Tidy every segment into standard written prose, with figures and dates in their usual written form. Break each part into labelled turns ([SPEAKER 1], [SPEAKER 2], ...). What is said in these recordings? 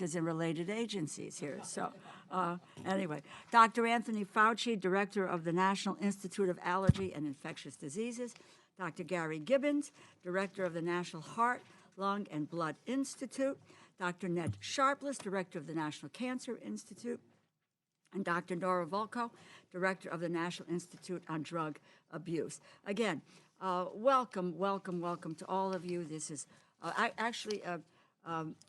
[SPEAKER 1] and related agencies here. So anyway, Dr. Anthony Fauci, Director of the National Institute of Allergy and Infectious Diseases, Dr. Gary Gibbons, Director of the National Heart, Lung, and Blood Institute, Dr. Ned Sharpless, Director of the National Cancer Institute, and Dr. Nora Volkow, Director of the National Institute on Drug Abuse. Again, welcome, welcome, welcome to all of you. This is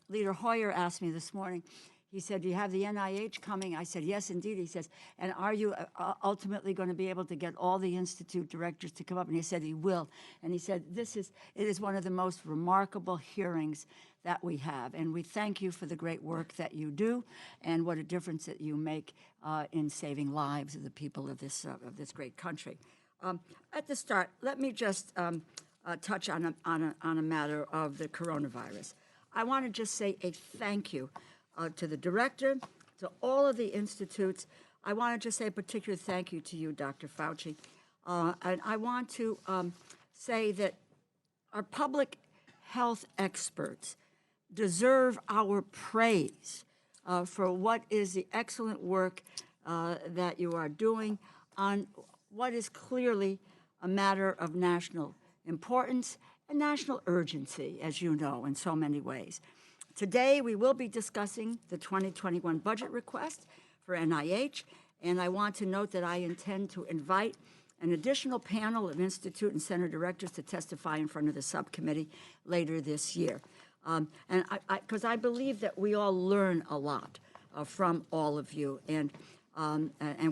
[SPEAKER 1] Leader Hoyer asked me this morning, he said, do you have the NIH coming? I said, yes, indeed. He says, and are you ultimately going to be able to get all the institute directors to come up? And he said he will. And he said, it is one of the most remarkable hearings that we have. And we thank you for the great work that you do and what a difference that you make in saving lives of the people of this great country. At the start, let me just touch on a matter of the coronavirus. I want to just say a thank you to the director, to all of the institutes. I want to just say a particular thank you to you, Dr. Fauci. And I want to say that our public health experts deserve our praise for what is the excellent work that you are doing on what is clearly a matter of national importance and national urgency, as you know, in so many ways. Today, we will be discussing the 2021 budget request for NIH, and I want to note that I intend to invite an additional panel of institute and center directors to testify in front of the subcommittee later this year. Because I believe that we all learn a lot from all of you, and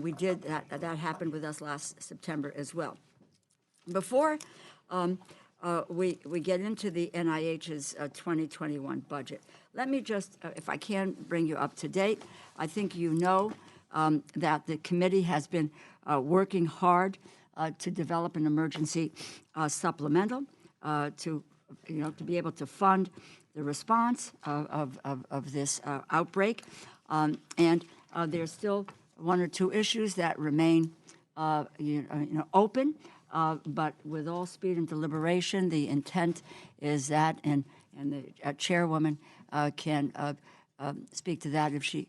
[SPEAKER 1] we did that. That happened with us last September as well. Before we get into the NIH's 2021 budget, let me just, if I can, bring you up to date. I think you know that the committee has been working hard to develop an emergency supplemental to be able to fund the response of this outbreak. And there's still one or two issues that remain open. But with all speed and deliberation, the intent is that, and the chairwoman can speak to that if she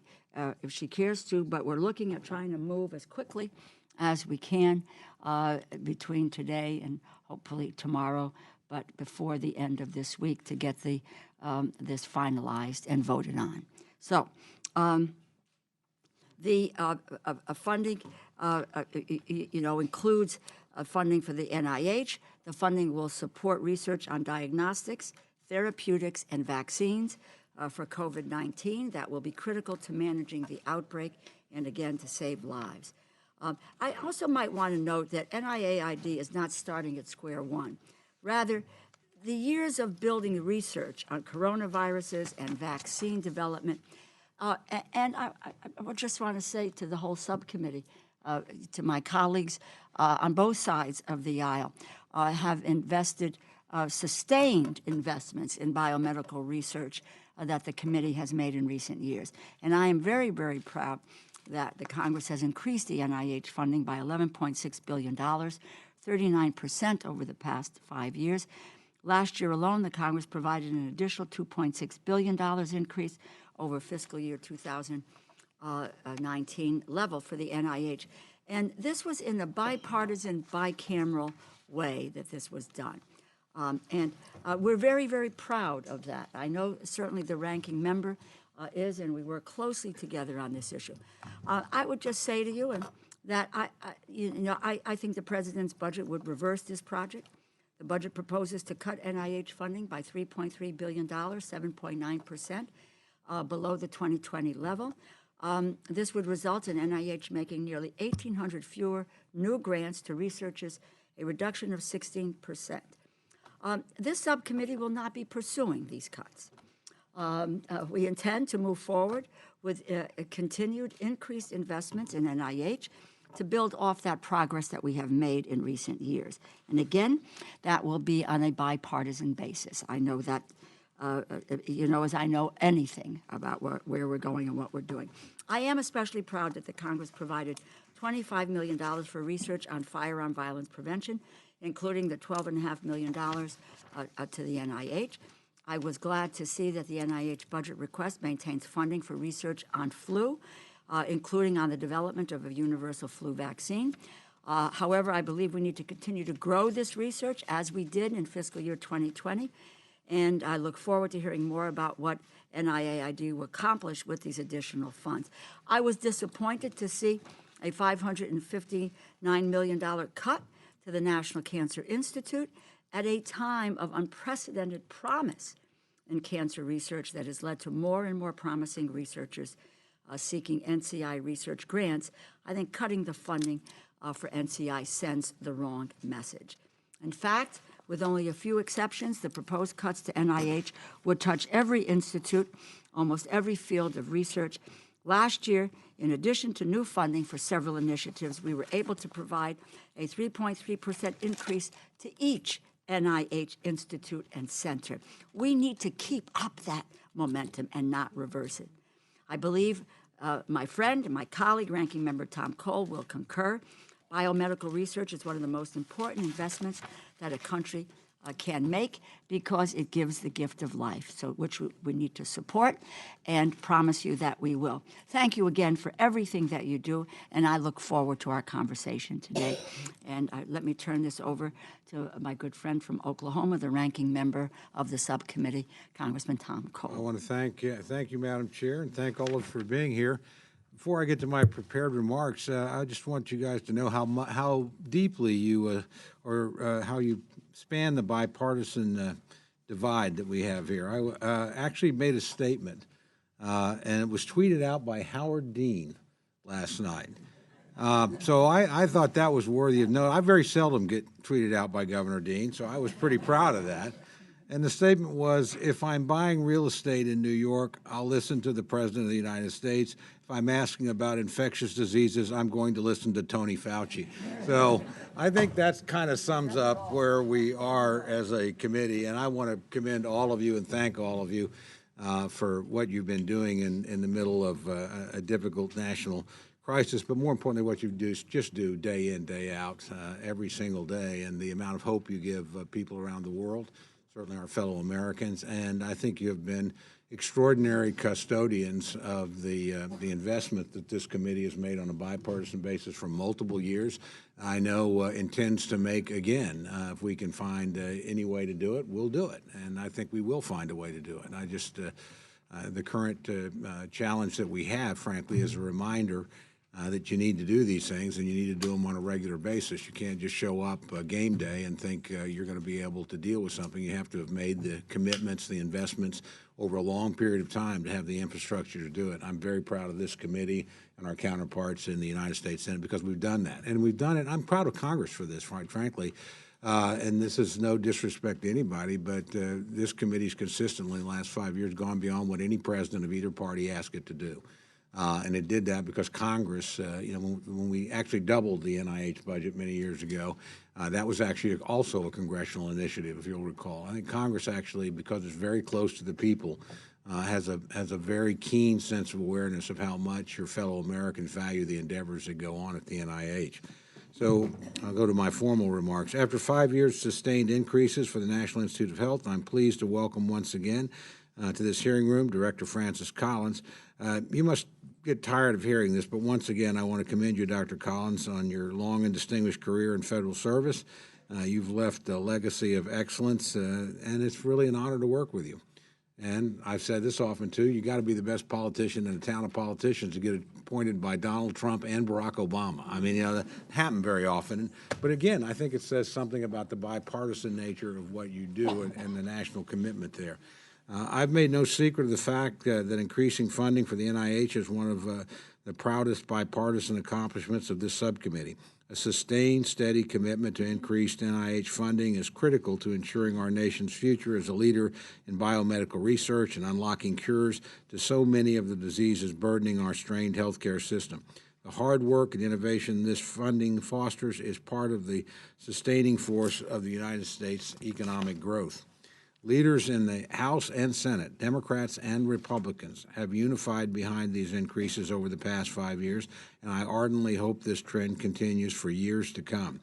[SPEAKER 1] cares to. But we're looking at trying to move as quickly as we can between today and hopefully tomorrow, but before the end of this week to get this finalized and voted on. So the funding, includes funding for the NIH. The funding will support research on diagnostics, therapeutics, and vaccines for COVID-19 that will be critical to managing the outbreak and, again, to save lives. I also might want to note that NIAID is not starting at square one. Rather, the years of building research on coronaviruses and vaccine development, and I would just want to say to the whole subcommittee, to my colleagues on both sides of the aisle, have invested sustained investments in biomedical research that the committee has made in recent years. And I am very, very proud that the Congress has increased the NIH funding by $11.6 billion, 39% over the past 5 years. Last year alone, the Congress provided an additional $2.6 billion increase over fiscal year 2019 level for the NIH. And this was in a bipartisan, bicameral way that this was done. And we're very, very proud of that. I know certainly the ranking member is, and we work closely together on this issue. I would just say to you that I think the president's budget would reverse this project. The budget proposes to cut NIH funding by $3.3 billion, 7.9%, below the 2020 level. This would result in NIH making nearly 1,800 fewer new grants to researchers, a reduction of 16%. This subcommittee will not be pursuing these cuts. We intend to move forward with continued increased investments in NIH to build off that progress that we have made in recent years. And again, that will be on a bipartisan basis. I know that, as I know anything about where we're going and what we're doing. I am especially proud that the Congress provided $25 million for research on firearm violence prevention, including the $12.5 million to the NIH. I was glad to see that the NIH budget request maintains funding for research on flu, including on the development of a universal flu vaccine. However, I believe we need to continue to grow this research as we did in fiscal year 2020, and I look forward to hearing more about what NIAID will accomplish with these additional funds. I was disappointed to see a $559 million cut to the National Cancer Institute at a time of unprecedented promise in cancer research that has led to more and more promising researchers seeking NCI research grants. I think cutting the funding for NCI sends the wrong message. In fact, with only a few exceptions, the proposed cuts to NIH would touch every institute, almost every field of research. Last year, in addition to new funding for several initiatives, we were able to provide a 3.3% increase to each NIH institute and center. We need to keep up that momentum and not reverse it. I believe my friend and my colleague, Ranking Member Tom Cole, will concur. Biomedical research is one of the most important investments that a country can make because it gives the gift of life, so which we need to support and promise you that we will. Thank you again for everything that you do, and I look forward to our conversation today. And let me turn this over to my good friend from Oklahoma, the ranking member of the subcommittee, Congressman Tom Cole.
[SPEAKER 2] I want to thank you, Madam Chair, and thank all of you for being here. Before I get to my prepared remarks, I just want you guys to know how deeply you how you span the bipartisan divide that we have here. I actually made a statement, and it was tweeted out by Howard Dean last night. So I thought that was worthy of note. I very seldom get tweeted out by Governor Dean, so I was pretty proud of that. And the statement was, if I'm buying real estate in New York, I'll listen to the President of the United States. If I'm asking about infectious diseases, I'm going to listen to Tony Fauci. So I think that kind of sums up where we are as a committee. And I want to commend all of you and thank all of you for what you've been doing in the middle of a difficult national crisis, but more importantly, what you just do day in, day out, every single day, and the amount of hope you give people around the world, certainly our fellow Americans. And I think you have been extraordinary custodians of the investment that this committee has made on a bipartisan basis for multiple years. I know intends to make again. If we can find any way to do it, we'll do it. And I think we will find a way to do it. And I just, the current challenge that we have, frankly, is a reminder that you need to do these things, and you need to do them on a regular basis. You can't just show up game day and think you're going to be able to deal with something. You have to have made the commitments, the investments over a long period of time to have the infrastructure to do it. I'm very proud of this committee and our counterparts in the United States Senate because we've done that. And we've done it. I'm proud of Congress for this, quite frankly. And this is no disrespect to anybody, but this committee's consistently in the last 5 years gone beyond what any president of either party asked it to do. And it did that because Congress, when we actually doubled the NIH budget many years ago, that was actually also a congressional initiative, if you'll recall. I think Congress actually, because it's very close to the people, has a very keen sense of awareness of how much your fellow Americans value the endeavors that go on at the NIH. So I'll go to my formal remarks. After 5 years sustained increases for the National Institute of Health, I'm pleased to welcome once again to this hearing room Director Francis Collins. You must get tired of hearing this, but once again, I want to commend you, Dr. Collins, on your long and distinguished career in federal service. You've left a legacy of excellence, and it's really an honor to work with you. And I've said this often, too, you got to be the best politician in a town of politicians to get appointed by Donald Trump and Barack Obama. I mean, that happens very often. But again, I think it says something about the bipartisan nature of what you do and the national commitment there. I've made no secret of the fact that increasing funding for the NIH is one of the proudest bipartisan accomplishments of this subcommittee. A sustained, steady commitment to increased NIH funding is critical to ensuring our nation's future as a leader in biomedical research and unlocking cures to so many of the diseases burdening our strained healthcare system. The hard work and innovation this funding fosters is part of the sustaining force of the United States' economic growth. Leaders in the House and Senate, Democrats and Republicans, have unified behind these increases over the past 5 years, and I ardently hope this trend continues for years to come.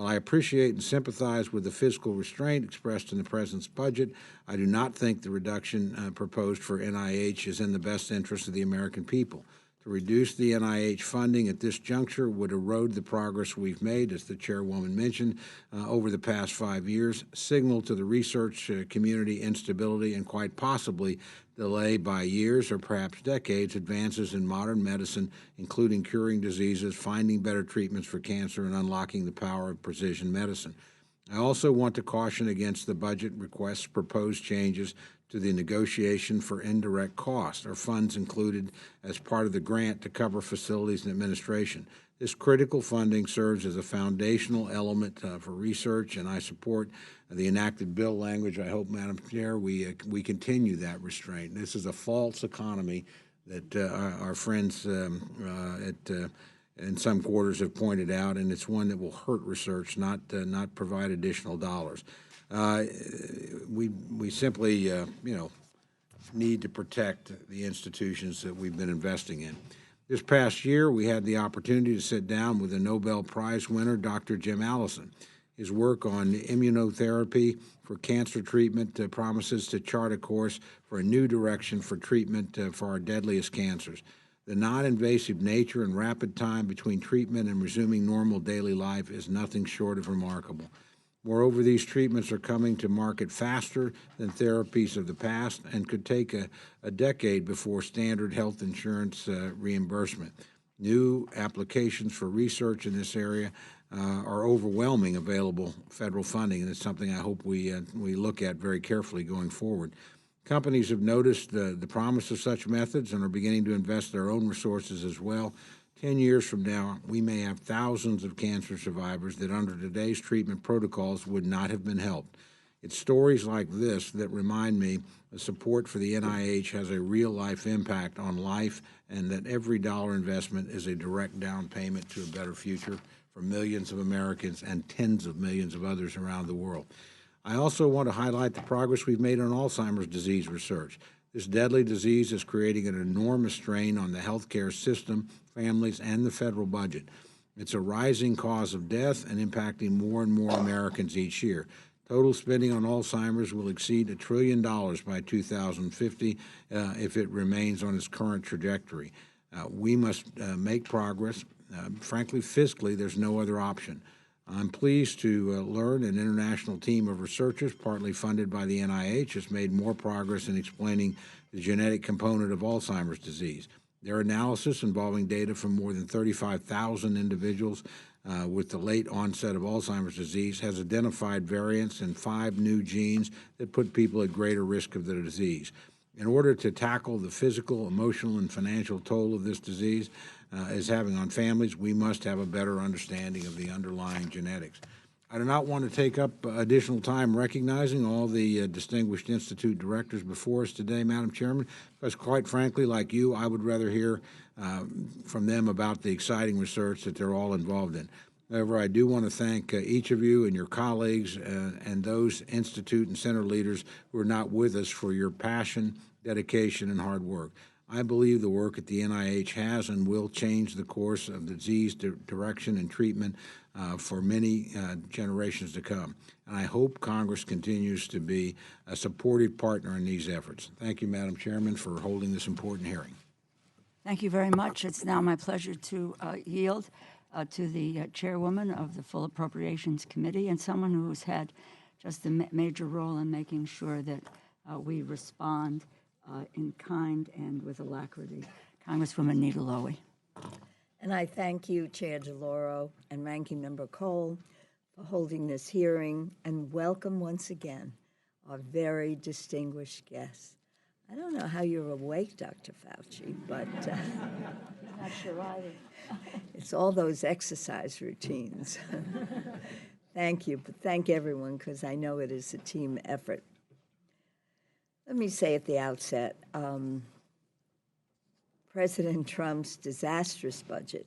[SPEAKER 2] While I appreciate and sympathize with the fiscal restraint expressed in the President's budget, I do not think the reduction proposed for NIH is in the best interest of the American people. To reduce the NIH funding at this juncture would erode the progress we've made, as the chairwoman mentioned, over the past 5 years, signal to the research community instability, and quite possibly delay by years or perhaps decades advances in modern medicine, including curing diseases, finding better treatments for cancer, and unlocking the power of precision medicine. I also want to caution against the budget request's proposed changes to the negotiation for indirect costs, or funds included as part of the grant to cover facilities and administration. This critical funding serves as a foundational element for research, and I support the enacted bill language. I hope, Madam Chair, we continue that restraint. This is a false economy that our friends in some quarters have pointed out, and it's one that will hurt research, not provide additional dollars. We simply, need to protect the institutions that we've been investing in. This past year, we had the opportunity to sit down with the Nobel Prize winner, Dr. Jim Allison. His work on immunotherapy for cancer treatment promises to chart a course for a new direction for treatment for our deadliest cancers. The non-invasive nature and rapid time between treatment and resuming normal daily life is nothing short of remarkable. Moreover, these treatments are coming to market faster than therapies of the past and could take a decade before standard health insurance reimbursement. New applications for research in this area are overwhelming available federal funding, and it's something I hope we look at very carefully going forward. Companies have noticed the promise of such methods and are beginning to invest their own resources as well. 10 years from now, we may have thousands of cancer survivors that under today's treatment protocols would not have been helped. It's stories like this that remind me that support for the NIH has a real-life impact on life, and that every dollar investment is a direct down payment to a better future for millions of Americans and tens of millions of others around the world. I also want to highlight the progress we've made on Alzheimer's disease research. This deadly disease is creating an enormous strain on the healthcare system, families, and the federal budget. It's a rising cause of death and impacting more and more Americans each year. Total spending on Alzheimer's will exceed $1 trillion by 2050 if it remains on its current trajectory. We must make progress. Frankly, fiscally, there's no other option. I'm pleased to learn an international team of researchers, partly funded by the NIH, has made more progress in explaining the genetic component of Alzheimer's disease. Their analysis, involving data from more than 35,000 individuals with the late onset of Alzheimer's disease, has identified variants in 5 new genes that put people at greater risk of the disease. In order to tackle the physical, emotional, and financial toll of this disease is having on families, we must have a better understanding of the underlying genetics. I do not want to take up additional time recognizing all the distinguished institute directors before us today, Madam Chairman, because quite frankly, like you, I would rather hear from them about the exciting research that they're all involved in. However, I do want to thank each of you and your colleagues and those institute and center leaders who are not with us for your passion, dedication, and hard work. I believe the work at the NIH has and will change the course of disease direction and treatment for many generations to come. And I hope Congress continues to be a supportive partner in these efforts. Thank you, Madam Chairman, for holding this important hearing.
[SPEAKER 1] Thank you very much. It's now my pleasure to yield to the chairwoman of the Full Appropriations Committee and someone who's had just a major role in making sure that we respond in kind and with alacrity. Congresswoman Nita Lowey.
[SPEAKER 3] And I thank you, Chair DeLauro and Ranking Member Cole, for holding this hearing, and welcome once again our very distinguished guests. I don't know how you're awake, Dr. Fauci, but
[SPEAKER 1] I'm not sure either.
[SPEAKER 3] it's all those exercise routines. Thank you, but thank everyone, because I know it is a team effort. Let me say at the outset, President Trump's disastrous budget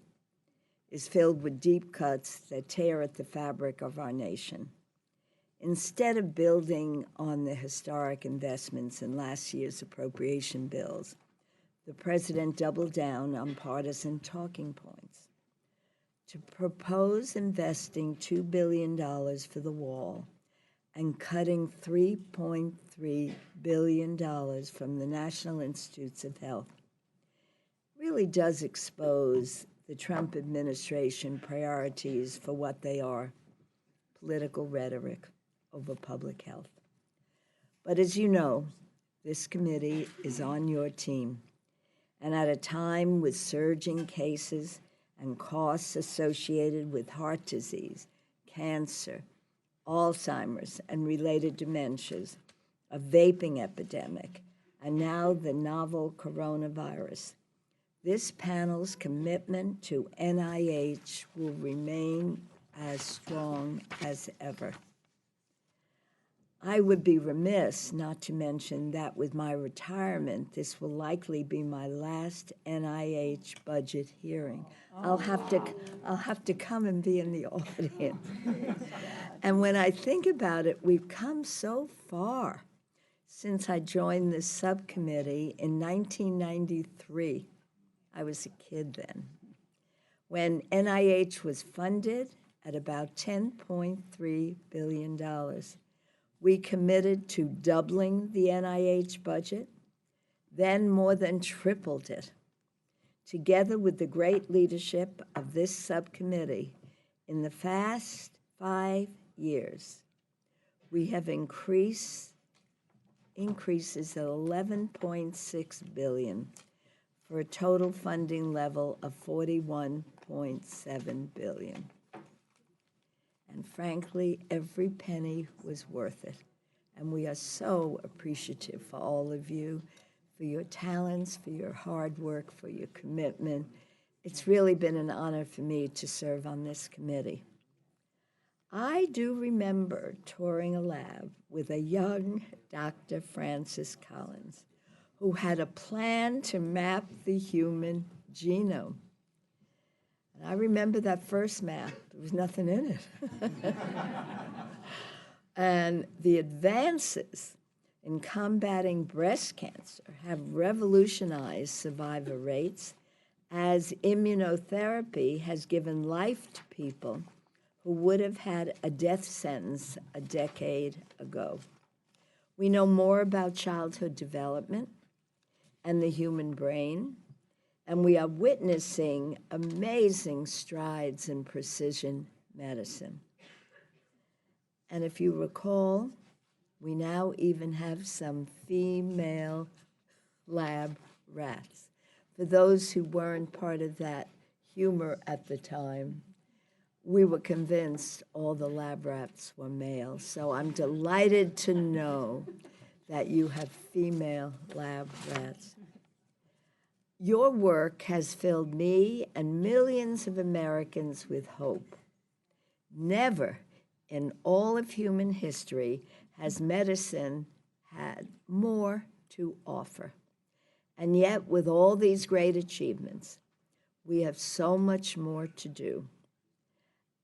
[SPEAKER 3] is filled with deep cuts that tear at the fabric of our nation. Instead of building on the historic investments in last year's appropriation bills, the president doubled down on partisan talking points. to propose investing $2 billion for the wall and cutting $3.3 billion from the National Institutes of Health really does expose the Trump administration priorities for what they are, political rhetoric over public health. But as you know, this committee is on your team. And at a time with surging cases and costs associated with heart disease, cancer, Alzheimer's and related dementias, a vaping epidemic, and now the novel coronavirus, this panel's commitment to NIH will remain as strong as ever. I would be remiss not to mention that with my retirement, this will likely be my last NIH budget hearing. I'll have to come and be in the audience. And when I think about it, we've come so far since I joined this subcommittee in 1993. I was a kid then, when NIH was funded at about $10.3 billion. We committed to doubling the NIH budget, then more than tripled it. Together with the great leadership of this subcommittee, in the past 5 years, we have increases at $11.6 billion for a total funding level of $41.7 billion. And frankly, every penny was worth it. And we are so appreciative for all of you, for your talents, for your hard work, for your commitment. It's really been an honor for me to serve on this committee. I do remember touring a lab with a young Dr. Francis Collins, who had a plan to map the human genome. And I remember that first map. There was nothing in it. And the advances in combating breast cancer have revolutionized survivor rates, as immunotherapy has given life to people who would have had a death sentence a decade ago. We know more about childhood development and the human brain, and we are witnessing amazing strides in precision medicine. And if you recall, we now even have some female lab rats. For those who weren't part of that humor at the time, we were convinced all the lab rats were male. So I'm delighted to know that you have female lab rats. Your work has filled me and millions of Americans with hope. Never in all of human history has medicine had more to offer. And yet, with all these great achievements, we have so much more to do.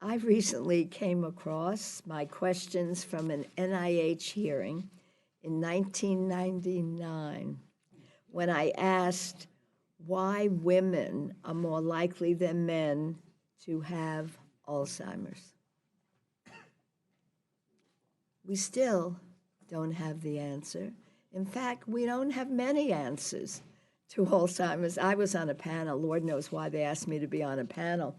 [SPEAKER 3] I recently came across my questions from an NIH hearing in 1999 when I asked why women are more likely than men to have Alzheimer's. We still don't have the answer. In fact, we don't have many answers to Alzheimer's. I was on a panel. Lord knows why they asked me to be on a panel.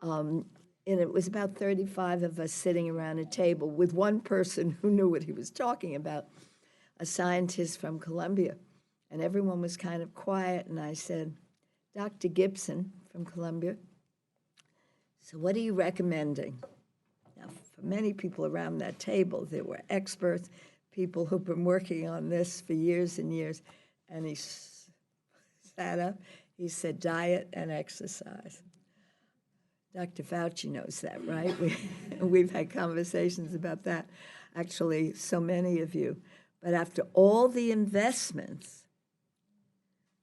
[SPEAKER 3] And it was about 35 of us sitting around a table with one person who knew what he was talking about, a scientist from Columbia. And everyone was kind of quiet, and I said, Dr. Gibson from Columbia, so what are you recommending? Now, for many people around that table, there were experts, people who've been working on this for years and years, and he sat up, he said, diet and exercise. Dr. Fauci knows that, right? We've had conversations about that, actually, so many of you. But after all the investments,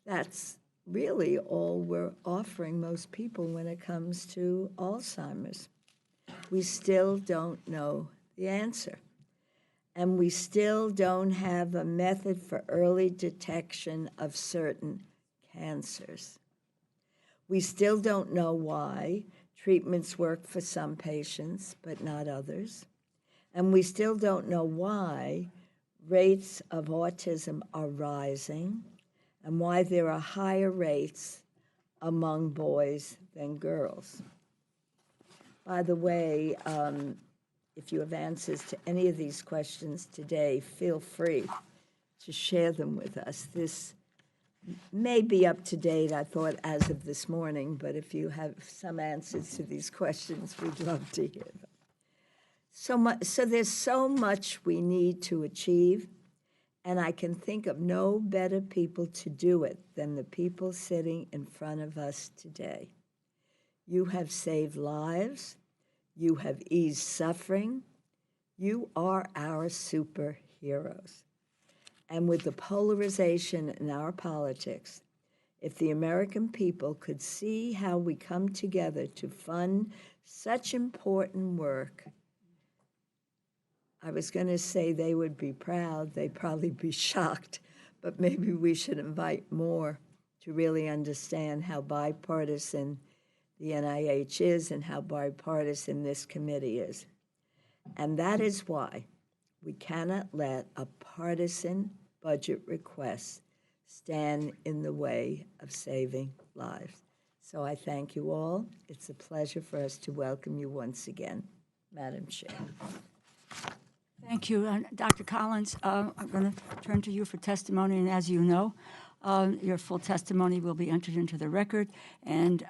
[SPEAKER 3] that's really all we're offering most people when it comes to Alzheimer's. We still don't know the answer. And we still don't have a method for early detection of certain cancers. We still don't know why Treatments work for some patients, but not others. And we still don't know why rates of autism are rising and why there are higher rates among boys than girls. By the way, if you have answers to any of these questions today, feel free to share them with us. This may be up to date, I thought, as of this morning, but if you have some answers to these questions, we'd love to hear them. So there's so much we need to achieve, and I can think of no better people to do it than the people sitting in front of us today. You have saved lives. You have eased suffering. You are our superheroes. And with the polarization in our politics, if the American people could see how we come together to fund such important work, I was going to say they would be proud. They'd probably be shocked, but maybe we should invite more to really understand how bipartisan the NIH is and how bipartisan this committee is. And that is why we cannot let a partisan budget request stand in the way of saving lives. So I thank you all. It's a pleasure for us to welcome you once again, Madam Chair.
[SPEAKER 1] Thank you. Dr. Collins, I'm going to turn to you for testimony, and as you know, your full testimony will be entered into the record and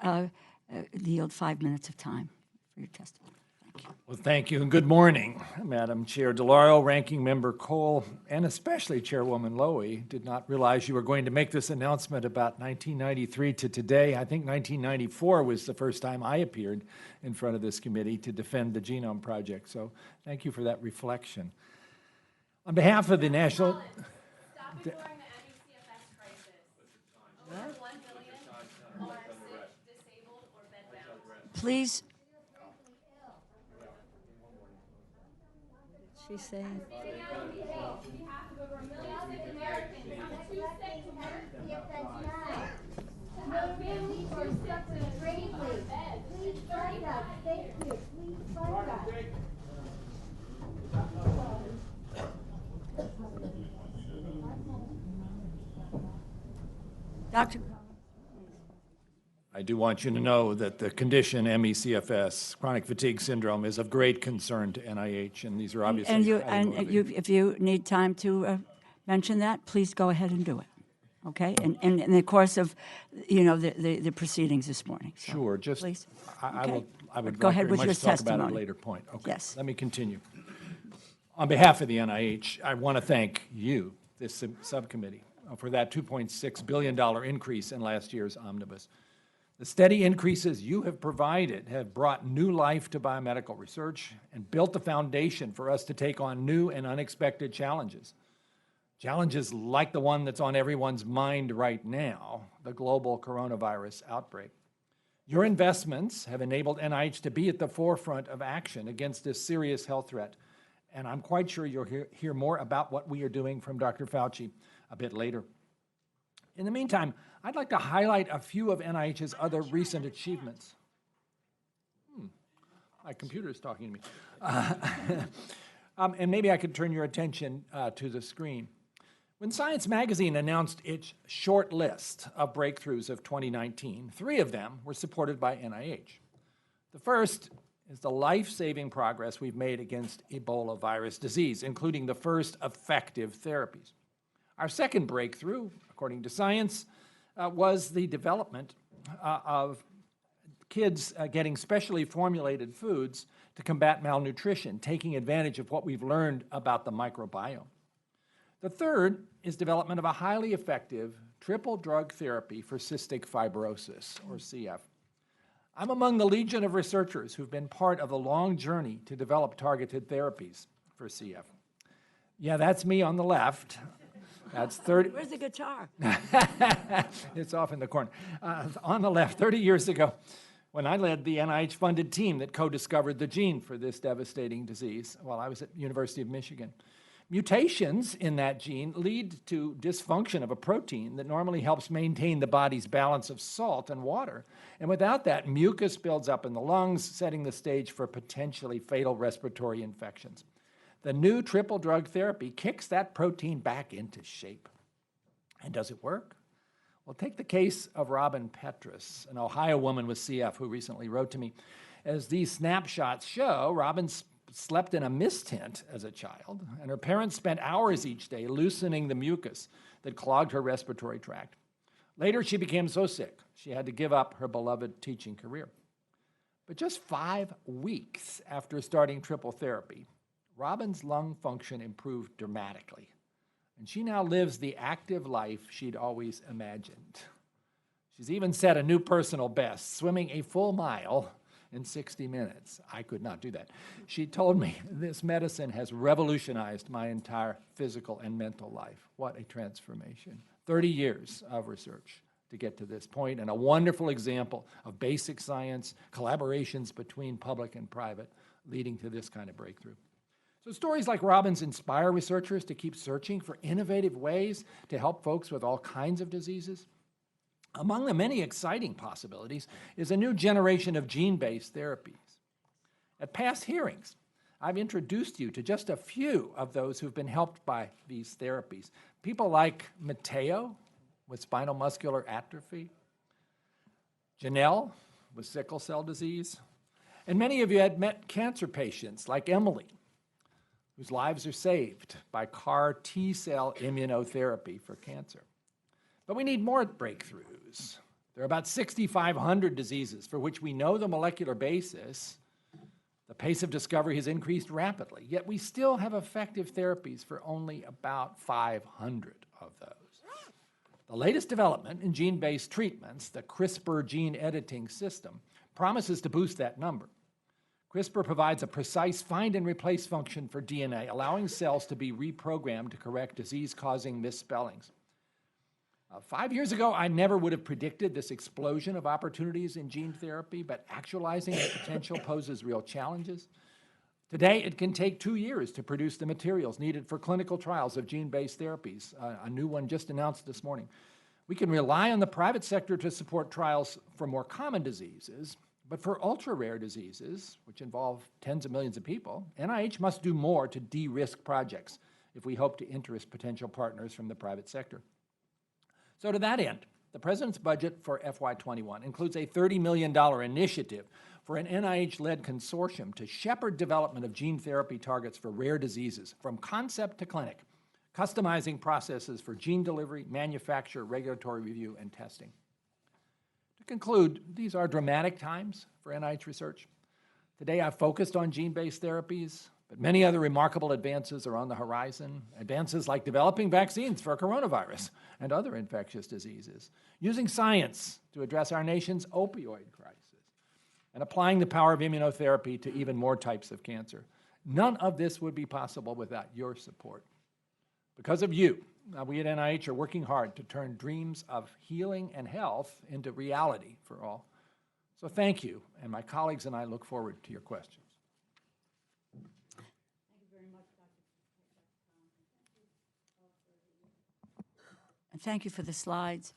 [SPEAKER 1] yield 5 minutes of time for your testimony. Thank you.
[SPEAKER 4] Well, thank you, and good morning, Madam Chair DeLauro, Ranking Member Cole, and especially Chairwoman Lowy. Did not realize you were going to make this announcement about 1993 to today. I think 1994 was the first time I appeared in front of this committee to defend the Genome Project. So thank you for that reflection. On behalf of the National...
[SPEAKER 5] Stop ignoring the NECFS crisis. Over 1 billion are sick, disabled, or bedbound.
[SPEAKER 1] Please.
[SPEAKER 3] She's saying.
[SPEAKER 5] Speaking out on behalf of over 1 million sick Americans. I'm too sick to work. My family are sick to drain my bed. Please find us. Thank you. Please find us.
[SPEAKER 1] Dr.
[SPEAKER 4] I do want you to know that the condition MECFS, chronic fatigue syndrome, is of great concern to NIH, and these are obviously
[SPEAKER 1] If you need time to mention that, please go ahead and do it. Okay, and in the course of, the proceedings this morning. So,
[SPEAKER 4] Sure, just
[SPEAKER 1] please.
[SPEAKER 4] I would
[SPEAKER 1] Go
[SPEAKER 4] like
[SPEAKER 1] ahead
[SPEAKER 4] very
[SPEAKER 1] with
[SPEAKER 4] much
[SPEAKER 1] your
[SPEAKER 4] to talk about it at a
[SPEAKER 1] testimony.
[SPEAKER 4] later point. Okay,
[SPEAKER 1] Yes.
[SPEAKER 4] let me continue. On behalf of the NIH, I want to thank you, this subcommittee, for that $2.6 billion increase in last year's omnibus. The steady increases you have provided have brought new life to biomedical research and built the foundation for us to take on new and unexpected challenges. Challenges like the one that's on everyone's mind right now, the global coronavirus outbreak. Your investments have enabled NIH to be at the forefront of action against this serious health threat. And I'm quite sure you'll hear more about what we are doing from Dr. Fauci a bit later. In the meantime, I'd like to highlight a few of NIH's other recent achievements. My computer is talking to me. And maybe I could turn your attention to the screen. When Science Magazine announced its short list of breakthroughs of 2019, 3 of them were supported by NIH. The first is the life-saving progress we've made against Ebola virus disease, including the first effective therapies. Our second breakthrough, according to Science, was the development of kids getting specially formulated foods to combat malnutrition, taking advantage of what we've learned about the microbiome. The third is development of a highly effective triple drug therapy for cystic fibrosis, or CF. I'm among the legion of researchers who've been part of the long journey to develop targeted therapies for CF. Yeah, that's me on the left. That's 30.
[SPEAKER 1] Where's the guitar?
[SPEAKER 4] It's off in the corner. On the left, 30 years ago, when I led the NIH-funded team that co-discovered the gene for this devastating disease while I was at the University of Michigan. Mutations in that gene lead to dysfunction of a protein that normally helps maintain the body's balance of salt and water. And without that, mucus builds up in the lungs, setting the stage for potentially fatal respiratory infections. The new triple drug therapy kicks that protein back into shape. And does it work? Well, take the case of Robin Petrus, an Ohio woman with CF who recently wrote to me. As these snapshots show, Robin slept in a mist tent as a child, and her parents spent hours each day loosening the mucus that clogged her respiratory tract. Later, she became so sick, she had to give up her beloved teaching career. But just 5 weeks after starting triple therapy, Robin's lung function improved dramatically, and she now lives the active life she'd always imagined. She's even set a new personal best, swimming a full mile in 60 minutes. I could not do that. She told me, this medicine has revolutionized my entire physical and mental life. What a transformation. 30 years of research to get to this point, and a wonderful example of basic science, collaborations between public and private, leading to this kind of breakthrough. So stories like Robin's inspire researchers to keep searching for innovative ways to help folks with all kinds of diseases. Among the many exciting possibilities is a new generation of gene-based therapies. At past hearings, I've introduced you to just a few of those who've been helped by these therapies. People like Mateo with spinal muscular atrophy, Janelle with sickle cell disease, and many of you had met cancer patients like Emily, whose lives are saved by CAR T-cell immunotherapy for cancer. But we need more breakthroughs. There are about 6,500 diseases for which we know the molecular basis. The pace of discovery has increased rapidly, yet we still have effective therapies for only about 500 of those. The latest development in gene-based treatments, the CRISPR gene editing system, promises to boost that number. CRISPR provides a precise find and replace function for DNA, allowing cells to be reprogrammed to correct disease-causing misspellings. 5 years ago, I never would have predicted this explosion of opportunities in gene therapy, but actualizing the potential poses real challenges. Today, it can take 2 years to produce the materials needed for clinical trials of gene-based therapies, a new one just announced this morning. We can rely on the private sector to support trials for more common diseases, but for ultra-rare diseases, which involve tens of millions of people, NIH must do more to de-risk projects if we hope to interest potential partners from the private sector. So to that end, the President's budget for FY21 includes a $30 million initiative for an NIH-led consortium to shepherd development of gene therapy targets for rare diseases from concept to clinic, customizing processes for gene delivery, manufacture, regulatory review, and testing. To conclude, these are dramatic times for NIH research. Today I've focused on gene-based therapies, but many other remarkable advances are on the horizon. Advances like developing vaccines for coronavirus and other infectious diseases, using science to address our nation's opioid crisis, and applying the power of immunotherapy to even more types of cancer. None of this would be possible without your support. Because of you, we at NIH are working hard to turn dreams of healing and health into reality for all. So thank you, and my colleagues and I look forward to your questions.
[SPEAKER 1] And thank you for the slides.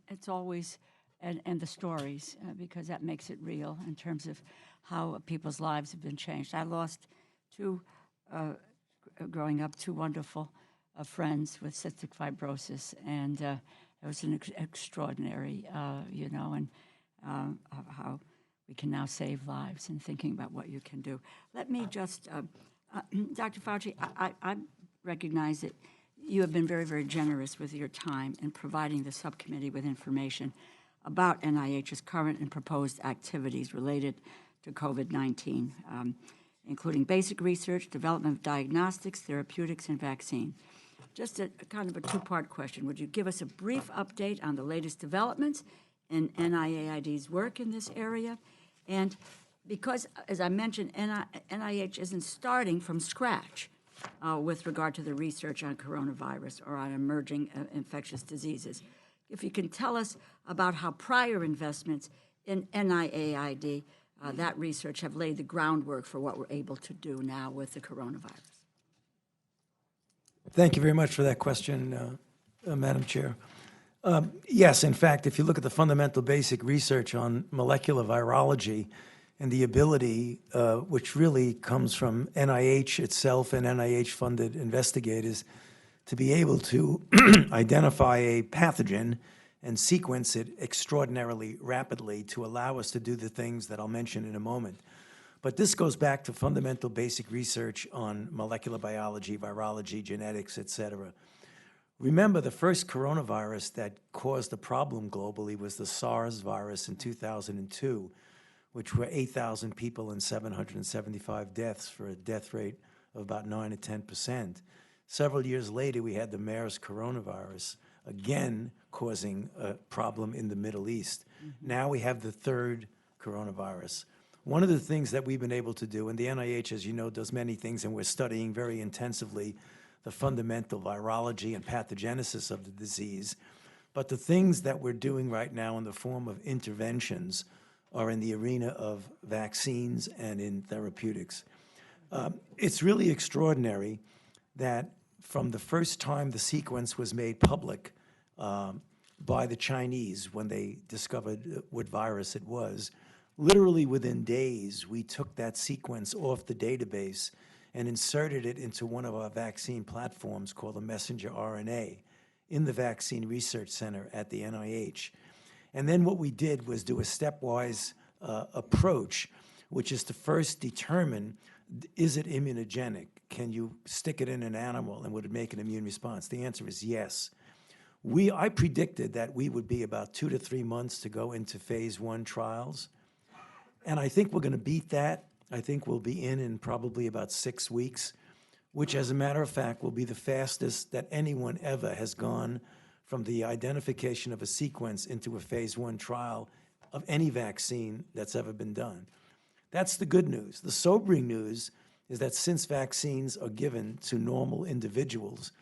[SPEAKER 1] It's always, and the stories, because that makes it real in terms of how people's lives have been changed. I lost growing up, two wonderful friends with cystic fibrosis, and it was an extraordinary, and how we can now save lives and thinking about what you can do. Let me just, Dr. Fauci, I recognize that you have been very, very generous with your time in providing the subcommittee with information about NIH's current and proposed activities related to COVID-19, including basic research, development of diagnostics, therapeutics, and vaccine. Just a kind of a two-part question. Would you give us a brief update on the latest developments in NIAID's work in this area? And because, as I mentioned, NIH isn't starting from scratch with regard to the research on coronavirus or on emerging infectious diseases. If you can tell us about how prior investments in NIAID, that research, have laid the groundwork for what we're able to do now with the coronavirus.
[SPEAKER 6] Thank you very much for that question, Madam Chair. Yes, in fact, if you look at the fundamental basic research on molecular virology and the ability, which really comes from NIH itself and NIH-funded investigators, to be able to identify a pathogen and sequence it extraordinarily rapidly to allow us to do the things that I'll mention in a moment. But this goes back to fundamental basic research on molecular biology, virology, genetics, et cetera. Remember, the first coronavirus that caused a problem globally was the SARS virus in 2002, which were 8,000 people and 775 deaths for a death rate of about 9 to 10%. Several years later, we had the MERS coronavirus, again causing a problem in the Middle East. Now we have the third coronavirus. One of the things that we've been able to do, and the NIH, as you know, does many things, and we're studying very intensively the fundamental virology and pathogenesis of the disease, but the things that we're doing right now in the form of interventions are in the arena of vaccines and in therapeutics. It's really extraordinary that from the first time the sequence was made public by the Chinese when they discovered what virus it was, literally within days, we took that sequence off the database and inserted it into one of our vaccine platforms called the messenger RNA in the Vaccine Research Center at the NIH. And then what we did was do a stepwise approach, which is to first determine, is it immunogenic? Can you stick it in an animal and would it make an immune response? The answer is yes. I predicted that we would be about 2 to 3 months to go into phase 1 trials. And I think we're going to beat that. I think we'll be in probably about 6 weeks, which, as a matter of fact, will be the fastest that anyone ever has gone from the identification of a sequence into a phase 1 trial of any vaccine that's ever been done. That's the good news. The sobering news is that since vaccines are given to normal individuals,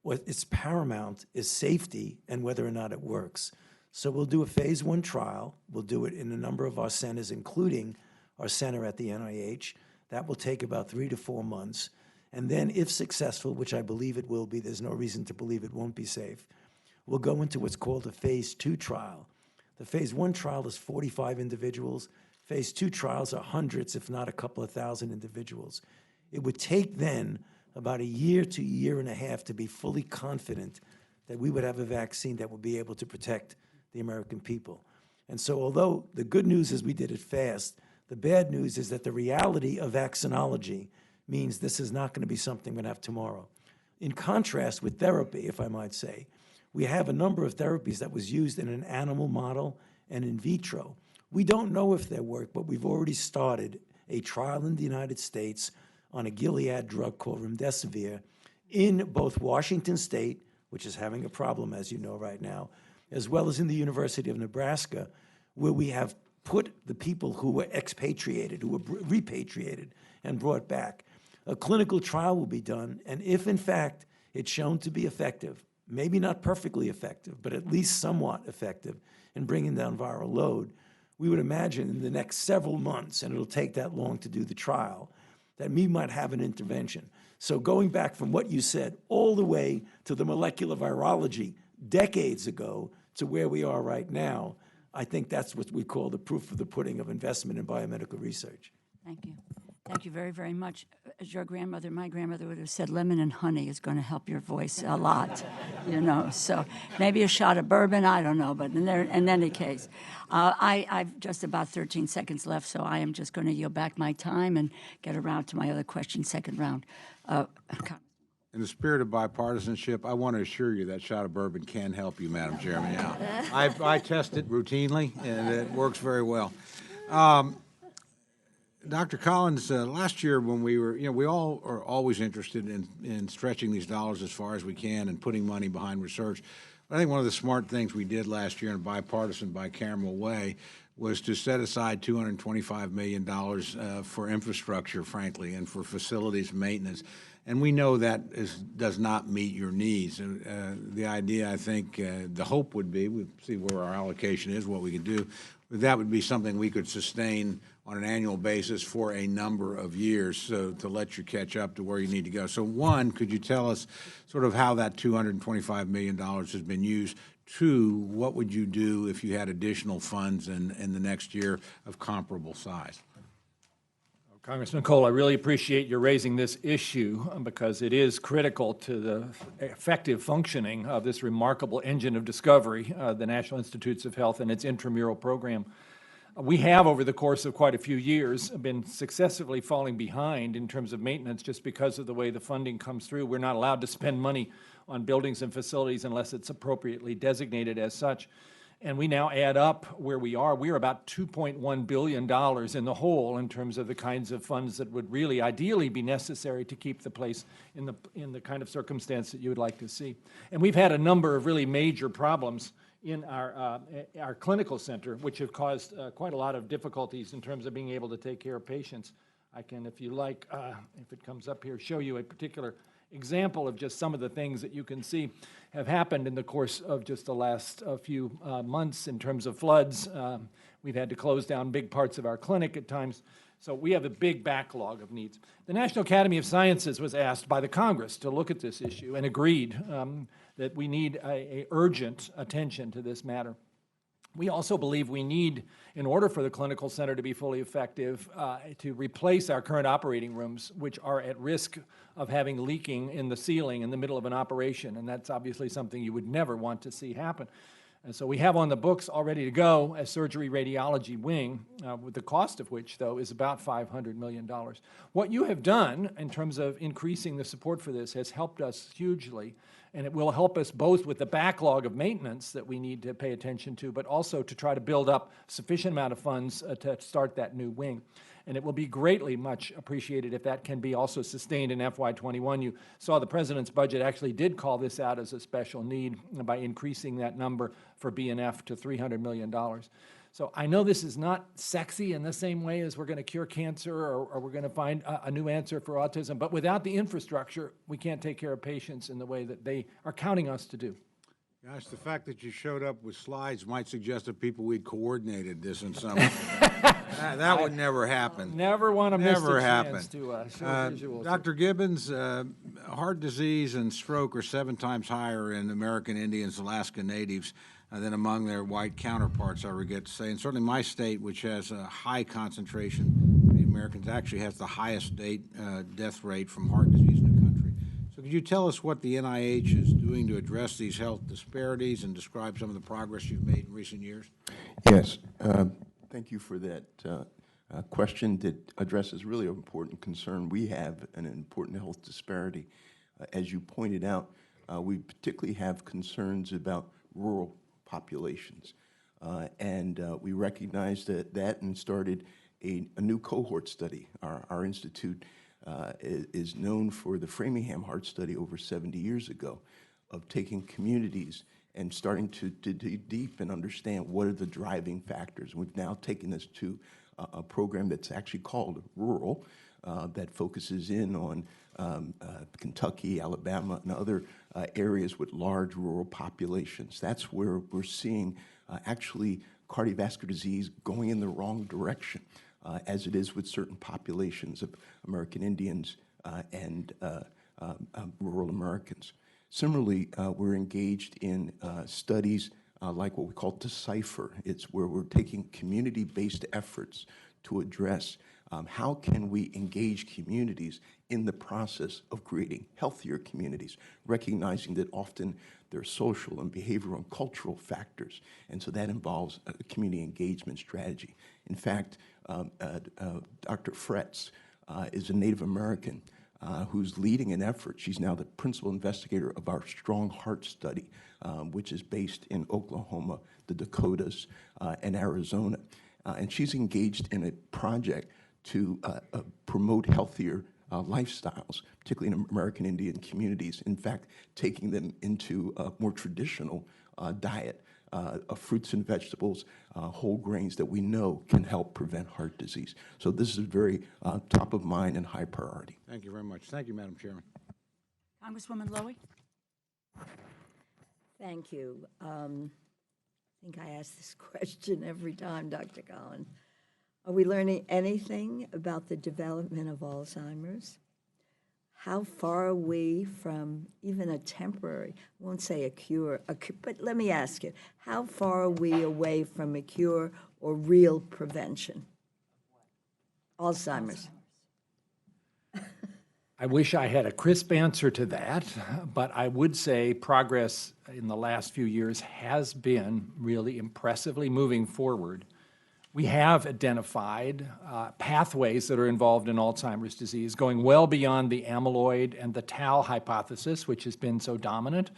[SPEAKER 6] what is paramount is safety and whether or not it works. So we'll do a phase 1 trial. We'll do it in a number of our centers, including our center at the NIH. That will take about 3 to 4 months. And then, if successful, which I believe it will be, there's no reason to believe it won't be safe, we'll go into what's called a phase 2 trial. The phase 1 trial is 45 individuals. Phase 2 trials are hundreds, if not a couple of thousand individuals. It would take then about a year to a year and a half to be fully confident that we would have a vaccine that would be able to protect the American people. And so although the good news is we did it fast, the bad news is that the reality of vaccinology means this is not going to be something we're going to have tomorrow. In contrast with therapy, if I might say, we have a number of therapies that was used in an animal model and in vitro. We don't know if they work, but we've already started a trial in the United States on a Gilead drug called remdesivir in both Washington State, which is having a problem, as you know, right now, as well as in the University of Nebraska, where we have put the people who were expatriated, who were repatriated and brought back. A clinical trial will be done, and if, in fact, it's shown to be effective, maybe not perfectly effective, but at least somewhat effective in bringing down viral load, we would imagine in the next several months, and it'll take that long to do the trial, that we might have an intervention. So going back from what you said all the way to the molecular virology decades ago to where we are right now, I think that's what we call the proof of the pudding of investment in biomedical research.
[SPEAKER 1] Thank you. Thank you very, very much. As your grandmother, my grandmother would have said, lemon and honey is going to help your voice a lot, you know. So maybe a shot of bourbon, I don't know. But in any case, I've just about 13 seconds left, so I am just going to yield back my time and get around to my other question, second round.
[SPEAKER 2] In the spirit of bipartisanship, I want to assure you that shot of bourbon can help you, Madam Chairman. Yeah. I test it routinely, and it works very well. Dr. Collins, last year when we were, we all are always interested in stretching these dollars as far as we can and putting money behind research. But I think one of the smart things we did last year in a bipartisan, bicameral way was to set aside $225 million for infrastructure, frankly, and for facilities maintenance. And we know that does not meet your needs. The idea, I think, the hope would be, we see where our allocation is, what we can do, that would be something we could sustain on an annual basis for a number of years, so to let you catch up to where you need to go. So one, could you tell us sort of how that $225 million has been used? Two, what would you do if you had additional funds in the next year of comparable size?
[SPEAKER 4] Congressman Cole, I really appreciate your raising this issue because it is critical to the effective functioning of this remarkable engine of discovery, the National Institutes of Health and its intramural program. We have, over the course of quite a few years, been successively falling behind in terms of maintenance just because of the way the funding comes through. We're not allowed to spend money on buildings and facilities unless it's appropriately designated as such. And we now add up where we are. We're about $2.1 billion in the hole in terms of the kinds of funds that would really ideally be necessary to keep the place in the kind of circumstance that you would like to see. And we've had a number of really major problems in our clinical center, which have caused quite a lot of difficulties in terms of being able to take care of patients. I can, if you like, if it comes up here, show you a particular example of just some of the things that you can see have happened in the course of just the last few months in terms of floods. We've had to close down big parts of our clinic at times. So we have a big backlog of needs. The National Academy of Sciences was asked by the Congress to look at this issue and agreed that we need a urgent attention to this matter. We also believe we need, in order for the clinical center to be fully effective, to replace our current operating rooms, which are at risk of having leaking in the ceiling in the middle of an operation, and that's obviously something you would never want to see happen. And so we have on the books all ready to go a surgery radiology wing, with the cost of which, though, is about $500 million. What you have done in terms of increasing the support for this has helped us hugely, and it will help us both with the backlog of maintenance that we need to pay attention to, but also to try to build up sufficient amount of funds to start that new wing. And it will be greatly much appreciated if that can be also sustained in FY21. You saw the President's budget actually did call this out as a special need by increasing that number for B&F to $300 million. So I know this is not sexy in the same way as we're going to cure cancer or we're going to find a new answer for autism, but without the infrastructure, we can't take care of patients in the way that they are counting us to do.
[SPEAKER 2] Gosh, the fact that you showed up with slides might suggest to people we'd coordinated this in some way. That would never happen.
[SPEAKER 4] Never want to miss the
[SPEAKER 2] happen.
[SPEAKER 4] chance to show visuals.
[SPEAKER 2] Dr. Gibbons, heart disease and stroke are 7 times higher in American Indians, Alaska Natives, than among their white counterparts, I regret to say. And certainly my state, which has a high concentration of the Americans, actually has the highest death rate from heart disease in the country. So could you tell us what the NIH is doing to address these health disparities and describe some of the progress you've made in recent years?
[SPEAKER 7] Yes. Thank you for that question that addresses really an important concern. We have an important health disparity. As you pointed out, we particularly have concerns about rural populations. And we recognized that and started a new cohort study. Our institute is known for the Framingham Heart Study over 70 years ago of taking communities and starting to dig deep and understand what are the driving factors. We've now taken this to a program that's actually called Rural, that focuses in on Kentucky, Alabama, and other areas with large rural populations. That's where we're seeing actually cardiovascular disease going in the wrong direction, as it is with certain populations of American Indians and rural Americans. Similarly, we're engaged in studies like what we call Decipher. It's where we're taking community-based efforts to address how can we engage communities in the process of creating healthier communities, recognizing that often there are social and behavioral and cultural factors, and so that involves a community engagement strategy. In fact, Dr. Fretz is a Native American who's leading an effort. She's now the principal investigator of our Strong Heart Study, which is based in Oklahoma, the Dakotas, and Arizona. And she's engaged in a project to promote healthier lifestyles, particularly in American Indian communities. In fact, taking them into a more traditional diet fruits and vegetables, whole grains that we know can help prevent heart disease. So this is very top of mind and high priority.
[SPEAKER 2] Thank you very much. Thank you, Madam Chairman.
[SPEAKER 1] Congresswoman Lowy?
[SPEAKER 3] Thank you. I think I ask this question every time, Dr. Collins. Are we learning anything about the development of Alzheimer's? How far are we from even a temporary, I won't say a cure, but let me ask you, how far are we away from a cure or real prevention? Alzheimer's.
[SPEAKER 4] I wish I had a crisp answer to that, but I would say progress in the last few years has been really impressively moving forward. We have identified pathways that are involved in Alzheimer's disease, going well beyond the amyloid and the tau hypothesis, which has been so dominant.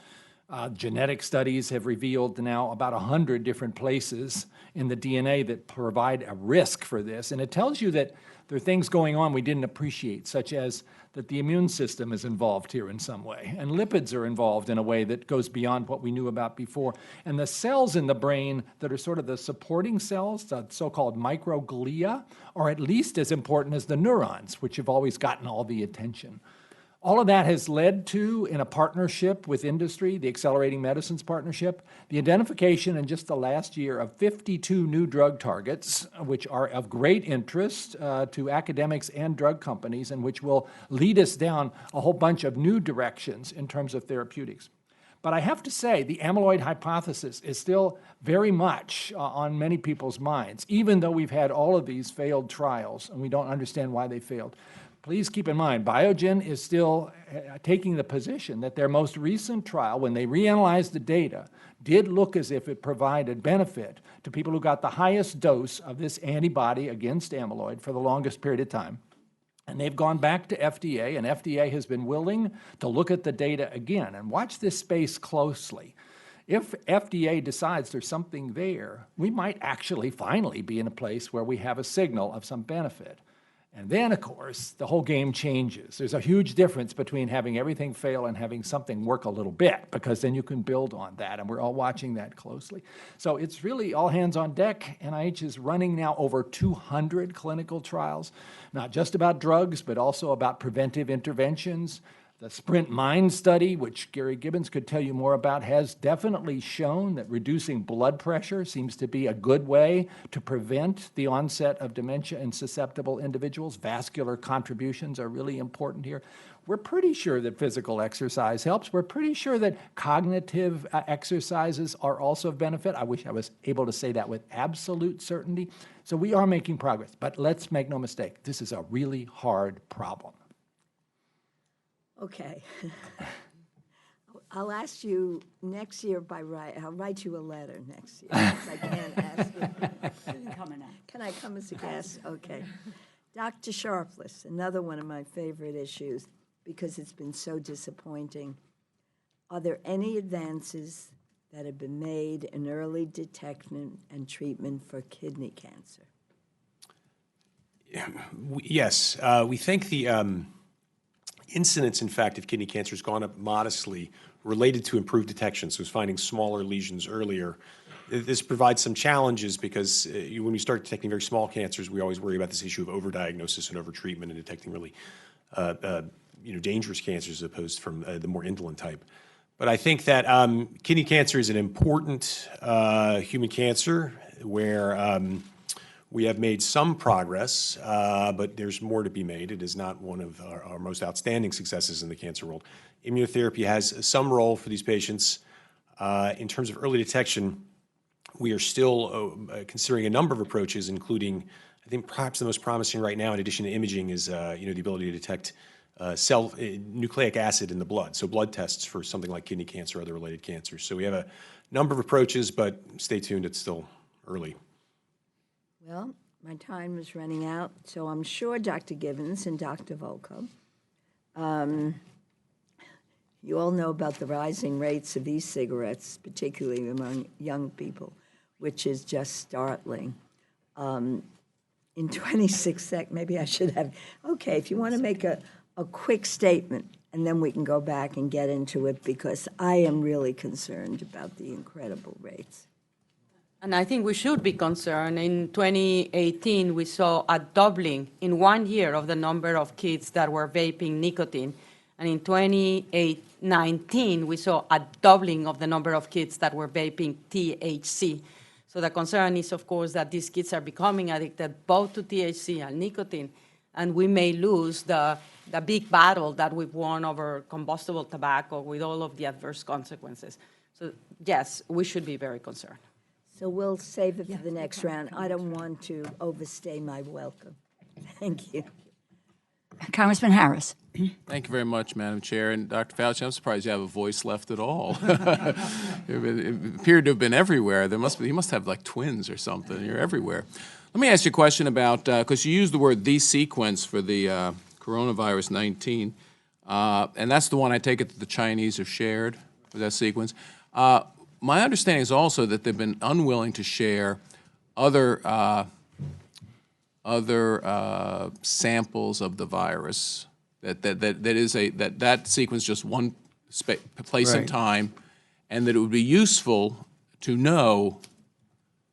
[SPEAKER 4] Genetic studies have revealed now about 100 different places in the DNA that provide a risk for this. And it tells you that there are things going on we didn't appreciate, such as that the immune system is involved here in some way, and lipids are involved in a way that goes beyond what we knew about before. And the cells in the brain that are sort of the supporting cells, the so-called microglia, are at least as important as the neurons, which have always gotten all the attention. All of that has led to, in a partnership with industry, the Accelerating Medicines Partnership, the identification in just the last year of 52 new drug targets, which are of great interest to academics and drug companies, and which will lead us down a whole bunch of new directions in terms of therapeutics. But I have to say, the amyloid hypothesis is still very much on many people's minds, even though we've had all of these failed trials, and we don't understand why they failed. Please keep in mind, Biogen is still taking the position that their most recent trial, when they reanalyzed the data, did look as if it provided benefit to people who got the highest dose of this antibody against amyloid for the longest period of time. And they've gone back to FDA, and FDA has been willing to look at the data again. And watch this space closely. If FDA decides there's something there, we might actually finally be in a place where we have a signal of some benefit. And then, of course, the whole game changes. There's a huge difference between having everything fail and having something work a little bit, because then you can build on that, and we're all watching that closely. So it's really all hands on deck. NIH is running now over 200 clinical trials, not just about drugs, but also about preventive interventions. The Sprint Mind study, which Gary Gibbons could tell you more about, has definitely shown that reducing blood pressure seems to be a good way to prevent the onset of dementia in susceptible individuals. Vascular contributions are really important here. We're pretty sure that physical exercise helps. We're pretty sure that cognitive exercises are also of benefit. I wish I was able to say that with absolute certainty. So we are making progress, but let's make no mistake, this is a really hard problem.
[SPEAKER 3] Okay. I'll ask you next year I'll write you a letter next year, because I can't ask you. Can I come as a guest? Okay. Dr. Sharpless, another one of my favorite issues, because it's been so disappointing. Are there any advances that have been made in early detection and treatment for kidney cancer?
[SPEAKER 8] Yes. We think the incidence, in fact, of kidney cancer has gone up modestly related to improved detection, so it's finding smaller lesions earlier. This provides some challenges because when we start detecting very small cancers, we always worry about this issue of overdiagnosis and overtreatment and detecting really dangerous cancers as opposed from the more indolent type. But I think that kidney cancer is an important human cancer where we have made some progress, but there's more to be made. It is not one of our most outstanding successes in the cancer world. Immunotherapy has some role for these patients. In terms of early detection, we are still considering a number of approaches, including, I think perhaps the most promising right now, in addition to imaging, is the ability to detect nucleic acid in the blood, so blood tests for something like kidney cancer or other related cancers. So we have a number of approaches, but stay tuned, it's still early.
[SPEAKER 3] Well, my time is running out, so I'm sure Dr. Gibbons and Dr. Volkow, you all know about the rising rates of e-cigarettes, particularly among young people, which is just startling. In 26 seconds, maybe I should have, okay, if you want to make a quick statement, and then we can go back and get into it, because I am really concerned about the incredible rates.
[SPEAKER 9] And I think we should be concerned. In 2018, we saw a doubling in 1 year of the number of kids that were vaping nicotine. And in 2019, we saw a doubling of the number of kids that were vaping THC. So the concern is, of course, that these kids are becoming addicted both to THC and nicotine, and we may lose the big battle that we've won over combustible tobacco with all of the adverse consequences. So yes, we should be very concerned.
[SPEAKER 3] So we'll save it for the next round. I don't want to overstay my welcome. Thank you.
[SPEAKER 1] Congressman Harris.
[SPEAKER 10] Thank you very much, Madam Chair. And Dr. Fauci, I'm surprised you have a voice left at all. It appeared to have been everywhere. You must have like twins or something. You're everywhere. Let me ask you a question about, because you used the word "the sequence" for the coronavirus 19, and that's the one I take it that the Chinese have shared with that sequence. My understanding is also that they've been unwilling to share other samples of the virus. That sequence just one place and time, and that it would be useful to know,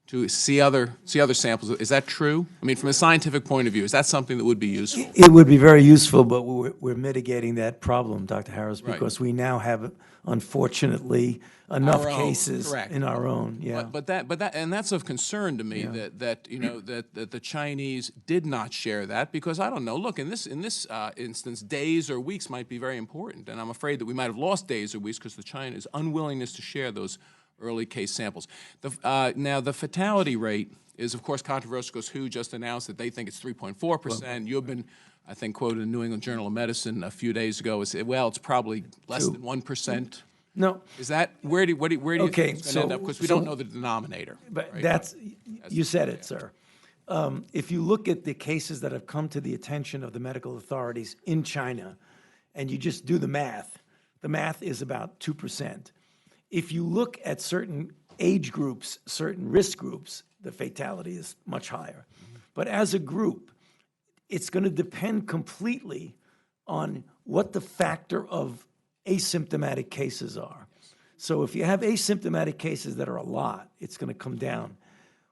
[SPEAKER 10] to see other samples. Is that true? I mean, from a scientific point of view, is that something that would be useful?
[SPEAKER 6] It would be very useful, but we're mitigating that problem, Dr. Harris, because we now have, unfortunately, enough cases in our own. Yeah.
[SPEAKER 10] But that's of concern to me, that the Chinese did not share that, because I don't know. Look, in this instance, days or weeks might be very important, and I'm afraid that we might have lost days or weeks because the China's unwillingness to share those early case samples. Now, the fatality rate is, of course, controversial, because WHO just announced that they think it's 3.4%. You've been, I think, quoted in New England Journal of Medicine a few days ago as, well, it's probably less than 1%.
[SPEAKER 6] No.
[SPEAKER 10] Is that, where do you think it's going to end up? Because we don't know the denominator.
[SPEAKER 6] But
[SPEAKER 10] right?
[SPEAKER 6] You said it, sir. If you look at the cases that have come to the attention of the medical authorities in China, and you just do the math is about 2%. If you look at certain age groups, certain risk groups, the fatality is much higher. But as a group, it's going to depend completely on what the factor of asymptomatic cases are. So if you have asymptomatic cases that are a lot, it's going to come down.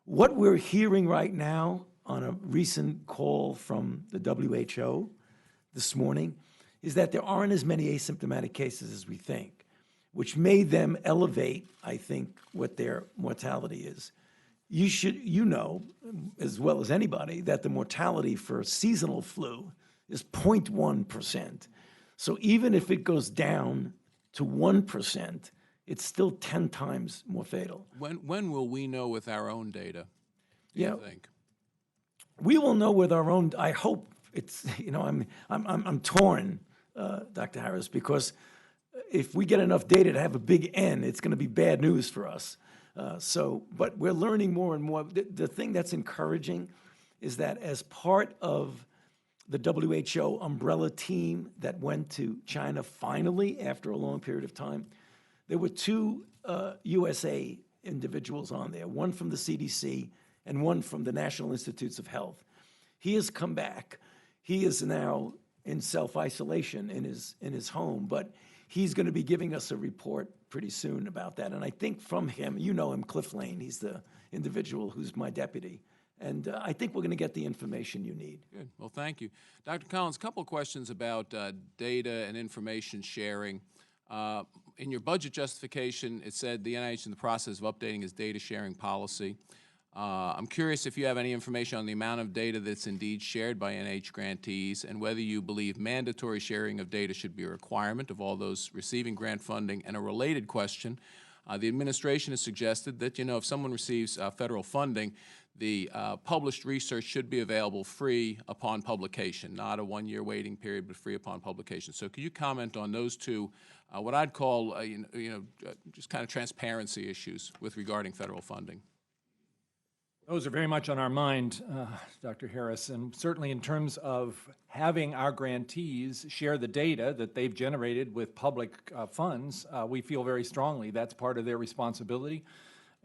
[SPEAKER 6] What we're hearing right now on a recent call from the WHO this morning is that there aren't as many asymptomatic cases as we think, which made them elevate, I think, what their mortality is. You know, as well as anybody, that the mortality for seasonal flu is 0.1%. So even if it goes down to 1%, it's still 10 times more fatal.
[SPEAKER 10] When will we know with our own data, do you think?
[SPEAKER 6] We will know with our own, I hope it's, I'm torn, Dr. Harris, because if we get enough data to have a big N, it's going to be bad news for us. But we're learning more and more. The thing that's encouraging is that as part of the WHO umbrella team that went to China finally after a long period of time, there were two USA individuals on there, one from the CDC and one from the National Institutes of Health. He has come back. He is now in self-isolation in his home, but he's going to be giving us a report pretty soon about that. And I think from him, you know him, Cliff Lane, he's the individual who's my deputy. And I think we're going to get the information you need.
[SPEAKER 10] Good. Well, thank you. Dr. Collins, a couple of questions about data and information sharing. In your budget justification, it said the NIH is in the process of updating its data sharing policy. I'm curious if you have any information on the amount of data that's indeed shared by NIH grantees, and whether you believe mandatory sharing of data should be a requirement of all those receiving grant funding. And a related question, the administration has suggested that, if someone receives federal funding, the published research should be available free upon publication, not a one-year waiting period, but free upon publication. So could you comment on those two, what I'd call, just kind of transparency issues with regarding federal funding?
[SPEAKER 4] Those are very much on our mind, Dr. Harris, and certainly in terms of having our grantees share the data that they've generated with public funds, we feel very strongly that's part of their responsibility.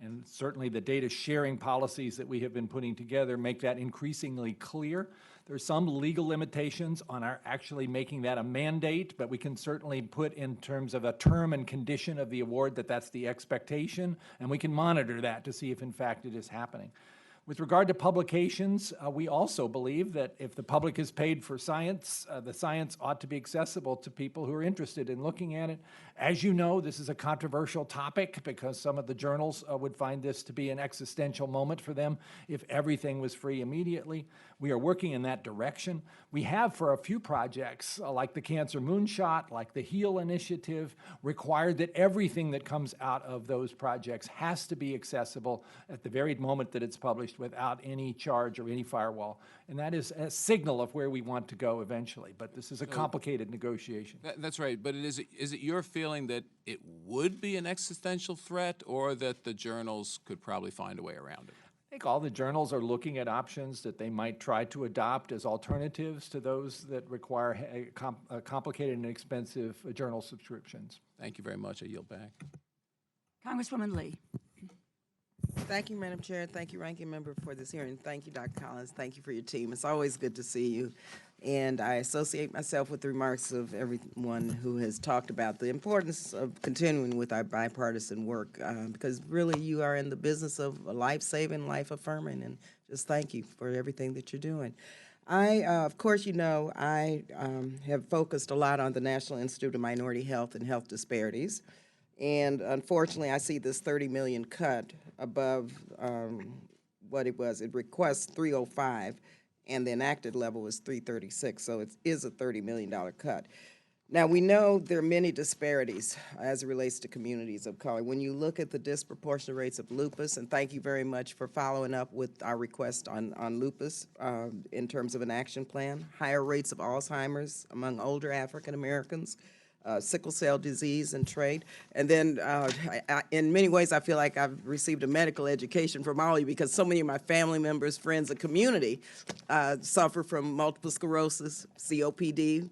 [SPEAKER 4] And certainly the data sharing policies that we have been putting together make that increasingly clear. There's some legal limitations on our actually making that a mandate, but we can certainly put in terms of a term and condition of the award that that's the expectation, and we can monitor that to see if in fact it is happening. With regard to publications, we also believe that if the public is paid for science, the science ought to be accessible to people who are interested in looking at it. As you know, this is a controversial topic because some of the journals would find this to be an existential moment for them if everything was free immediately. We are working in that direction. We have, for a few projects, like the Cancer Moonshot, like the HEAL initiative, required that everything that comes out of those projects has to be accessible at the very moment that it's published without any charge or any firewall. And that is a signal of where we want to go eventually. But this is a complicated negotiation.
[SPEAKER 10] That's right, but is it your feeling that it would be an existential threat, or that the journals could probably find a way around it?
[SPEAKER 4] I think all the journals are looking at options that they might try to adopt as alternatives to those that require complicated and expensive journal subscriptions.
[SPEAKER 10] Thank you very much. I yield back.
[SPEAKER 1] Congresswoman Lee.
[SPEAKER 11] Thank you, Madam Chair. Thank you, Ranking Member, for this hearing. Thank you, Dr. Collins. Thank you for your team. It's always good to see you. And I associate myself with the remarks of everyone who has talked about the importance of continuing with our bipartisan work, because really you are in the business of life-saving, life-affirming, and just thank you for everything that you're doing. Of course, you know, I have focused a lot on the National Institute of Minority Health and Health Disparities. And unfortunately, I see this $30 million cut above what it was. It requests 305, and the enacted level is 336, so it is a $30 million cut. Now, we know there are many disparities as it relates to communities of color. When you look at the disproportionate rates of lupus, and thank you very much for following up with our request on lupus in terms of an action plan, higher rates of Alzheimer's among older African Americans, sickle cell disease and trade. And then in many ways, I feel like I've received a medical education from all of you, because so many of my family members, friends, and community suffer from multiple sclerosis, COPD,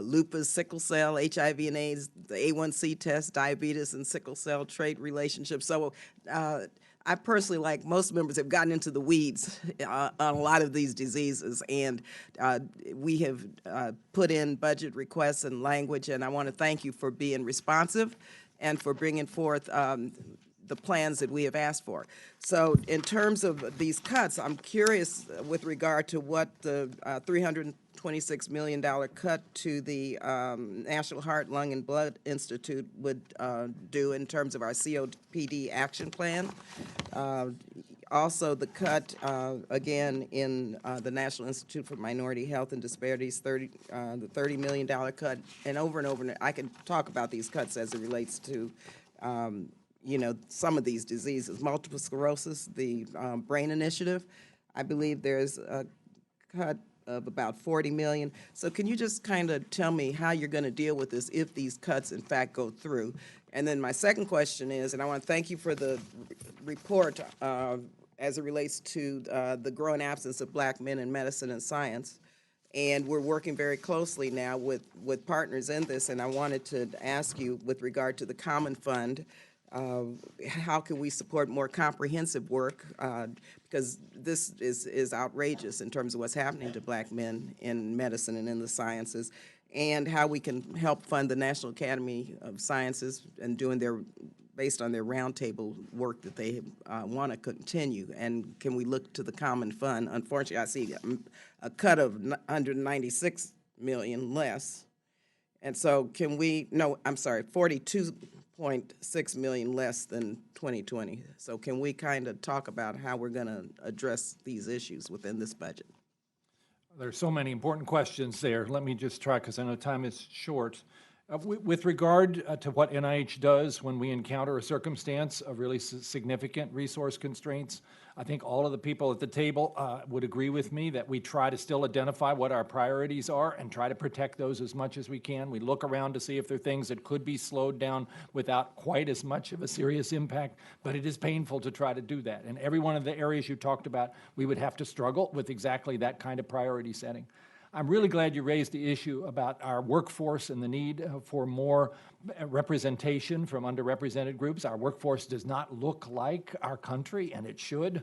[SPEAKER 11] lupus, sickle cell, HIV and AIDS, the A1C test, diabetes, and sickle cell trait relationship. So I personally, like most members, have gotten into the weeds on a lot of these diseases, and we have put in budget requests and language, and I want to thank you for being responsive and for bringing forth the plans that we have asked for. So in terms of these cuts, I'm curious with regard to what the $326 million cut to the National Heart, Lung, and Blood Institute would do in terms of our COPD action plan. Also, the cut, again, in the National Institute for Minority Health and Disparities, the $30 million cut, and over, I can talk about these cuts as it relates to you know, some of these diseases. Multiple sclerosis, the brain initiative, I believe there's a cut of about $40 million. So can you just kind of tell me how you're going to deal with this if these cuts in fact go through? And then my second question is, and I want to thank you for the report as it relates to the growing absence of black men in medicine and science. And we're working very closely now with partners in this, and I wanted to ask you with regard to the Common Fund, how can we support more comprehensive work, because this is outrageous in terms of what's happening to black men in medicine and in the sciences, and how we can help fund the National Academy of Sciences and doing their, based on their roundtable work that they want to continue, and can we look to the Common Fund? Unfortunately, I see a cut of $196 million less, and so can we, no, I'm sorry, 42.6 million less than 2020. So can we kind of talk about how we're going to address these issues within this budget?
[SPEAKER 4] There's so many important questions there. Let me just try, because I know time is short. With regard to what NIH does when we encounter a circumstance of really significant resource constraints, I think all of the people at the table would agree with me that we try to still identify what our priorities are and try to protect those as much as we can. We look around to see if there are things that could be slowed down without quite as much of a serious impact, but it is painful to try to do that. And every one of the areas you talked about, we would have to struggle with exactly that kind of priority setting. I'm really glad you raised the issue about our workforce and the need for more representation from underrepresented groups. Our workforce does not look like our country, and it should.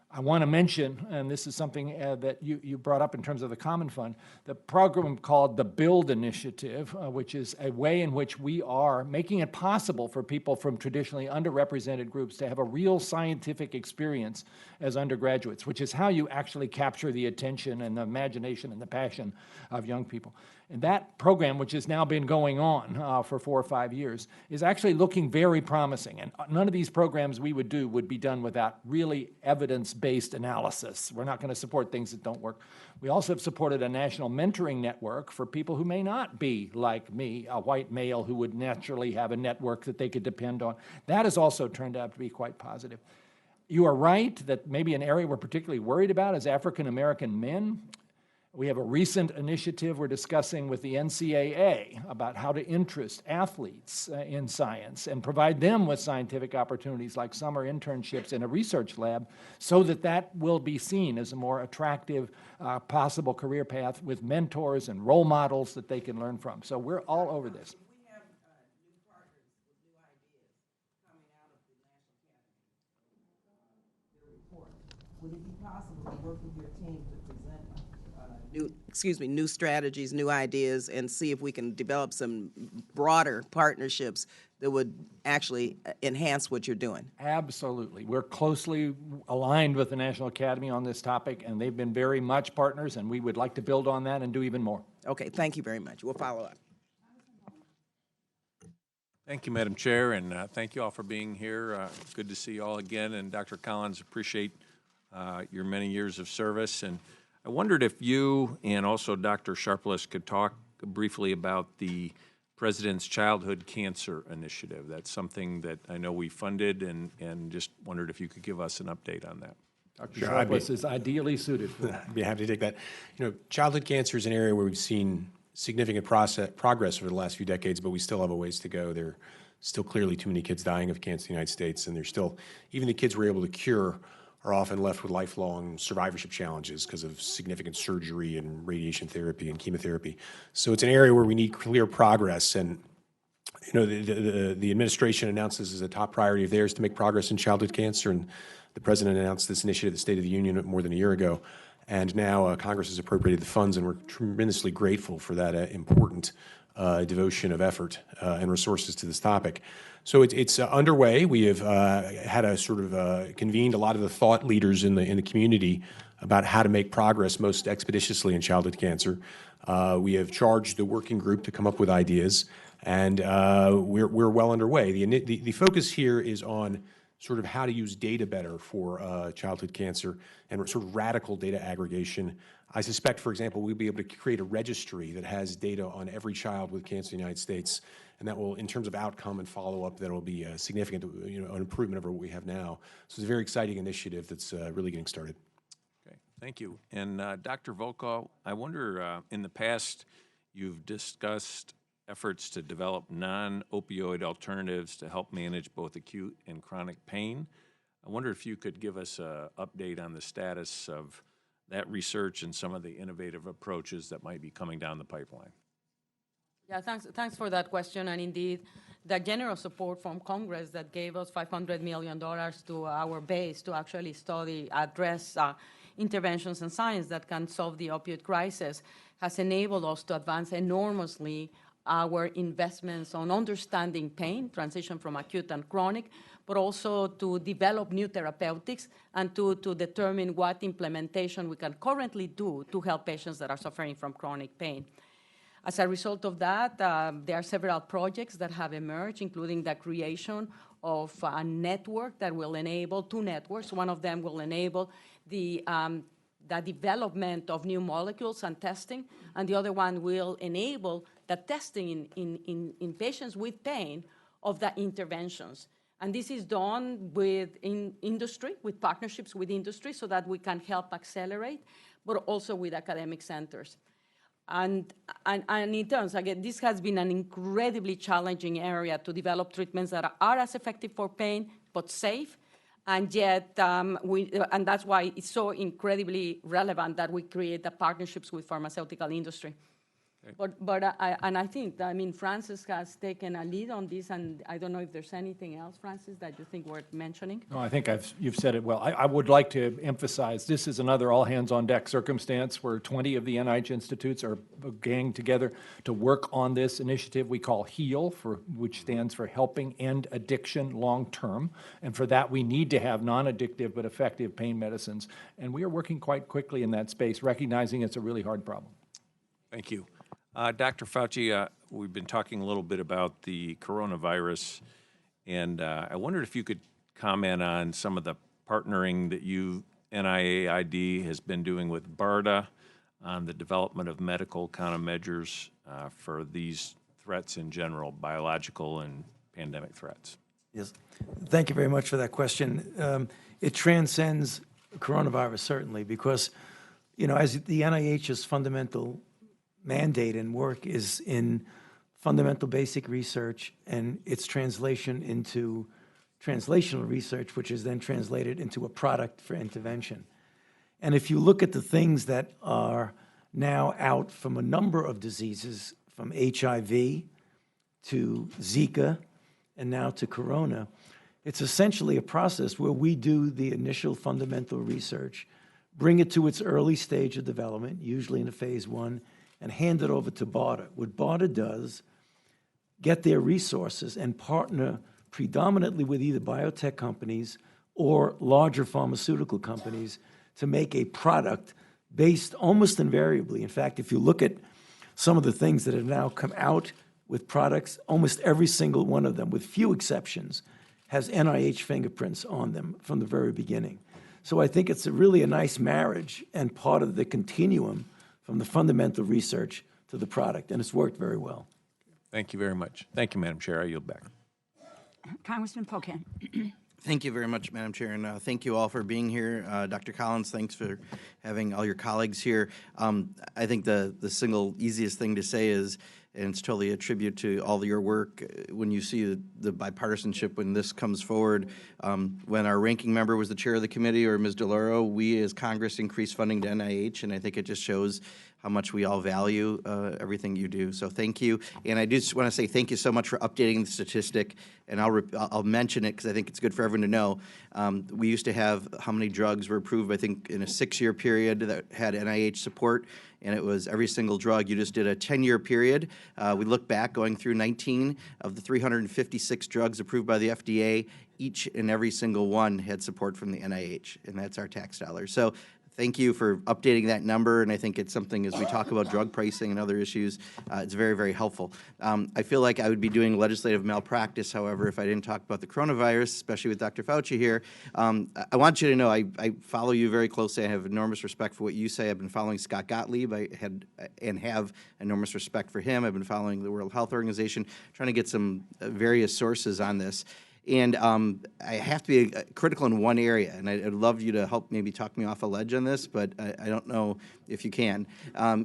[SPEAKER 4] I want to mention, and this is something that you brought up in terms of the Common Fund, the program called the BUILD Initiative, which is a way in which we are making it possible for people from traditionally underrepresented groups to have a real scientific experience as undergraduates, which is how you actually capture the attention and the imagination and the passion of young people. And that program, which has now been going on for 4 or 5 years, is actually looking very promising. And none of these programs we would do would be done without really evidence-based analysis. We're not going to support things that don't work. We also have supported a national mentoring network for people who may not be like me, a white male who would naturally have a network that they could depend on. That has also turned out to be quite positive. You are right that maybe an area we're particularly worried about is African-American men. We have a recent initiative we're discussing with the NCAA about how to interest athletes in science and provide them with scientific opportunities like summer internships in a research lab so that that will be seen as a more attractive possible career path with mentors and role models that they can learn from. So we're all over this.
[SPEAKER 11] We have new partners with new ideas coming out of the National Academy report. Would it be possible to work with your team to present new strategies, new ideas, and see if we can develop some broader partnerships that would actually enhance what you're doing?
[SPEAKER 4] Absolutely. We're closely aligned with the National Academy on this topic, and they've been very much partners, and we would like to build on that and do even more.
[SPEAKER 11] Okay, thank you very much. We'll follow up.
[SPEAKER 10] Thank you, Madam Chair, and thank you all for being here. Good to see you all again, and Dr. Collins, appreciate your many years of service. And I wondered if you and also Dr. Sharpless could talk briefly about the President's Childhood Cancer Initiative. That's something that I know we funded, and just wondered if you could give us an update on that.
[SPEAKER 4] Dr. Sharpless is ideally suited for that.
[SPEAKER 8] I'd be happy to take that. You know, childhood cancer is an area where we've seen significant progress over the last few decades, but we still have a ways to go. There are still clearly too many kids dying of cancer in the United States, and there's still, even the kids we're able to cure are often left with lifelong survivorship challenges because of significant surgery and radiation therapy and chemotherapy. So it's an area where we need clear progress. And you know, the administration announced this as a top priority of theirs to make progress in childhood cancer, and the president announced this initiative at the State of the Union more than a year ago. And now Congress has appropriated the funds, and we're tremendously grateful for that important devotion of effort and resources to this topic. So it's underway. We have had a sort of convened a lot of the thought leaders in the community about how to make progress most expeditiously in childhood cancer. We have charged the working group to come up with ideas, and we're well underway. The focus here is on sort of how to use data better for childhood cancer and sort of radical data aggregation. I suspect, for example, we'll be able to create a registry that has data on every child with cancer in the United States, and that will, in terms of outcome and follow-up, that will be a significant, an improvement over what we have now. So it's a very exciting initiative that's really getting started.
[SPEAKER 10] Okay, thank you. And Dr. Volkow, I wonder, in the past, you've discussed efforts to develop non-opioid alternatives to help manage both acute and chronic pain. I wonder if you could give us an update on the status of that research and some of the innovative approaches that might be coming down the pipeline.
[SPEAKER 9] Yeah, thanks for that question. And indeed, the generous support from Congress that gave us $500 million to our base to actually address interventions and science that can solve the opioid crisis has enabled us to advance enormously our investments on understanding pain, transition from acute and chronic, but also to develop new therapeutics and to determine what implementation we can currently do to help patients that are suffering from chronic pain. As a result of that, there are several projects that have emerged, including the creation of a network that will enable, 2 networks. One of them will enable the development of new molecules and testing, and the other one will enable the testing in patients with pain of the interventions. And this is done in industry, with partnerships with industry, so that we can help accelerate, but also with academic centers. And in terms, again, this has been an incredibly challenging area to develop treatments that are as effective for pain, but safe, And yet, and that's why it's so incredibly relevant that we create the partnerships with pharmaceutical industry. And I think, Francis has taken a lead on this, and I don't know if there's anything else, Francis, that you think worth mentioning?
[SPEAKER 4] No, I think you've said it well. I would like to emphasize, this is another all-hands-on-deck circumstance where 20 of the NIH institutes are ganged together to work on this initiative we call HEAL, which stands for Helping End Addiction Long-Term. And for that, we need to have non-addictive but effective pain medicines. And we are working quite quickly in that space, recognizing it's a really hard problem.
[SPEAKER 12] Thank you. Dr. Fauci, we've been talking a little bit about the coronavirus, and I wondered if you could comment on some of the partnering that NIAID has been doing with BARDA on the development of medical countermeasures for these threats in general, biological and pandemic threats.
[SPEAKER 6] Yes. Thank you very much for that question. It transcends coronavirus, certainly, because, as the NIH's fundamental mandate and work is in fundamental basic research and its translation into translational research, which is then translated into a product for intervention. And if you look at the things that are now out from a number of diseases, from HIV to Zika and now to corona, it's essentially a process where we do the initial fundamental research, bring it to its early stage of development, usually in a phase 1, and hand it over to BARDA. What BARDA does, get their resources and partner predominantly with either biotech companies or larger pharmaceutical companies to make a product based almost invariably. In fact, if you look at some of the things that have now come out with products, almost every single one of them, with few exceptions, has NIH fingerprints on them from the very beginning. So I think it's really a nice marriage and part of the continuum from the fundamental research to the product, and it's worked very well.
[SPEAKER 12] Thank you very much. Thank you, Madam Chair. I yield back.
[SPEAKER 1] Congressman Pocan.
[SPEAKER 13] Thank you very much, Madam Chair, and thank you all for being here. Dr. Collins, thanks for having all your colleagues here. I think the single easiest thing to say is, and it's totally a tribute to all your work, when you see the bipartisanship when this comes forward. When our ranking member was the chair of the committee, or Ms. DeLauro, we as Congress increased funding to NIH, and I think it just shows how much we all value everything you do. So thank you. And I do just want to say thank you so much for updating the statistic, and I'll mention it because I think it's good for everyone to know. We used to have how many drugs were approved, I think, in a 6-year period that had NIH support, and it was every single drug. You just did a 10-year period. We look back, going through 19 of the 356 drugs approved by the FDA, each and every single one had support from the NIH, and that's our tax dollars. So thank you for updating that number, and I think it's something, as we talk about drug pricing and other issues, it's very, very helpful. I feel like I would be doing legislative malpractice, however, if I didn't talk about the coronavirus, especially with Dr. Fauci here. I want you to know I follow you very closely. I have enormous respect for what you say. I've been following Scott Gottlieb. I had and have enormous respect for him. I've been following the World Health Organization, trying to get some various sources on this. And I have to be critical in one area, and I'd love you to help maybe talk me off a ledge on this, but I don't know if you can,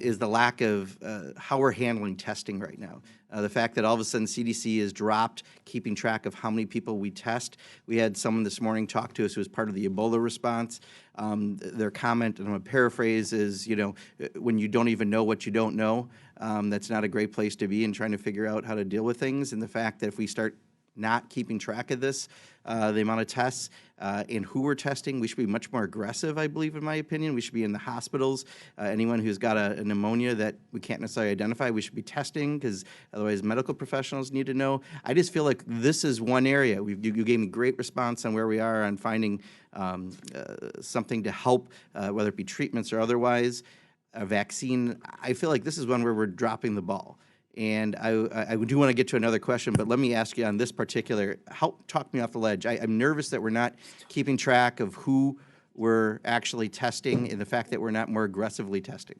[SPEAKER 13] is the lack of how we're handling testing right now. The fact that all of a sudden CDC has dropped keeping track of how many people we test. We had someone this morning talk to us who was part of the Ebola response. Their comment, and I'm going to paraphrase, is, when you don't even know what you don't know, that's not a great place to be in trying to figure out how to deal with things. And the fact that if we start not keeping track of this, the amount of tests and who we're testing, we should be much more aggressive, I believe, in my opinion. We should be in the hospitals. Anyone who's got a pneumonia that we can't necessarily identify, we should be testing, because otherwise medical professionals need to know. I just feel like this is one area. You gave me great response on where we are on finding something to help, whether it be treatments or otherwise, a vaccine. I feel like this is one where we're dropping the ball. And I do want to get to another question, but let me ask you on this particular, talk me off the ledge. I'm nervous that we're not keeping track of who we're actually testing and the fact that we're not more aggressively testing.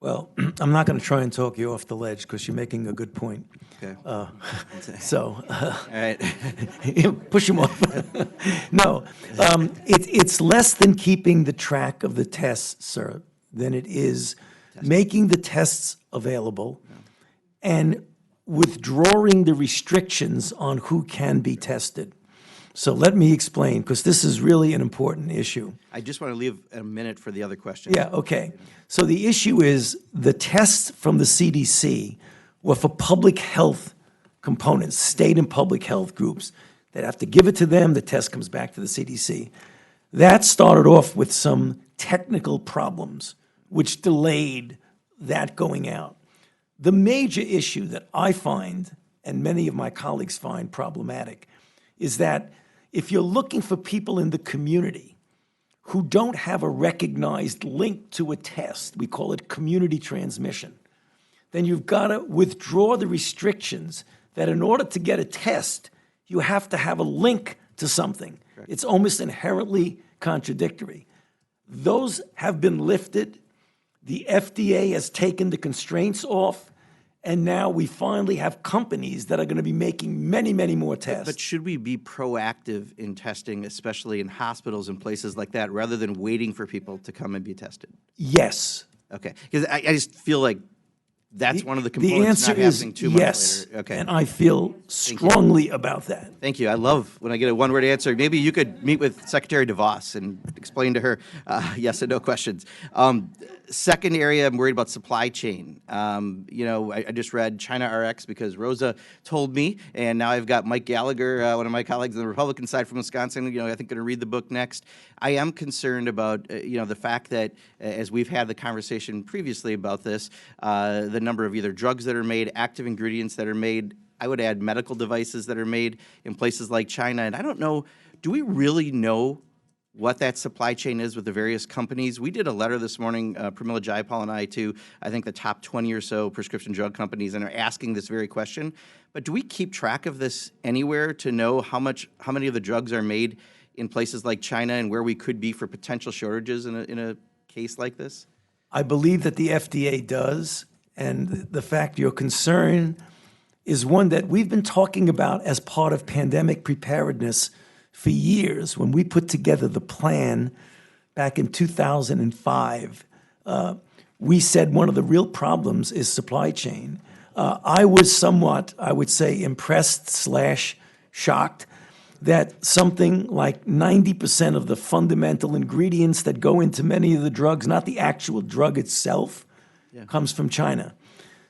[SPEAKER 6] Well, I'm not going to try and talk you off the ledge because you're making a good point.
[SPEAKER 13] Okay.
[SPEAKER 6] All
[SPEAKER 13] right.
[SPEAKER 6] Push him off. No, it's less than keeping the track of the tests, sir, than it is making the tests available and withdrawing the restrictions on who can be tested. So let me explain, because this is really an important issue.
[SPEAKER 13] I just want to leave a minute for the other question.
[SPEAKER 6] Yeah, okay. So the issue is the tests from the CDC were for public health components, state and public health groups. They have to give it to them, the test comes back to the CDC. That started off with some technical problems, which delayed that going out. The major issue that I find, and many of my colleagues find problematic, is that if you're looking for people in the community who don't have a recognized link to a test, we call it community transmission, then you've got to withdraw the restrictions that in order to get a test, you have to have a link to something. It's almost inherently contradictory. Those have been lifted. The FDA has taken the constraints off. And now we finally have companies that are going to be making many, many more tests.
[SPEAKER 13] But should we be proactive in testing, especially in hospitals and places like that, rather than waiting for people to come and be tested?
[SPEAKER 6] Yes.
[SPEAKER 13] Okay, because I just feel like that's one of the
[SPEAKER 6] The
[SPEAKER 13] components
[SPEAKER 6] answer
[SPEAKER 13] not
[SPEAKER 6] is
[SPEAKER 13] happening 2 months
[SPEAKER 6] yes.
[SPEAKER 13] later. Okay.
[SPEAKER 6] And I feel strongly about that.
[SPEAKER 13] Thank you. I love when I get a one-word answer. Maybe you could meet with Secretary DeVos and explain to her yes and no questions. Second area, I'm worried about supply chain. You know, I just read China RX because Rosa told me, and now I've got Mike Gallagher, one of my colleagues on the Republican side from Wisconsin, you know, I think going to read the book next. I am concerned about, you know, the fact that, as we've had the conversation previously about this, the number of either drugs that are made, active ingredients that are made, I would add medical devices that are made in places like China. And I don't know, do we really know what that supply chain is with the various companies? We did a letter this morning, Pramila Jayapal and I, to I think the top 20 or so prescription drug companies, and are asking this very question. But do we keep track of this anywhere to know how many of the drugs are made in places like China and where we could be for potential shortages in a case like this?
[SPEAKER 6] I believe that the FDA does, and the fact your concern is one that we've been talking about as part of pandemic preparedness for years. When we put together the plan back in 2005, we said one of the real problems is supply chain. I was somewhat, I would say, impressed/shocked that something like 90% of the fundamental ingredients that go into many of the drugs, not the actual drug itself, comes from China.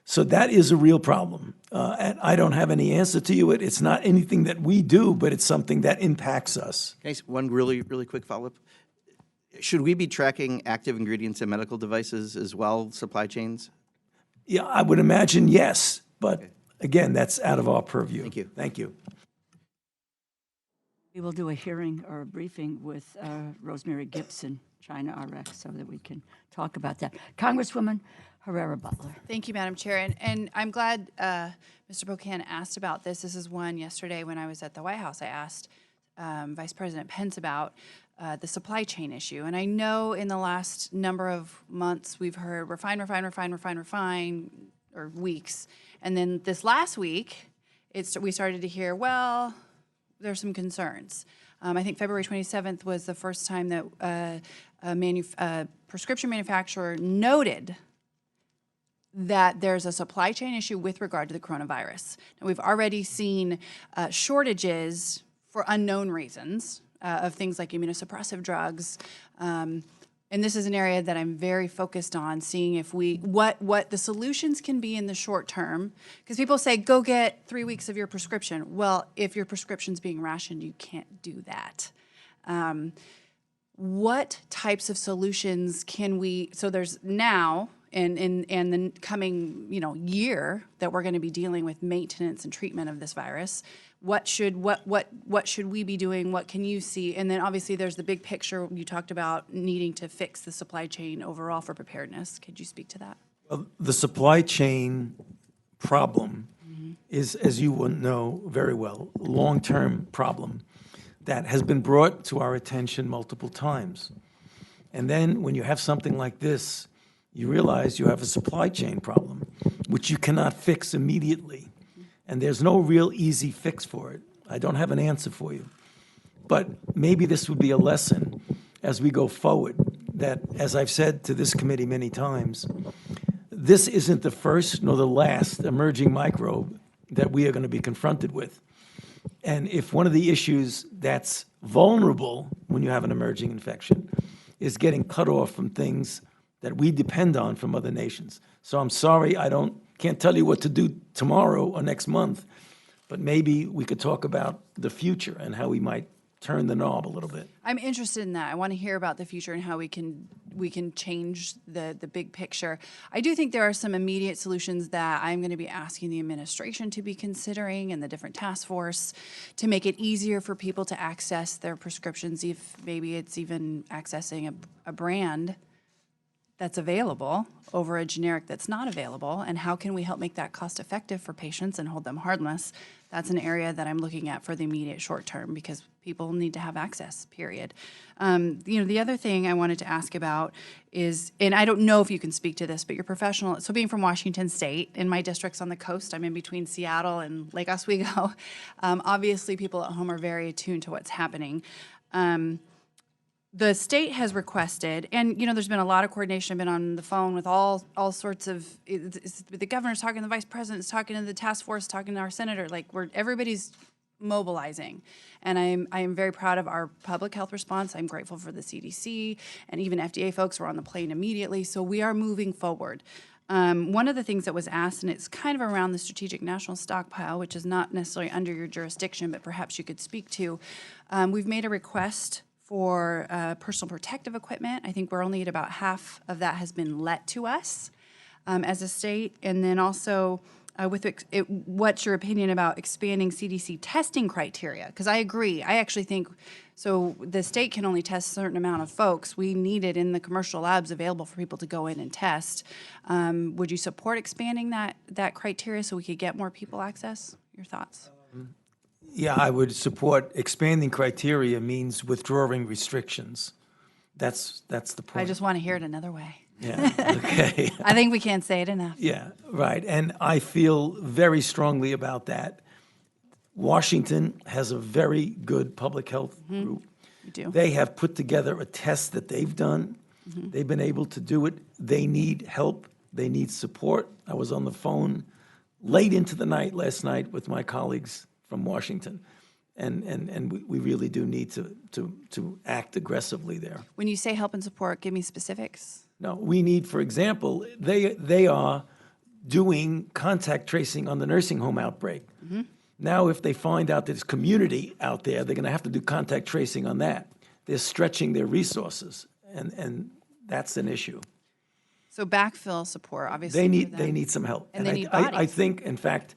[SPEAKER 6] So that is a real problem. And I don't have any answer to you. It's not anything that we do, but it's something that impacts us.
[SPEAKER 13] Can I ask one really quick follow-up? Should we be tracking active ingredients in medical devices as well, supply chains?
[SPEAKER 6] Yeah, I would imagine yes, but again, that's out of our purview.
[SPEAKER 13] Thank you.
[SPEAKER 6] Thank you.
[SPEAKER 1] We will do a hearing or a briefing with Rosemary Gibson, China RX, so that we can talk about that. Congresswoman Herrera Butler.
[SPEAKER 5] Thank you, Madam Chair. And I'm glad Mr. Pocan asked about this. This is one yesterday when I was at the White House. I asked Vice President Pence about the supply chain issue. And I know in the last number of months we've heard refine, or weeks. And then this last week, we started to hear, well, there's some concerns. I think February 27th was the first time that a prescription manufacturer noted that there's a supply chain issue with regard to the coronavirus. Now, we've already seen shortages for unknown reasons of things like immunosuppressive drugs. And this is an area that I'm very focused on, seeing if what the solutions can be in the short term. Because people say, go get 3 weeks of your prescription. Well, if your prescription's being rationed, you can't do that. What types of solutions can we, so there's now, and the coming year that we're going to be dealing with maintenance and treatment of this virus. What should we be doing? What can you see? And then obviously there's the big picture. You talked about needing to fix the supply chain overall for preparedness. Could you speak to that?
[SPEAKER 6] Well, the supply chain problem is, as you will know very well, a long-term problem that has been brought to our attention multiple times. And then when you have something like this, you realize you have a supply chain problem, which you cannot fix immediately. And there's no real easy fix for it. I don't have an answer for you. But maybe this would be a lesson as we go forward, that, as I've said to this committee many times, this isn't the first nor the last emerging microbe that we are going to be confronted with. And if one of the issues that's vulnerable when you have an emerging infection is getting cut off from things that we depend on from other nations. So I'm sorry, can't tell you what to do tomorrow or next month, but maybe we could talk about the future and how we might turn the knob a little bit.
[SPEAKER 5] I'm interested in that. I want to hear about the future and how we can change the big picture. I do think there are some immediate solutions that I'm going to be asking the administration to be considering and the different task force to make it easier for people to access their prescriptions, if maybe it's even accessing a brand that's available over a generic that's not available, and how can we help make that cost effective for patients and hold them harmless? That's an area that I'm looking at for the immediate short term, because people need to have access, period. The other thing I wanted to ask about is, and I don't know if you can speak to this, but you're professional. So being from Washington State, and my district's on the coast, I'm in between Seattle and Lake Oswego. Obviously, people at home are very attuned to what's happening. The state has requested, and there's been a lot of coordination. I've been on the phone with all sorts of, the governor's talking, the vice president's talking, to the task force, talking to our senator. Like, everybody's mobilizing, and I am very proud of our public health response. I'm grateful for the CDC, and even FDA folks were on the plane immediately. So we are moving forward. One of the things that was asked, and it's kind of around the strategic national stockpile, which is not necessarily under your jurisdiction, but perhaps you could speak to. We've made a request for personal protective equipment. I think we're only at about half of that has been let to us as a state. And then also, what's your opinion about expanding CDC testing criteria? Because I agree. I actually think, so the state can only test a certain amount of folks. We need it in the commercial labs available for people to go in and test. Would you support expanding that criteria so we could get more people access? Your thoughts?
[SPEAKER 6] Yeah, I would support expanding criteria means withdrawing restrictions. That's the point.
[SPEAKER 5] I just want to hear it another way.
[SPEAKER 6] Yeah, okay.
[SPEAKER 5] I think we can't say it enough.
[SPEAKER 6] Yeah, right. And I feel very strongly about that. Washington has a very good public health group.
[SPEAKER 5] We do.
[SPEAKER 6] They have put together a test that they've done. They've been able to do it. They need help. They need support. I was on the phone late into the night last night with my colleagues from Washington, and we really do need to act aggressively there.
[SPEAKER 5] When you say help and support, give me specifics.
[SPEAKER 6] No, we need, for example, they are doing contact tracing on the nursing home outbreak. Now, if they find out there's community out there, they're going to have to do contact tracing on that. They're stretching their resources, and that's an issue.
[SPEAKER 5] So backfill support, obviously.
[SPEAKER 6] They need some help.
[SPEAKER 5] And they need bodies.
[SPEAKER 6] I think, in fact,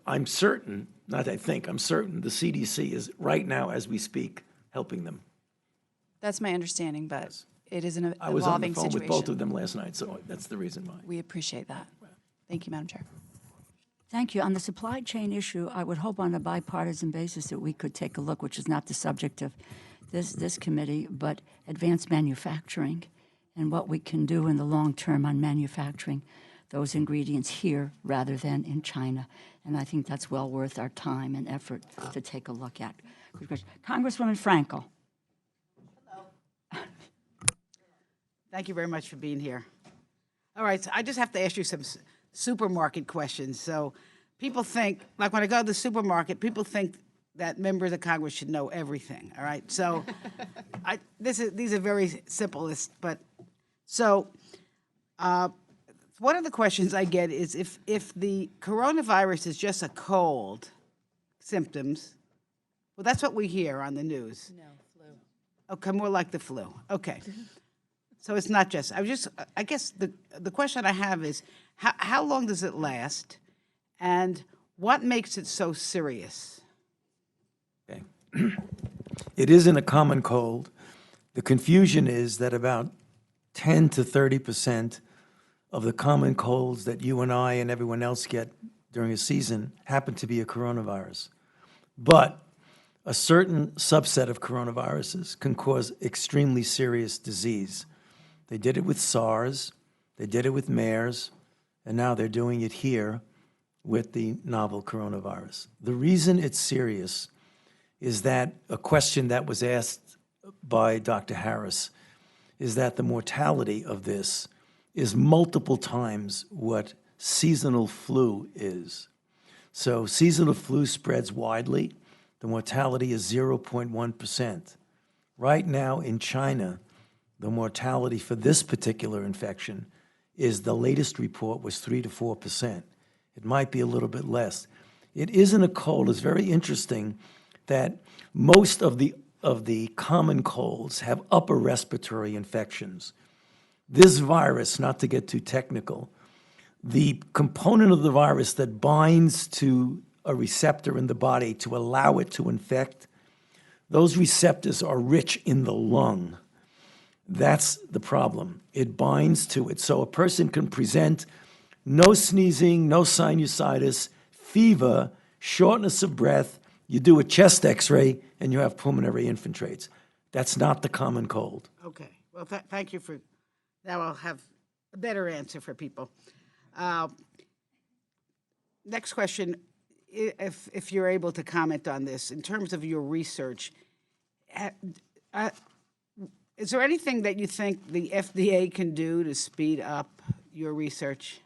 [SPEAKER 6] I'm certain the CDC is right now, as we speak, helping them.
[SPEAKER 5] That's my understanding, but it is an evolving situation.
[SPEAKER 6] I was on the phone with both of them last night, so that's the reason why.
[SPEAKER 5] We appreciate that. Thank you, Madam Chair.
[SPEAKER 1] Thank you. On the supply chain issue, I would hope on a bipartisan basis that we could take a look, which is not the subject of this committee, but advanced manufacturing and what we can do in the long term on manufacturing those ingredients here rather than in China. And I think that's well worth our time and effort to take a look at. Good question. Congresswoman Frankel.
[SPEAKER 14] Thank you very much for being here. All right, so I just have to ask you some supermarket questions. So people think, like when I go to the supermarket, people think that members of Congress should know everything, all right? So these are very simple, but so one of the questions I get is if the coronavirus is just a cold symptoms, well, that's what we hear on the news.
[SPEAKER 5] No, flu.
[SPEAKER 14] Okay, more like the flu. Okay. So it's not just, I guess the question I have is, how long does it last? And what makes it so serious?
[SPEAKER 6] Okay. It isn't a common cold. The confusion is that about 10 to 30% of the common colds that you and I and everyone else get during a season happen to be a coronavirus. But a certain subset of coronaviruses can cause extremely serious disease. They did it with SARS, they did it with MERS, and now they're doing it here with the novel coronavirus. The reason it's serious is that a question that was asked by Dr. Harris is that the mortality of this is multiple times what seasonal flu is. So seasonal flu spreads widely. the mortality is 0.1%. Right now in China, the mortality for this particular infection is, the latest report was 3 to 4%. It might be a little bit less. It isn't a cold. It's very interesting that most of the common colds have upper respiratory infections. This virus, not to get too technical, the component of the virus that binds to a receptor in the body to allow it to infect, those receptors are rich in the lung. That's the problem. It binds to it. So a person can present no sneezing, no sinusitis, fever, shortness of breath. You do a chest x-ray and you have pulmonary infiltrates. That's not the common cold.
[SPEAKER 14] Okay. Well, thank you for that. I'll have a better answer for people. Next question, if you're able to comment on this, in terms of your research, is there anything that you think the FDA can do to speed up your research?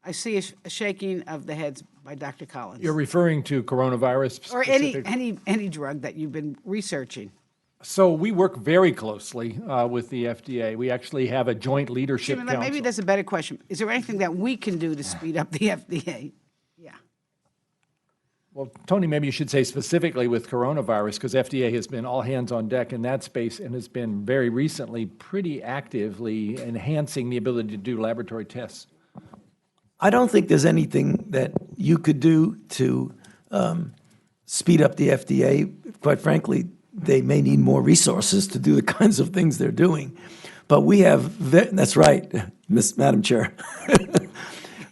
[SPEAKER 14] I see a shaking of the heads by Dr. Collins.
[SPEAKER 4] You're referring to coronavirus
[SPEAKER 14] Or
[SPEAKER 4] specific?
[SPEAKER 14] any drug that you've been researching.
[SPEAKER 4] So we work very closely with the FDA. We actually have a joint leadership council.
[SPEAKER 14] Maybe that's a better question. Is there anything that we can do to speed up the FDA? Yeah.
[SPEAKER 4] Well, Tony, maybe you should say specifically with coronavirus, because FDA has been all hands on deck in that space and has been very recently pretty actively enhancing the ability to do laboratory tests.
[SPEAKER 6] I don't think there's anything that you could do to speed up the FDA. Quite frankly, they may need more resources to do the kinds of things they're doing. But we have, that's right, Madam Chair.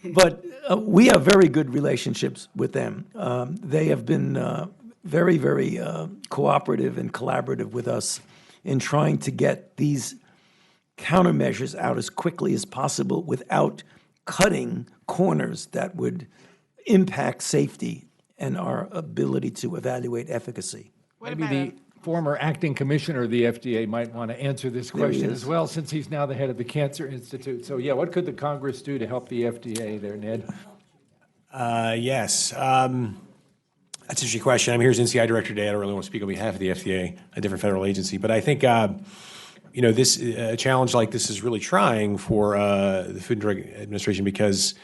[SPEAKER 6] But we have very good relationships with them. They have been very, very cooperative and collaborative with us in trying to get these countermeasures out as quickly as possible without cutting corners that would impact safety and our ability to evaluate efficacy.
[SPEAKER 4] Maybe the former acting commissioner of the FDA might want to answer this question as well, since he's now the head of the Cancer Institute. So yeah, what could the Congress do to help the FDA there, Ned?
[SPEAKER 8] Yes. That's an interesting question. I'm here as NCI Director today. I don't really want to speak on behalf of the FDA, a different federal agency. But I think, a challenge like this is really trying for the Food and Drug Administration because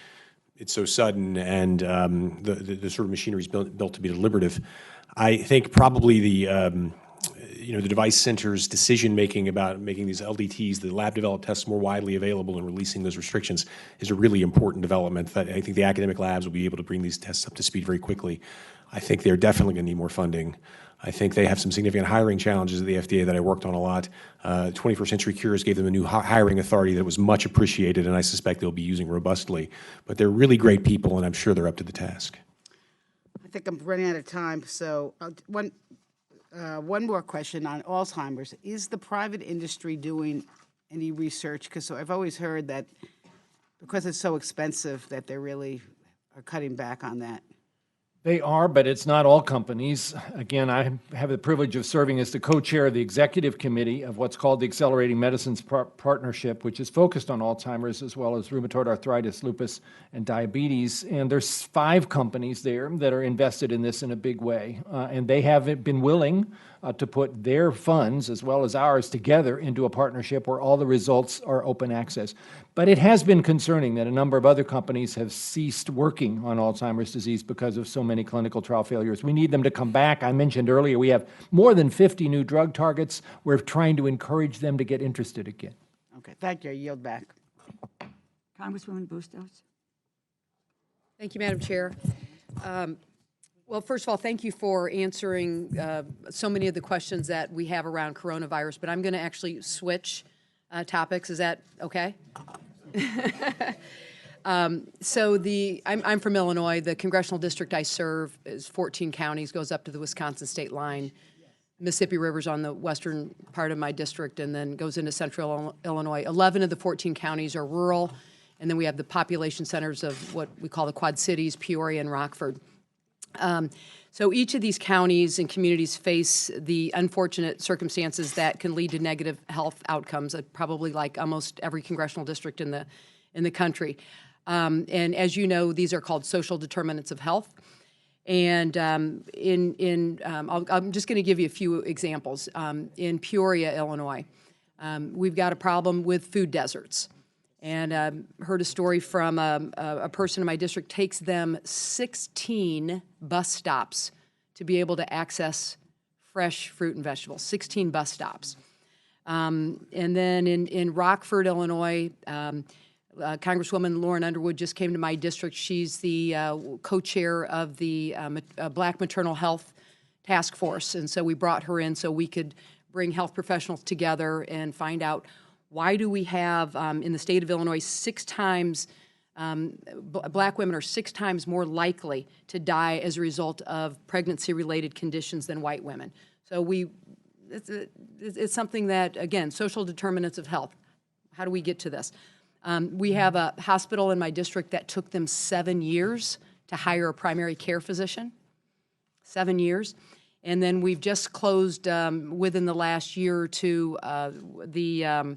[SPEAKER 8] it's so sudden and the sort of machinery is built to be deliberative. I think probably the device center's decision-making about making these LDTs, the lab-developed tests, more widely available and releasing those restrictions is a really important development. That I think the academic labs will be able to bring these tests up to speed very quickly. I think they're definitely going to need more funding. I think they have some significant hiring challenges at the FDA that I worked on a lot. 21st Century Cures gave them a new hiring authority that was much appreciated, and I suspect they'll be using robustly. But they're really great people, and I'm sure they're up to the task.
[SPEAKER 14] I think I'm running out of time, so one more question on Alzheimer's. Is the private industry doing any research? Because I've always heard that because it's so expensive that they really are cutting back on that.
[SPEAKER 4] They are, but it's not all companies. Again, I have the privilege of serving as the co-chair of the executive committee of what's called the Accelerating Medicines Partnership, which is focused on Alzheimer's as well as rheumatoid arthritis, lupus, and diabetes. And there's 5 companies there that are invested in this in a big way. And they have been willing to put their funds as well as ours together into a partnership where all the results are open access. But it has been concerning that a number of other companies have ceased working on Alzheimer's disease because of so many clinical trial failures. We need them to come back. I mentioned earlier we have more than 50 new drug targets. We're trying to encourage them to get interested again.
[SPEAKER 14] Okay, thank you. I yield back.
[SPEAKER 1] Congresswoman Bustos.
[SPEAKER 15] Thank you, Madam Chair. Well, first of all, thank you for answering so many of the questions that we have around coronavirus, but I'm going to actually switch topics. Is that okay? I'm from Illinois. The congressional district I serve is 14 counties, goes up to the Wisconsin state line. Mississippi River's on the western part of my district and then goes into central Illinois. 11 of the 14 counties are rural, and then we have the population centers of what we call the Quad Cities, Peoria and Rockford. So each of these counties and communities face the unfortunate circumstances that can lead to negative health outcomes, probably like almost every congressional district in the country. And as you know, these are called social determinants of health. And I'm just going to give you a few examples. In Peoria, Illinois, we've got a problem with food deserts. And heard a story from a person in my district, takes them 16 bus stops to be able to access fresh fruit and vegetables, 16 bus stops. And then in Rockford, Illinois, Congresswoman Lauren Underwood just came to my district. She's the co-chair of the Black Maternal Health Task Force. And so we brought her in so we could bring health professionals together and find out why do we have, in the state of Illinois, 6 times, Black women are 6 times more likely to die as a result of pregnancy-related conditions than white women. So it's something that, again, social determinants of health. How do we get to this? We have a hospital in my district that took them 7 years to hire a primary care physician, 7 years. And then we've just closed, within the last year or two, the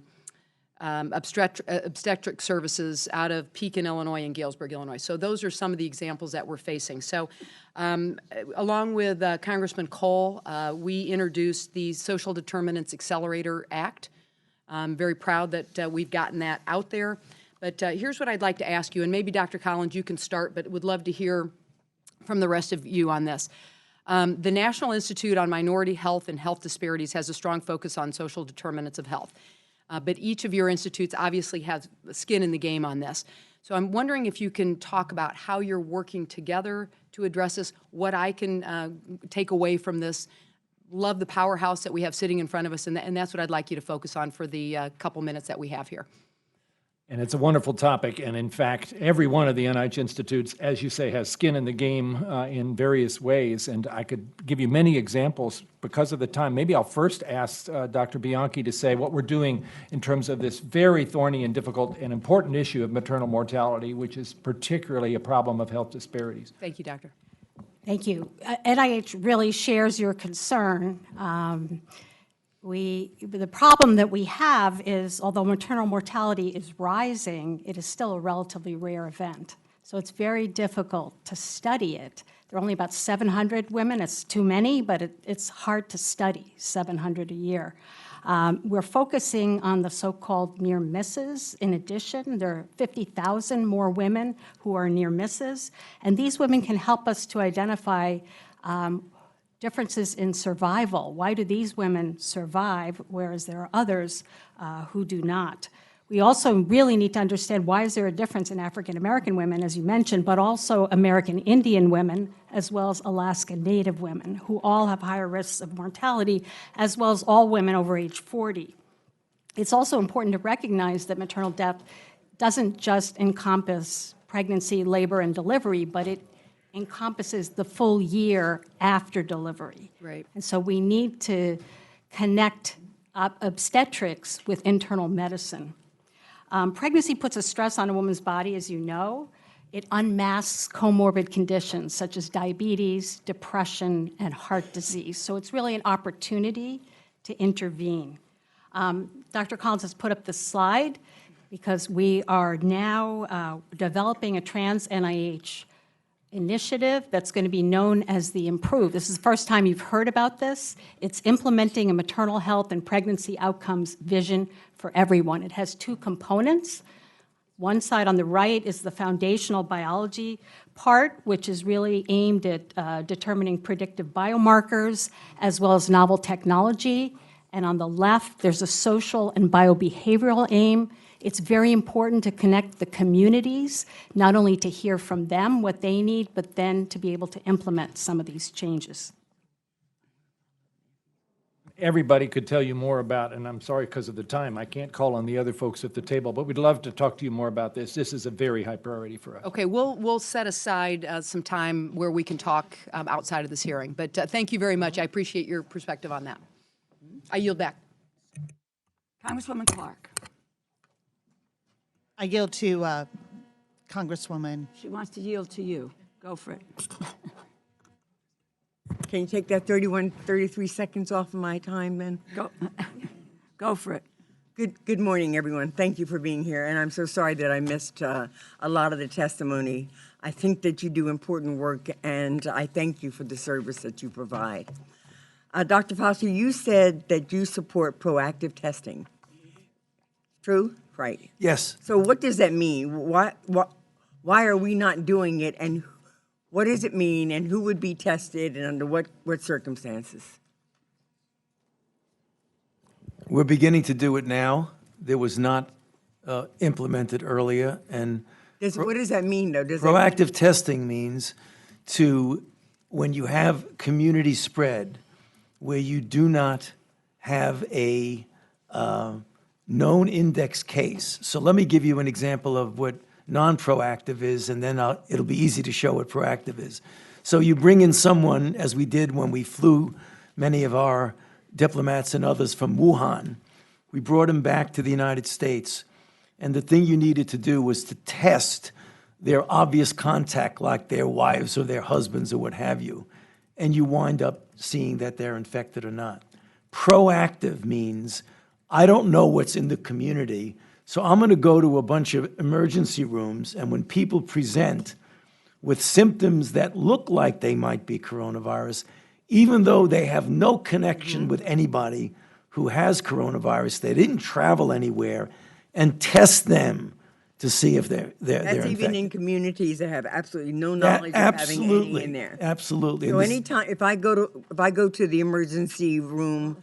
[SPEAKER 15] obstetric services out of Pekin, Illinois, and Galesburg, Illinois. So those are some of the examples that we're facing. So along with Congressman Cole, we introduced the Social Determinants Accelerator Act. I'm very proud that we've gotten that out there. But here's what I'd like to ask you, and maybe Dr. Collins, you can start, but would love to hear from the rest of you on this. The National Institute on Minority Health and Health Disparities has a strong focus on social determinants of health. But each of your institutes obviously has skin in the game on this. So I'm wondering if you can talk about how you're working together to address this, what I can take away from this. Love the powerhouse that we have sitting in front of us, and that's what I'd like you to focus on for the couple minutes that we have here.
[SPEAKER 4] And it's a wonderful topic, and in fact, every one of the NIH institutes, as you say, has skin in the game in various ways, and I could give you many examples because of the time. Maybe I'll first ask Dr. Bianchi to say what we're doing in terms of this very thorny and difficult and important issue of maternal mortality, which is particularly a problem of health disparities.
[SPEAKER 15] Thank you, Doctor.
[SPEAKER 16] Thank you. NIH really shares your concern. The problem that we have is, although maternal mortality is rising, it is still a relatively rare event. So it's very difficult to study it. There are only about 700 women. It's too many, but it's hard to study, 700 a year. We're focusing on the so-called near misses. In addition, there are 50,000 more women who are near misses, and these women can help us to identify differences in survival. Why do these women survive, whereas there are others who do not? We also really need to understand why is there a difference in African American women, as you mentioned, but also American Indian women, as well as Alaska Native women, who all have higher risks of mortality, as well as all women over age 40. It's also important to recognize that maternal death doesn't just encompass pregnancy, labor, and delivery, but it encompasses the full year after delivery.
[SPEAKER 15] Right.
[SPEAKER 16] And so we need to connect obstetrics with internal medicine. Pregnancy puts a stress on a woman's body, as you know. It unmasks comorbid conditions such as diabetes, depression, and heart disease. So it's really an opportunity to intervene. Dr. Collins has put up the slide because we are now developing a trans-NIH initiative that's going to be known as the IMPROVE. This is the first time you've heard about this. It's implementing a maternal health and pregnancy outcomes vision for everyone. It has 2 components. One side on the right is the foundational biology part, which is really aimed at determining predictive biomarkers as well as novel technology. And on the left, there's a social and biobehavioral aim. It's very important to connect the communities, not only to hear from them what they need, but then to be able to implement some of these changes.
[SPEAKER 4] Everybody could tell you more about, and I'm sorry because of the time, I can't call on the other folks at the table, but we'd love to talk to you more about this. This is a very high priority for us.
[SPEAKER 15] Okay, we'll set aside some time where we can talk outside of this hearing. But thank you very much. I appreciate your perspective on that. I yield back.
[SPEAKER 1] Congresswoman Clark.
[SPEAKER 17] I yield to Congresswoman.
[SPEAKER 1] She wants to yield to you. Go for it.
[SPEAKER 18] Can you take that 33 seconds off of my time then?
[SPEAKER 1] Go for it.
[SPEAKER 18] Good morning, everyone. Thank you for being here, and I'm so sorry that I missed a lot of the testimony. I think that you do important work, and I thank you for the service that you provide. Dr. Fauci, you said that you support proactive testing. True? Right.
[SPEAKER 6] Yes.
[SPEAKER 18] So what does that mean? Why are we not doing it, and what does it mean, and who would be tested, and under what circumstances?
[SPEAKER 6] We're beginning to do it now. There was not implemented earlier, and
[SPEAKER 18] What does that mean, though?
[SPEAKER 6] proactive testing means when you have community spread, where you do not have a known index case. So let me give you an example of what non-proactive is, and then it'll be easy to show what proactive is. So you bring in someone, as we did when we flew many of our diplomats and others from Wuhan. We brought them back to the United States, and the thing you needed to do was to test their obvious contact, like their wives or their husbands or what have you, and you wind up seeing that they're infected or not. Proactive means, I don't know what's in the community, so I'm going to go to a bunch of emergency rooms, and when people present with symptoms that look like they might be coronavirus, even though they have no connection with anybody who has coronavirus, they didn't travel anywhere, and test them to see if they're
[SPEAKER 18] That's even
[SPEAKER 6] infected.
[SPEAKER 18] in communities that have absolutely no knowledge of having any in there.
[SPEAKER 6] Absolutely.
[SPEAKER 18] So
[SPEAKER 6] And this-
[SPEAKER 18] anytime, if I go to the emergency room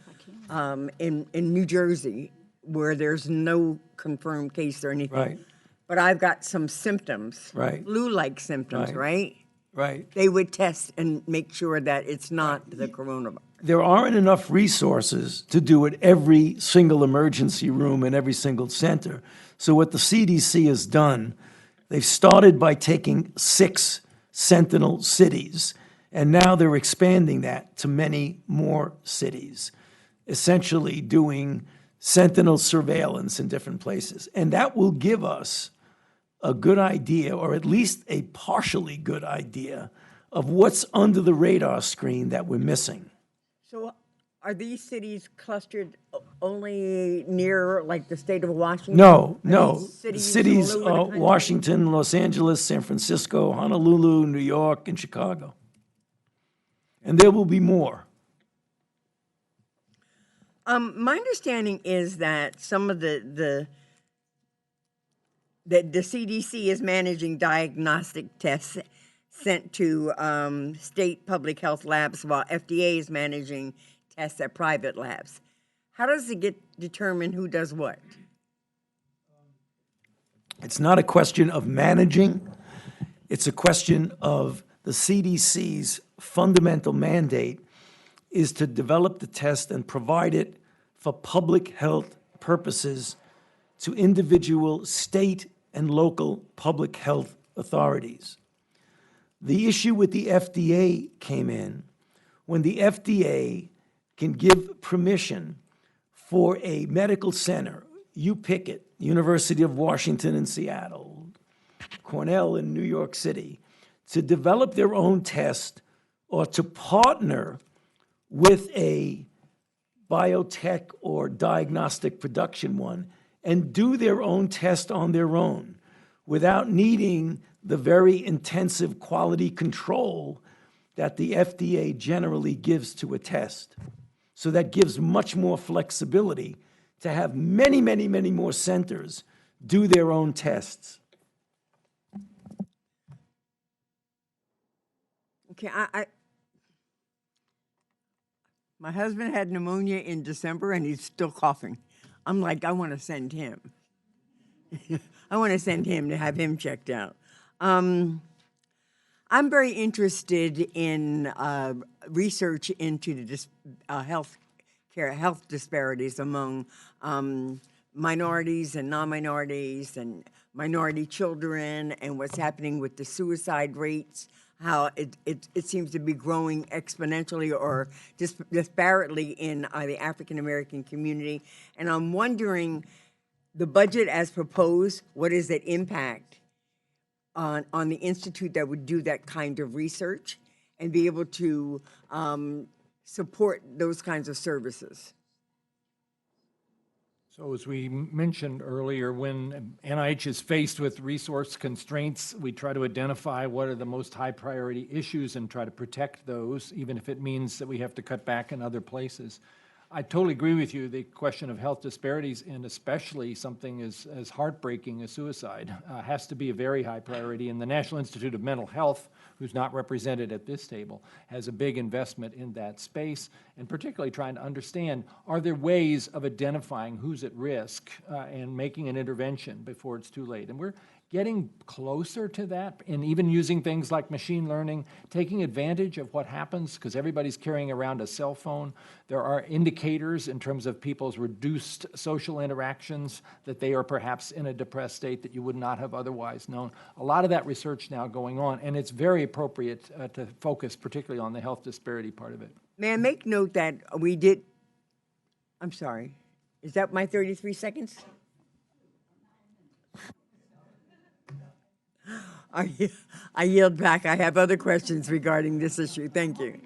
[SPEAKER 18] in New Jersey, where there's no confirmed case or anything,
[SPEAKER 6] Right.
[SPEAKER 18] but I've got some symptoms,
[SPEAKER 6] Right.
[SPEAKER 18] flu-like symptoms,
[SPEAKER 6] Right.
[SPEAKER 18] right?
[SPEAKER 6] Right.
[SPEAKER 18] They would test and make sure that it's not the coronavirus.
[SPEAKER 6] There aren't enough resources to do it every single emergency room in every single center. So what the CDC has done, they've started by taking 6 sentinel cities, and now they're expanding that to many more cities, essentially doing sentinel surveillance in different places. And that will give us a good idea, or at least a partially good idea, of what's under the radar screen that we're missing.
[SPEAKER 18] So are these cities clustered only near, like, the state of Washington?
[SPEAKER 6] No,
[SPEAKER 18] Are
[SPEAKER 6] no.
[SPEAKER 18] these
[SPEAKER 6] Cities
[SPEAKER 18] all over the
[SPEAKER 6] are
[SPEAKER 18] country?
[SPEAKER 6] Washington, Los Angeles, San Francisco, Honolulu, New York, and Chicago. And there will be more.
[SPEAKER 18] My understanding is that some of the CDC is managing diagnostic tests sent to state public health labs, while FDA is managing tests at private labs. How does it get determined who does what?
[SPEAKER 6] It's not a question of managing. It's a question of the CDC's fundamental mandate is to develop the test and provide it for public health purposes to individual state and local public health authorities. The issue with the FDA came in when the FDA can give permission for a medical center, you pick it, University of Washington in Seattle, Cornell in New York City, to develop their own test or to partner with a biotech or diagnostic production one and do their own test on their own without needing the very intensive quality control that the FDA generally gives to a test. So that gives much more flexibility to have many, many, many more centers do their own tests.
[SPEAKER 18] Okay, my husband had pneumonia in December and he's still coughing. I'm like, I want to send him. I want to send him to have him checked out. I'm very interested in research into the health disparities among minorities and non-minorities and minority children, and what's happening with the suicide rates, how it seems to be growing exponentially or disparately in the African-American community. And I'm wondering, the budget as proposed, what is that impact on the institute that would do that kind of research and be able to support those kinds of services?
[SPEAKER 4] So as we mentioned earlier, when NIH is faced with resource constraints, we try to identify what are the most high priority issues and try to protect those, even if it means that we have to cut back in other places. I totally agree with you. The question of health disparities, and especially something as heartbreaking as suicide, has to be a very high priority. And the National Institute of Mental Health, who's not represented at this table, has a big investment in that space, and particularly trying to understand, are there ways of identifying who's at risk and making an intervention before it's too late? And we're getting closer to that, and even using things like machine learning, taking advantage of what happens, because everybody's carrying around a cell phone. There are indicators in terms of people's reduced social interactions that they are perhaps in a depressed state that you would not have otherwise known. A lot of that research now going on, and it's very appropriate to focus particularly on the health disparity part of it.
[SPEAKER 18] May I make note that we did, I'm sorry, is that my 33 seconds? I yield back. I have other questions regarding this issue. Thank you.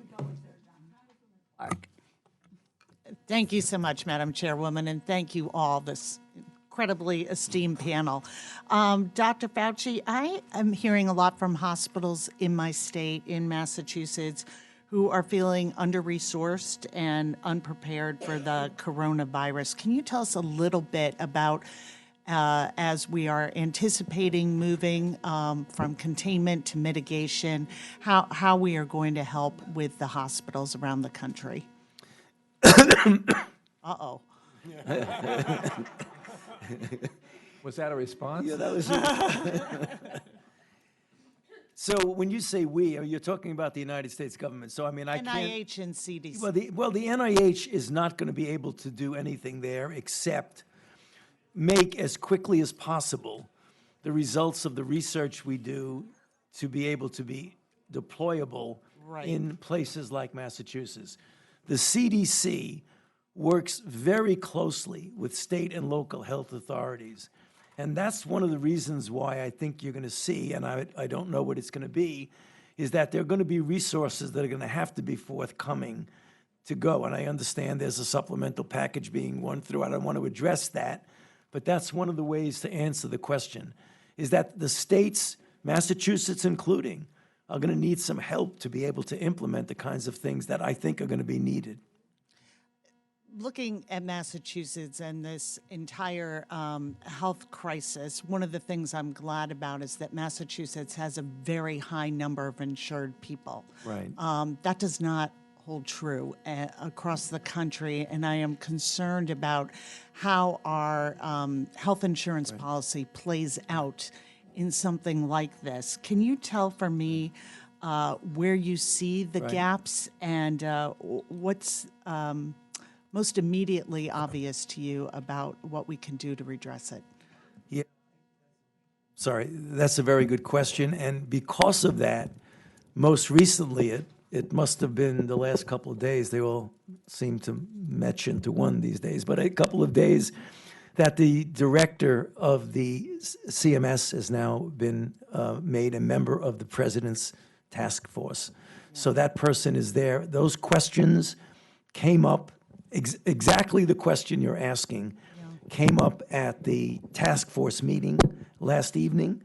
[SPEAKER 17] Thank you so much, Madam Chairwoman, and thank you all, this incredibly esteemed panel. Dr. Fauci, I am hearing a lot from hospitals in my state, in Massachusetts, who are feeling under-resourced and unprepared for the coronavirus. Can you tell us a little bit about as we are anticipating moving from containment to mitigation, how we are going to help with the hospitals around the country? Uh-oh.
[SPEAKER 4] Was that a response?
[SPEAKER 6] Yeah, that was it. So when you say we, you're talking about the United States government. So I mean, I can't.
[SPEAKER 17] NIH and CDC.
[SPEAKER 6] Well, the NIH is not going to be able to do anything there except make as quickly as possible the results of the research we do to be able to be deployable in places like Massachusetts. The CDC works very closely with state and local health authorities. And that's one of the reasons why I think you're going to see, and I don't know what it's going to be, is that there are going to be resources that are going to have to be forthcoming to go. And I understand there's a supplemental package being run through. I don't want to address that, but that's one of the ways to answer the question, is that the states, Massachusetts including, are going to need some help to be able to implement the kinds of things that I think are going to be needed.
[SPEAKER 17] Looking at Massachusetts and this entire health crisis, one of the things I'm glad about is that Massachusetts has a very high number of insured people.
[SPEAKER 6] Right.
[SPEAKER 17] That does not hold true across the country, and I am concerned about how our health insurance policy plays out in something like this. Can you tell for me where you see the gaps and what's most immediately obvious to you about what we can do to redress it?
[SPEAKER 6] Yeah. Sorry, that's a very good question. And because of that, most recently, it must have been the last couple of days, they all seem to match into one these days, but a couple of days that the director of the CMS has now been made a member of the president's task force. So that person is there. Those questions came up, exactly the question you're asking, came up at the task force meeting last evening,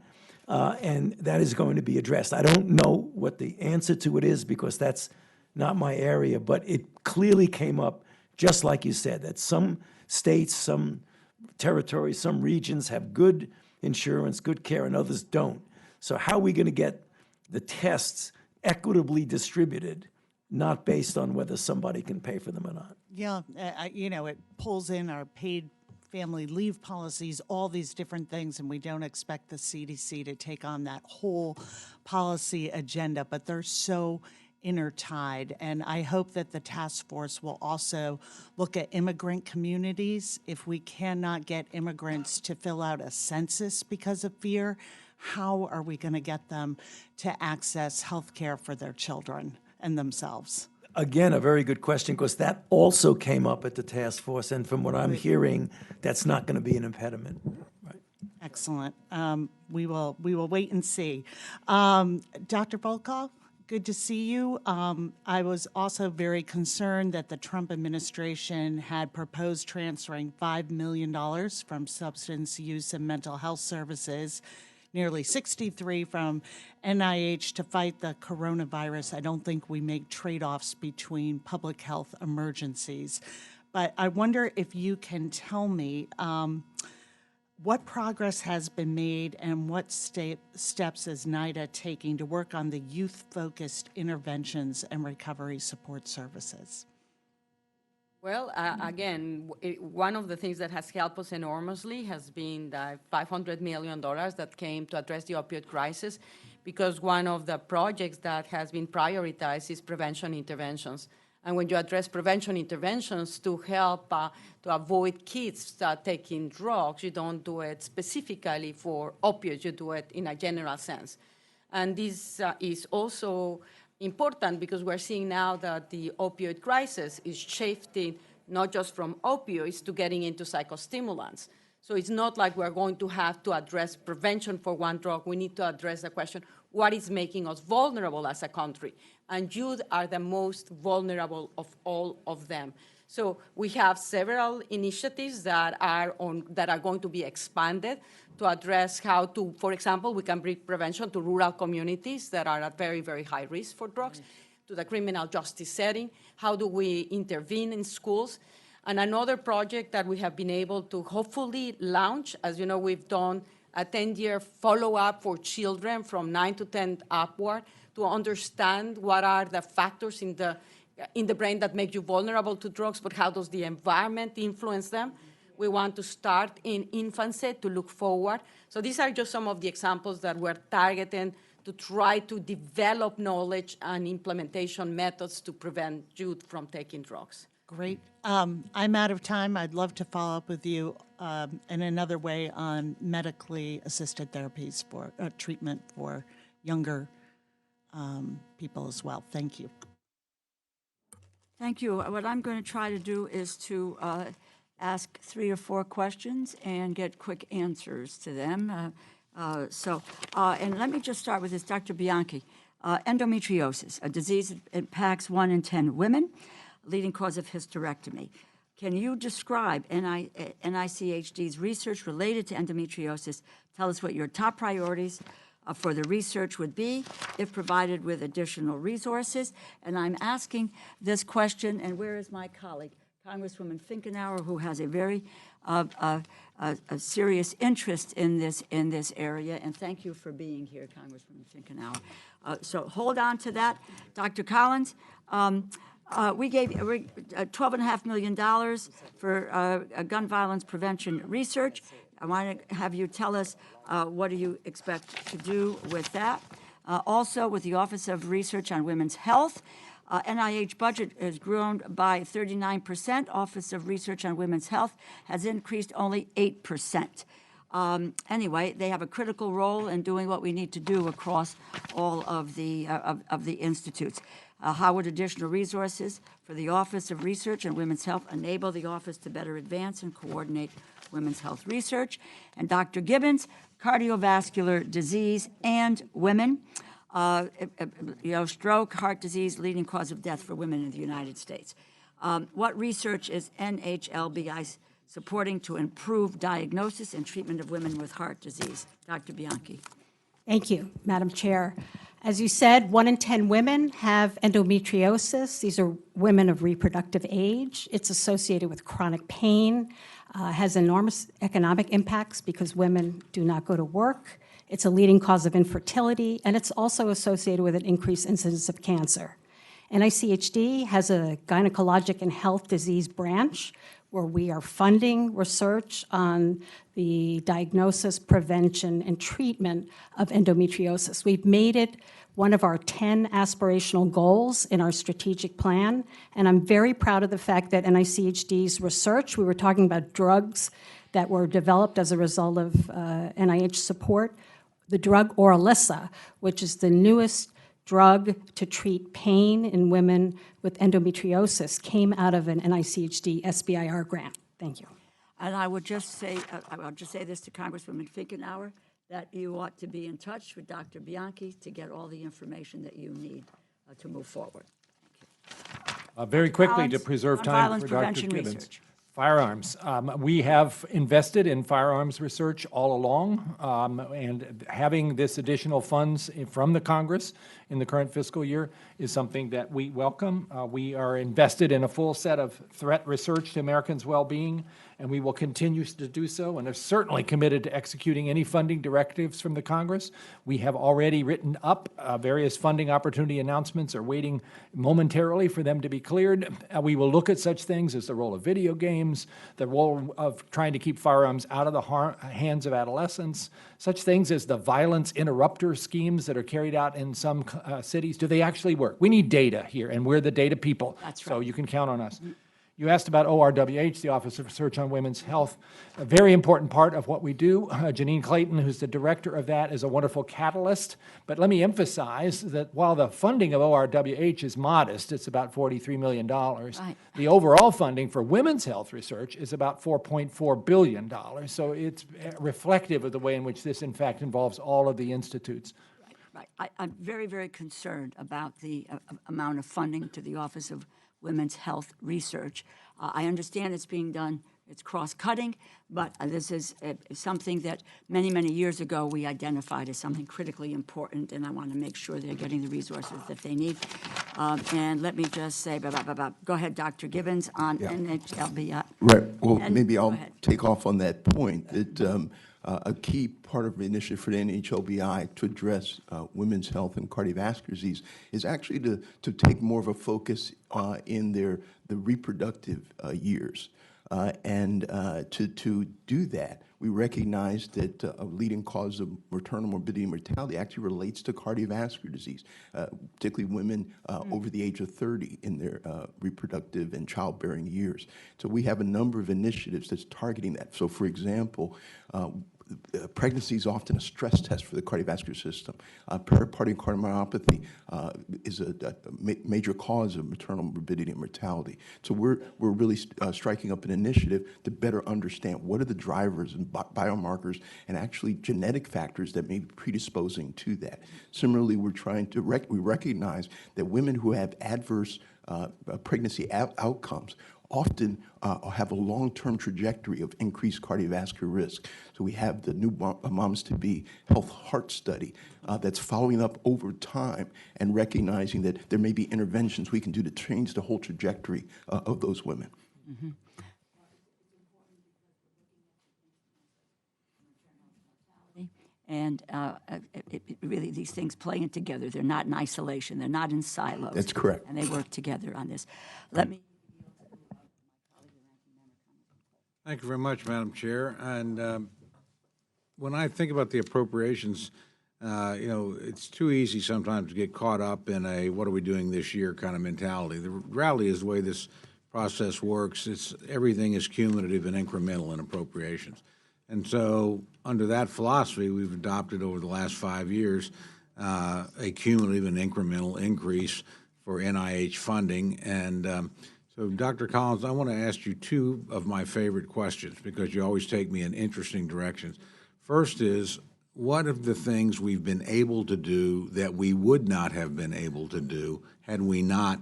[SPEAKER 6] and that is going to be addressed. I don't know what the answer to it is because that's not my area, but it clearly came up, just like you said, that some states, some territories, some regions have good insurance, good care, and others don't. So how are we going to get the tests equitably distributed, not based on whether somebody can pay for them or not?
[SPEAKER 17] Yeah, you know, it pulls in our paid family leave policies, all these different things, and we don't expect the CDC to take on that whole policy agenda, but they're so intertied. And I hope that the task force will also look at immigrant communities. If we cannot get immigrants to fill out a census because of fear, how are we going to get them to access health care for their children and themselves?
[SPEAKER 6] Again, a very good question, because that also came up at the task force, and from what I'm hearing, that's not going to be an impediment. Right.
[SPEAKER 17] Excellent. We will wait and see. Dr. Volkov, Good to see you. I was also very concerned that the Trump administration had proposed transferring $5 million from substance use and mental health services, nearly 63 from NIH to fight the coronavirus. I don't think we make trade-offs between public health emergencies. But I wonder if you can tell me what progress has been made and what steps is NIDA taking to work on the youth-focused interventions and recovery support services?
[SPEAKER 9] Well, again, one of the things that has helped us enormously has been the $500 million that came to address the opioid crisis, because one of the projects that has been prioritized is prevention interventions. And when you address prevention interventions to help to avoid kids taking drugs, you don't do it specifically for opioids, you do it in a general sense. And this is also important because we're seeing now that the opioid crisis is shifting not just from opioids to getting into psychostimulants. So it's not like we're going to have to address prevention for one drug. We need to address the question, what is making us vulnerable as a country? And youth are the most vulnerable of all of them. So we have several initiatives that are going to be expanded to address how to, for example, we can bring prevention to rural communities that are at very, very high risk for drugs, to the criminal justice setting. How do we intervene in schools? And another project that we have been able to hopefully launch, as you know, we've done a 10-year follow-up for children from 9 to 10 upward to understand what are the factors in the brain that make you vulnerable to drugs, but how does the environment influence them? We want to start in infancy to look forward. So these are just some of the examples that we're targeting to try to develop knowledge and implementation methods to prevent youth from taking drugs.
[SPEAKER 17] Great. I'm out of time. I'd love to follow up with you in another way on medically assisted therapies for treatment for younger people as well. Thank you.
[SPEAKER 1] Thank you. What I'm going to try to do is to ask 3 or 4 questions and get quick answers to them. And let me just start with this, Dr. Bianchi. Endometriosis, a disease that impacts 1 in 10 women, leading cause of hysterectomy. Can you describe NICHD's research related to endometriosis? Tell us what your top priorities for the research would be if provided with additional resources. And I'm asking this question, and where is my colleague, Congresswoman Finkenauer, who has a very a serious interest in this area, and thank you for being here, Congresswoman Finkenauer. So hold on to that. Dr. Collins, we gave $12.5 million for gun violence prevention research. I want to have you tell us what do you expect to do with that. Also, with the Office of Research on Women's Health, NIH budget has grown by 39%. Office of Research on Women's Health has increased only 8%. Anyway, they have a critical role in doing what we need to do across all of the institutes. How would additional resources for the Office of Research on Women's Health enable the office to better advance and coordinate women's health research? And Dr. Gibbons, cardiovascular disease and women. Stroke, heart disease, leading cause of death for women in the United States. What research is NHLBI supporting to improve diagnosis and treatment of women with heart disease? Dr. Bianchi.
[SPEAKER 16] Thank you, Madam Chair. As you said, 1 in 10 women have endometriosis. These are women of reproductive age. It's associated with chronic pain, has enormous economic impacts because women do not go to work. It's a leading cause of infertility, and it's also associated with an increased incidence of cancer. NICHD has a gynecologic and health disease branch where we are funding research on the diagnosis, prevention, and treatment of endometriosis. We've made it one of our 10 aspirational goals in our strategic plan, and I'm very proud of the fact that NICHD's research, we were talking about drugs that were developed as a result of NIH support, the drug Orilissa, which is the newest drug to treat pain in women with endometriosis, came out of an NICHD SBIR grant. Thank you.
[SPEAKER 1] And I would just say, I'll just say this to Congresswoman Finkenauer, that you ought to be in touch with Dr. Bianchi to get all the information that you need. to move forward.
[SPEAKER 4] Very quickly, to
[SPEAKER 1] Collins,
[SPEAKER 4] preserve time
[SPEAKER 1] nonviolence
[SPEAKER 4] for Dr.
[SPEAKER 1] prevention
[SPEAKER 4] Gibbons.
[SPEAKER 1] research.
[SPEAKER 4] Firearms. We have invested in firearms research all along, and having this additional funds from the Congress in the current fiscal year is something that we welcome. We are invested in a full set of threat research to Americans' well-being, and we will continue to do so, and are certainly committed to executing any funding directives from the Congress. We have already written up various funding opportunity announcements, are waiting momentarily for them to be cleared. We will look at such things as the role of video games, the role of trying to keep firearms out of the hands of adolescents, such things as the violence interrupter schemes that are carried out in some cities. Do they actually work? We need data here, and we're the data people.
[SPEAKER 1] That's
[SPEAKER 4] So
[SPEAKER 1] right.
[SPEAKER 4] you can count on us. You asked about ORWH, the Office of Research on Women's Health, a very important part of what we do. Janine Clayton, who's the director of that, is a wonderful catalyst. But let me emphasize that while the funding of ORWH is modest, it's about $43 million, the overall funding for women's health research is about $4.4 billion. So it's reflective of the way in which this, in fact, involves all of the institutes.
[SPEAKER 1] Right. I'm very, very concerned about the amount of funding to the Office of Women's Health Research. I understand it's being done, it's cross-cutting, but this is something that many, many years ago we identified as something critically important, and I want to make sure they're getting the resources that they need. And let me just say, go ahead, Dr. Gibbons, on NHLBI.
[SPEAKER 7] Right. Well,
[SPEAKER 1] And
[SPEAKER 7] maybe
[SPEAKER 1] go
[SPEAKER 7] I'll
[SPEAKER 1] ahead.
[SPEAKER 7] take off on that point. That a key part of the initiative for the NHLBI to address women's health and cardiovascular disease is actually to take more of a focus in the reproductive years. And to do that, we recognize that a leading cause of maternal morbidity and mortality actually relates to cardiovascular disease, particularly women over the age of 30 in their reproductive and childbearing years. So we have a number of initiatives that's targeting that. So for example, pregnancy is often a stress test for the cardiovascular system. Peripartum cardiomyopathy is a major cause of maternal morbidity and mortality. So we're really striking up an initiative to better understand what are the drivers and biomarkers and actually genetic factors that may be predisposing to that. Similarly, we're trying to we recognize that women who have adverse pregnancy outcomes often have a long-term trajectory of increased cardiovascular risk. So we have the new moms-to-be health heart study that's following up over time and recognizing that there may be interventions we can do to change the whole trajectory of those women.
[SPEAKER 1] Mm-hmm. And really, these things play in together. They're not in isolation. They're not in silos.
[SPEAKER 7] That's correct.
[SPEAKER 1] And they work together on this. Let me.
[SPEAKER 2] Thank you very much, Madam Chair. And when I think about the appropriations, it's too easy sometimes to get caught up in a what are we doing this year kind of mentality. The reality is the way this process works, everything is cumulative and incremental in appropriations. And so under that philosophy, we've adopted over the last 5 years a cumulative and incremental increase for NIH funding. And so, Dr. Collins, I want to ask you two of my favorite questions because you always take me in interesting directions. First is, what of the things we've been able to do that we would not have been able to do had we not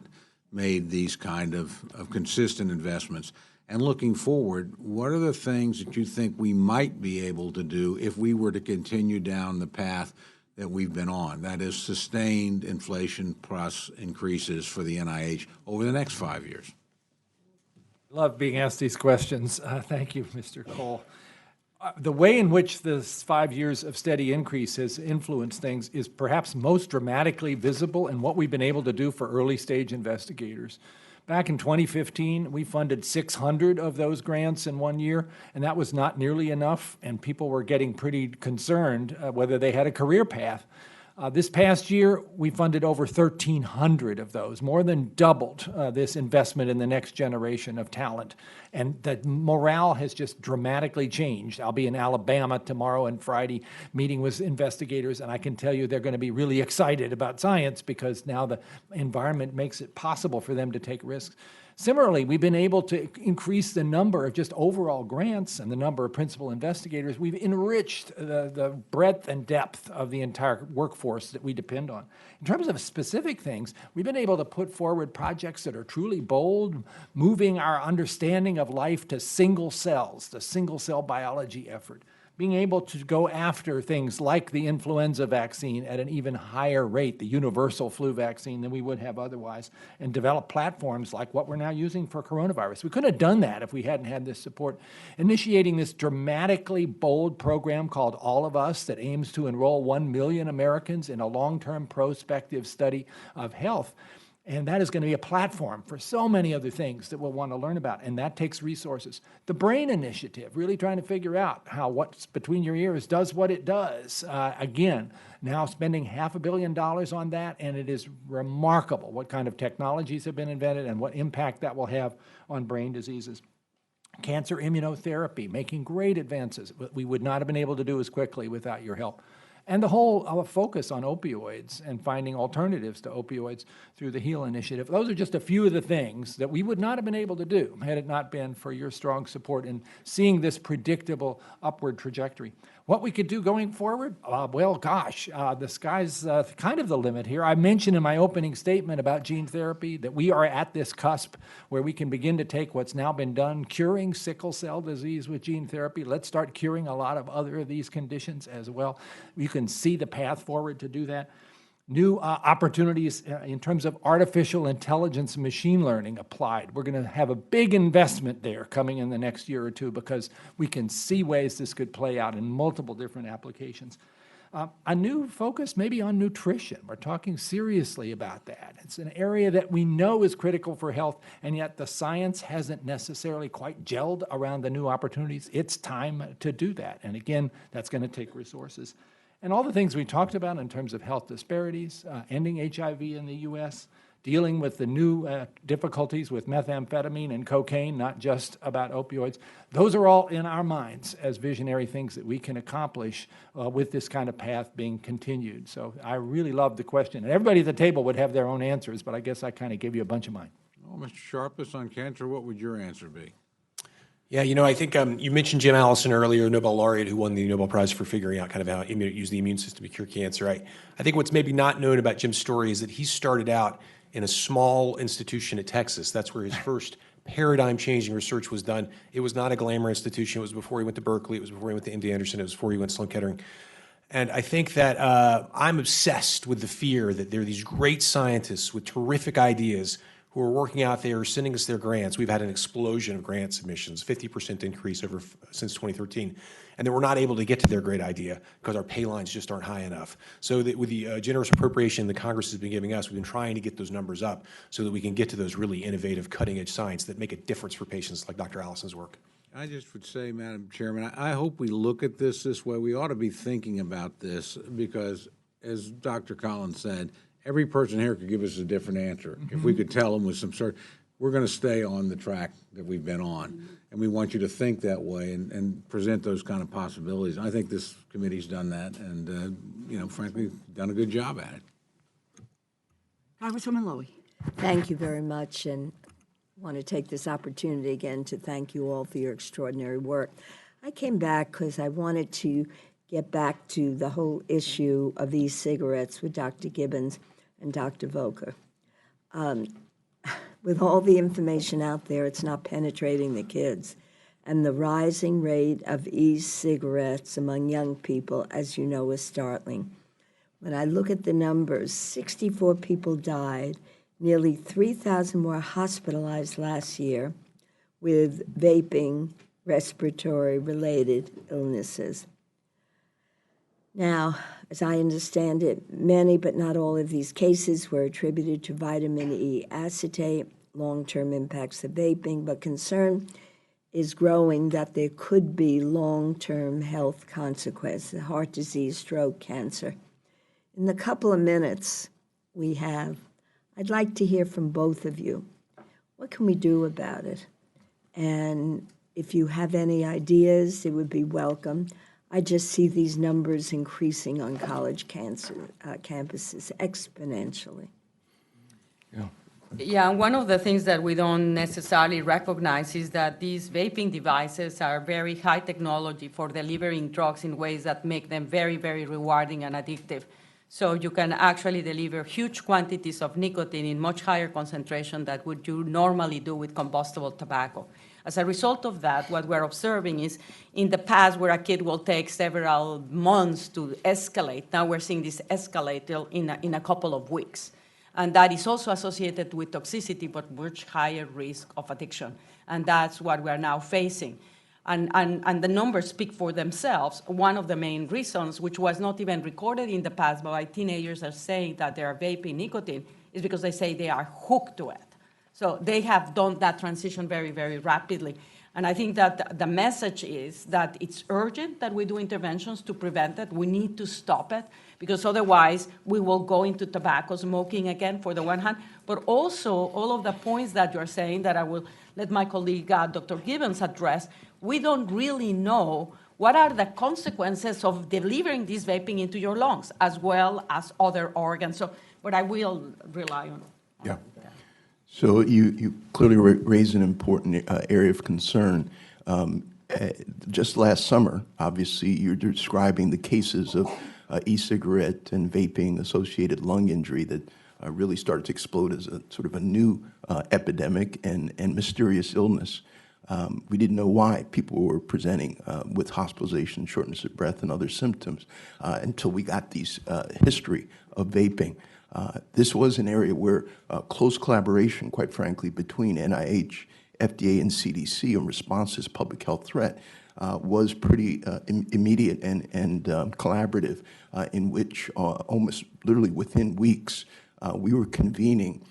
[SPEAKER 2] made these kind of consistent investments? And looking forward, what are the things that you think we might be able to do if we were to continue down the path that we've been on, that is sustained inflation plus increases for the NIH over the next 5 years?
[SPEAKER 4] Love being asked these questions. Thank you, Mr. Cole. The way in which this 5 years of steady increase has influenced things is perhaps most dramatically visible in what we've been able to do for early stage investigators. Back in 2015, we funded 600 of those grants in 1 year, and that was not nearly enough, and people were getting pretty concerned whether they had a career path. This past year, we funded over 1,300 of those, more than doubled this investment in the next generation of talent. And the morale has just dramatically changed. I'll be in Alabama tomorrow and Friday meeting with investigators, and I can tell you they're going to be really excited about science because now the environment makes it possible for them to take risks. Similarly, we've been able to increase the number of just overall grants and the number of principal investigators. We've enriched the breadth and depth of the entire workforce that we depend on. In terms of specific things, we've been able to put forward projects that are truly bold, moving our understanding of life to single cells, the single cell biology effort. Being able to go after things like the influenza vaccine at an even higher rate, the universal flu vaccine, than we would have otherwise, and develop platforms like what we're now using for coronavirus. We couldn't have done that if we hadn't had this support. Initiating this dramatically bold program called All of Us that aims to enroll 1 million Americans in a long-term prospective study of health. And that is going to be a platform for so many other things that we'll want to learn about, and that takes resources. The BRAIN Initiative, really trying to figure out how what's between your ears does what it does. Again, now spending $500 million on that, and it is remarkable what kind of technologies have been invented and what impact that will have on brain diseases. Cancer immunotherapy, making great advances. We would not have been able to do as quickly without your help. And the whole focus on opioids and finding alternatives to opioids through the HEAL initiative. Those are just a few of the things that we would not have been able to do had it not been for your strong support in seeing this predictable upward trajectory. What we could do going forward? Well, gosh, the sky's kind of the limit here. I mentioned in my opening statement about gene therapy that we are at this cusp where we can begin to take what's now been done, curing sickle cell disease with gene therapy. Let's start curing a lot of other of these conditions as well. You can see the path forward to do that. New opportunities in terms of artificial intelligence and machine learning applied. We're going to have a big investment there coming in the next year or two because we can see ways this could play out in multiple different applications. A new focus maybe on nutrition. We're talking seriously about that. It's an area that we know is critical for health, and yet the science hasn't necessarily quite gelled around the new opportunities. It's time to do that. And again, that's going to take resources. And all the things we talked about in terms of health disparities, ending HIV in the U.S., dealing with the new difficulties with methamphetamine and cocaine, not just about opioids, those are all in our minds as visionary things that we can accomplish with this kind of path being continued. So I really love the question. And everybody at the table would have their own answers, but I guess I kind of gave you a bunch of mine.
[SPEAKER 2] Well, Mr. Sharpless, on cancer, what would your answer be?
[SPEAKER 8] Yeah, you know, I think you mentioned Jim Allison earlier, Nobel laureate who won the Nobel Prize for figuring out kind of how use the immune system to cure cancer. I think what's maybe not known about Jim's story is that he started out in a small institution at Texas. That's where his first paradigm-changing research was done. It was not a glamour institution. It was before he went to Berkeley. It was before he went to MD Anderson. It was before he went to Sloan Kettering. And I think that I'm obsessed with the fear that there are these great scientists with terrific ideas who are working out there, sending us their grants. We've had an explosion of grant submissions, 50% increase since 2013, and that we're not able to get to their great idea because our pay lines just aren't high enough. So that with the generous appropriation the Congress has been giving us, we've been trying to get those numbers up so that we can get to those really innovative, cutting-edge science that make a difference for patients like Dr. Allison's work.
[SPEAKER 2] I just would say, Madam Chairman, I hope we look at this way. We ought to be thinking about this because, as Dr. Collins said, every person here could give us a different answer. If we could tell them with some sort, we're going to stay on the track that we've been on. And we want you to think that way and present those kind of possibilities. I think this committee's done that and, you know, frankly, done a good job at it.
[SPEAKER 1] Congresswoman Lowy.
[SPEAKER 3] Thank you very much, and I want to take this opportunity again to thank you all for your extraordinary work. I came back because I wanted to get back to the whole issue of e-cigarettes with Dr. Gibbons and Dr. Volker. With all the information out there, it's not penetrating the kids. And the rising rate of e-cigarettes among young people, as you know, is startling. When I look at the numbers, 64 people died, nearly 3,000 more hospitalized last year with vaping, respiratory-related illnesses. Now, as I understand it, many but not all of these cases were attributed to vitamin E acetate, long-term impacts of vaping, but concern is growing that there could be long-term health consequences, heart disease, stroke, cancer. In the couple of minutes we have, I'd like to hear from both of you. What can we do about it? And if you have any ideas, it would be welcome. I just see these numbers increasing on college campuses exponentially.
[SPEAKER 6] Yeah.
[SPEAKER 9] Yeah, and one of the things that we don't necessarily recognize is that these vaping devices are very high technology for delivering drugs in ways that make them very, very rewarding and addictive. So you can actually deliver huge quantities of nicotine in much higher concentration than what you normally do with combustible tobacco. As a result of that, what we're observing is in the past where a kid will take several months to escalate, now we're seeing this escalate in a couple of weeks. And that is also associated with toxicity, but much higher risk of addiction. And that's what we're now facing. And the numbers speak for themselves. One of the main reasons, which was not even recorded in the past, but why teenagers are saying that they are vaping nicotine, is because they say they are hooked to it. So they have done that transition very, very rapidly. And I think that the message is that it's urgent that we do interventions to prevent it. We need to stop it, because otherwise we will go into tobacco smoking again, for the one hand, but also all of the points that you're saying that I will let my colleague, Dr. Gibbons, address. We don't really know what are the consequences of delivering this vaping into your lungs, as well as other organs. So, but I will rely on
[SPEAKER 7] Yeah. So you clearly raise an important area of concern. Just last summer, obviously, you're describing the cases of e-cigarette and vaping-associated lung injury that really started to explode as a sort of a new epidemic and mysterious illness. We didn't know why people were presenting with hospitalization, shortness of breath, and other symptoms until we got these history of vaping. This was an area where close collaboration, quite frankly, between NIH, FDA, and CDC in response to this public health threat was pretty immediate and collaborative, in which almost literally within weeks, we were convening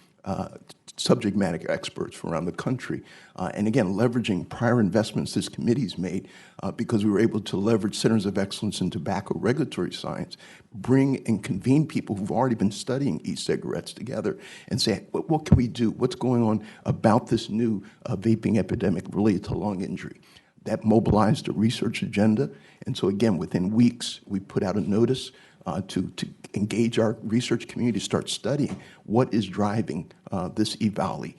[SPEAKER 7] subject matter experts from around the country. And again, leveraging prior investments this committee's made, because we were able to leverage centers of excellence in tobacco regulatory science, bring and convene people who've already been studying e-cigarettes together and say, what can we do? What's going on about this new vaping epidemic related to lung injury? That mobilized a research agenda. And so again, within weeks, we put out a notice to engage our research community to start studying what is driving this EVALI.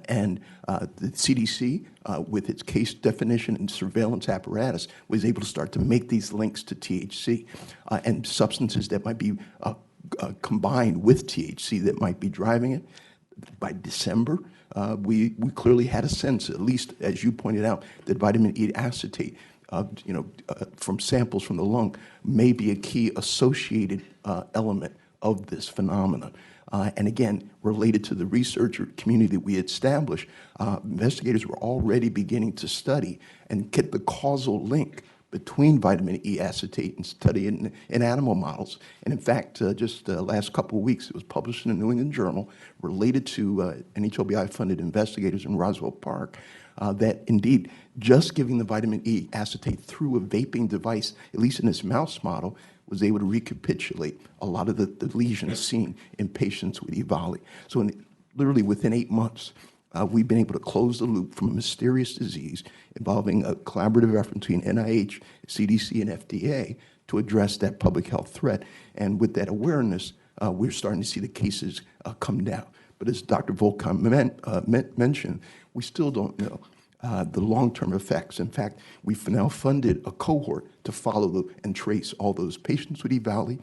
[SPEAKER 7] And the CDC, with its case definition and surveillance apparatus, was able to start to make these links to THC and substances that might be combined with THC that might be driving it. By December, we clearly had a sense, at least as you pointed out, that vitamin E acetate from samples from the lung may be a key associated element of this phenomenon. And again, related to the researcher community that we established, investigators were already beginning to study and get the causal link between vitamin E acetate and study in animal models. And in fact, just the last couple of weeks, it was published in the New England Journal related to NHLBI-funded investigators in Roswell Park, that indeed just giving the vitamin E acetate through a vaping device, at least in this mouse model, was able to recapitulate a lot of the lesions seen in patients with EVALI. So literally within 8 months, we've been able to close the loop from a mysterious disease involving a collaborative effort between NIH, CDC, and FDA to address that public health threat. And with that awareness, we're starting to see the cases come down. But as Dr. Volkan mentioned, we still don't know the long-term effects. In fact, we've now funded a cohort to follow and trace all those patients with EVALI,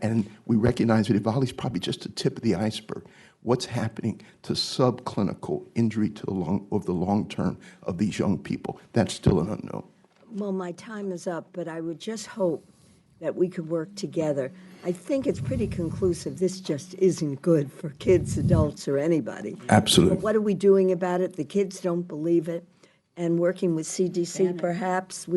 [SPEAKER 7] and we recognize that EVALI is probably just the tip of the iceberg. What's happening to subclinical injury to the long term of these young people? That's still an unknown.
[SPEAKER 3] Well, my time is up, but I would just hope that we could work together. I think it's pretty conclusive. This just isn't good for kids, adults, or anybody.
[SPEAKER 7] Absolutely.
[SPEAKER 3] But what are we doing about it? The kids don't believe it. And working with CDC, perhaps,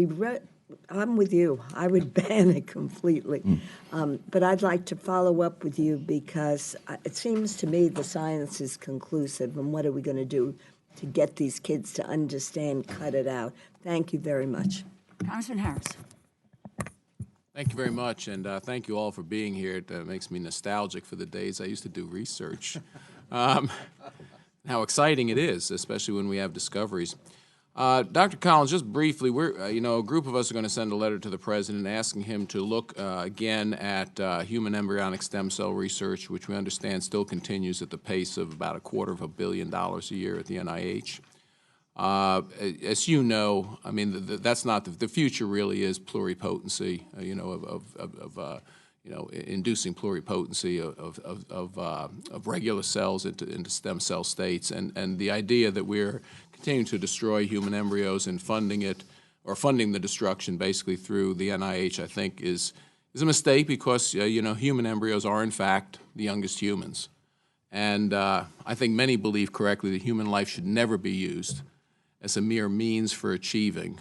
[SPEAKER 3] I'm with you. I would ban it completely. But I'd like to follow up with you because it seems to me the science is conclusive. And what are we going to do to get these kids to understand, cut it out? Thank you very much.
[SPEAKER 1] Congressman Harris.
[SPEAKER 10] Thank you very much, and thank you all for being here. It makes me nostalgic for the days I used to do research. How exciting it is, especially when we have discoveries. Dr. Collins, just briefly, we're, a group of us are going to send a letter to the president asking him to look again at human embryonic stem cell research, which we understand still continues at the pace of about $250 million a year at the NIH. As you know, I mean, that's not the future. Really, is pluripotency. Inducing pluripotency of regular cells into stem cell states, and the idea that we're continuing to destroy human embryos and funding it, or funding the destruction basically through the NIH, I think is a mistake, because human embryos are in fact the youngest humans, and I think many believe correctly that human life should never be used as a mere means for achieving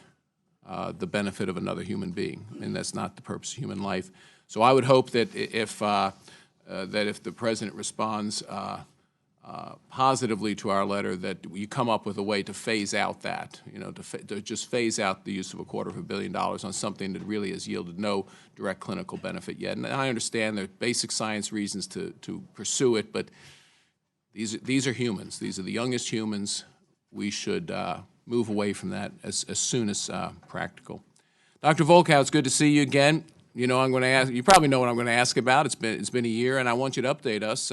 [SPEAKER 10] the benefit of another human being, and that's not the purpose of human life. So I would hope that if the president responds positively to our letter, that you come up with a way to phase out that, to just phase out the use of $250 million on something that really has yielded no direct clinical benefit yet. And I understand there are basic science reasons to pursue it, but these are humans. These are the youngest humans. We should move away from that as soon as practical. Dr. Volkow, it's good to see you again. I'm going to ask. You probably know what I'm going to ask about. It's been a year, and I want you to update us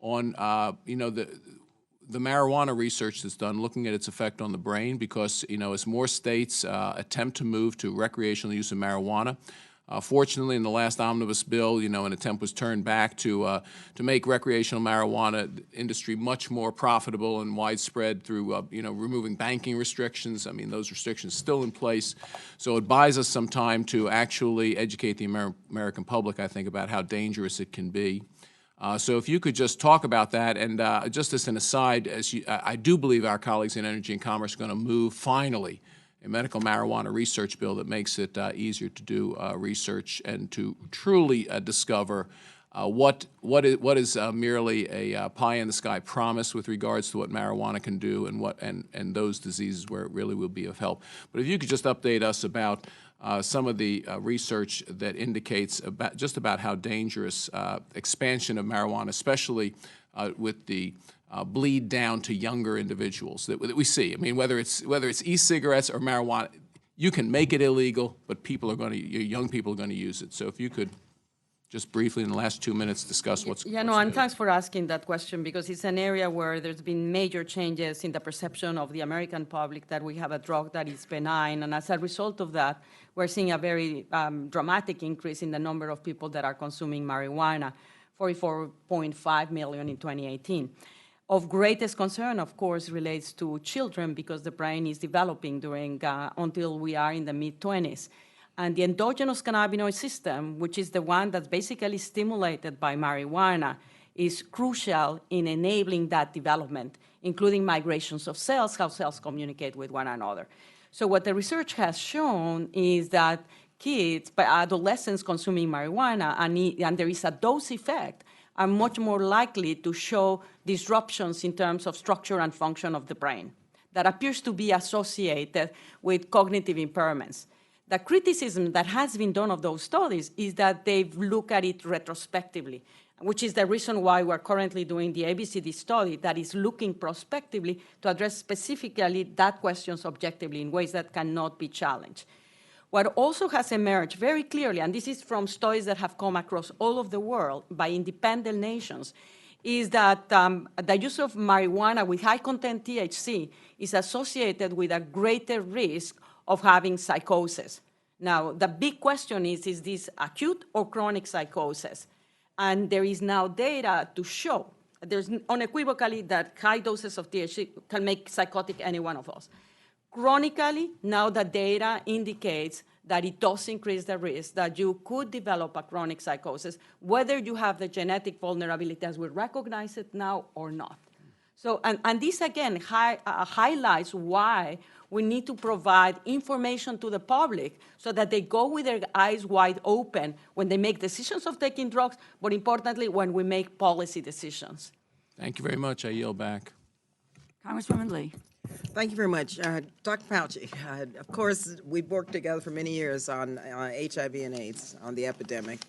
[SPEAKER 10] on the marijuana research that's done, looking at its effect on the brain. Because as more states attempt to move to recreational use of marijuana. Fortunately, in the last omnibus bill, an attempt was turned back to make recreational marijuana industry much more profitable and widespread through, removing banking restrictions. I mean, those restrictions still in place. So it buys us some time to actually educate the American public, I think, about how dangerous it can be. So if you could just talk about that, and just as an aside, I do believe our colleagues in Energy and Commerce are going to move finally a medical marijuana research bill that makes it easier to do research and to truly discover what is merely a pie-in-the-sky promise with regards to what marijuana can do, and those diseases where it really will be of help. But if you could just update us about some of the research that indicates about how dangerous expansion of marijuana, especially with the bleed down to younger individuals that we see. I mean, whether it's e-cigarettes or marijuana, you can make it illegal, but young people are going to use it. So if you could just briefly in the last 2 minutes discuss what's
[SPEAKER 9] and thanks for asking that question, because it's an area where there's been major changes in the perception of the American public that we have a drug that is benign, and as a result of that, we're seeing a very dramatic increase in the number of people that are consuming marijuana, 44.5 million in 2018. Of greatest concern, of course, relates to children, because the brain is developing until we are in the mid-20s. And the endogenous cannabinoid system, which is the one that's basically stimulated by marijuana, is crucial in enabling that development, including migrations of cells, how cells communicate with one another. So what the research has shown is that kids, adolescents consuming marijuana, and there is a dose effect, are much more likely to show disruptions in terms of structure and function of the brain that appears to be associated with cognitive impairments. The criticism that has been done of those studies is that they've looked at it retrospectively, which is the reason why we're currently doing the ABCD study that is looking prospectively to address specifically that question objectively in ways that cannot be challenged. What also has emerged very clearly, and this is from studies that have come across all of the world by independent nations, is that the use of marijuana with high content THC is associated with a greater risk of having psychosis. Now, the big question is this acute or chronic psychosis? And there is now data to show, there's unequivocally that high doses of THC can make psychotic any one of us. Chronically, now the data indicates that it does increase the risk that you could develop a chronic psychosis, whether you have the genetic vulnerability as we recognize it now or not. So, and this again highlights why we need to provide information to the public so that they go with their eyes wide open when they make decisions of taking drugs, but importantly, when we make policy decisions.
[SPEAKER 10] Thank you very much. I yield back.
[SPEAKER 1] Congresswoman Lee.
[SPEAKER 11] Thank you very much. Dr. Fauci, of course, we've worked together for many years on HIV and AIDS, on the epidemic.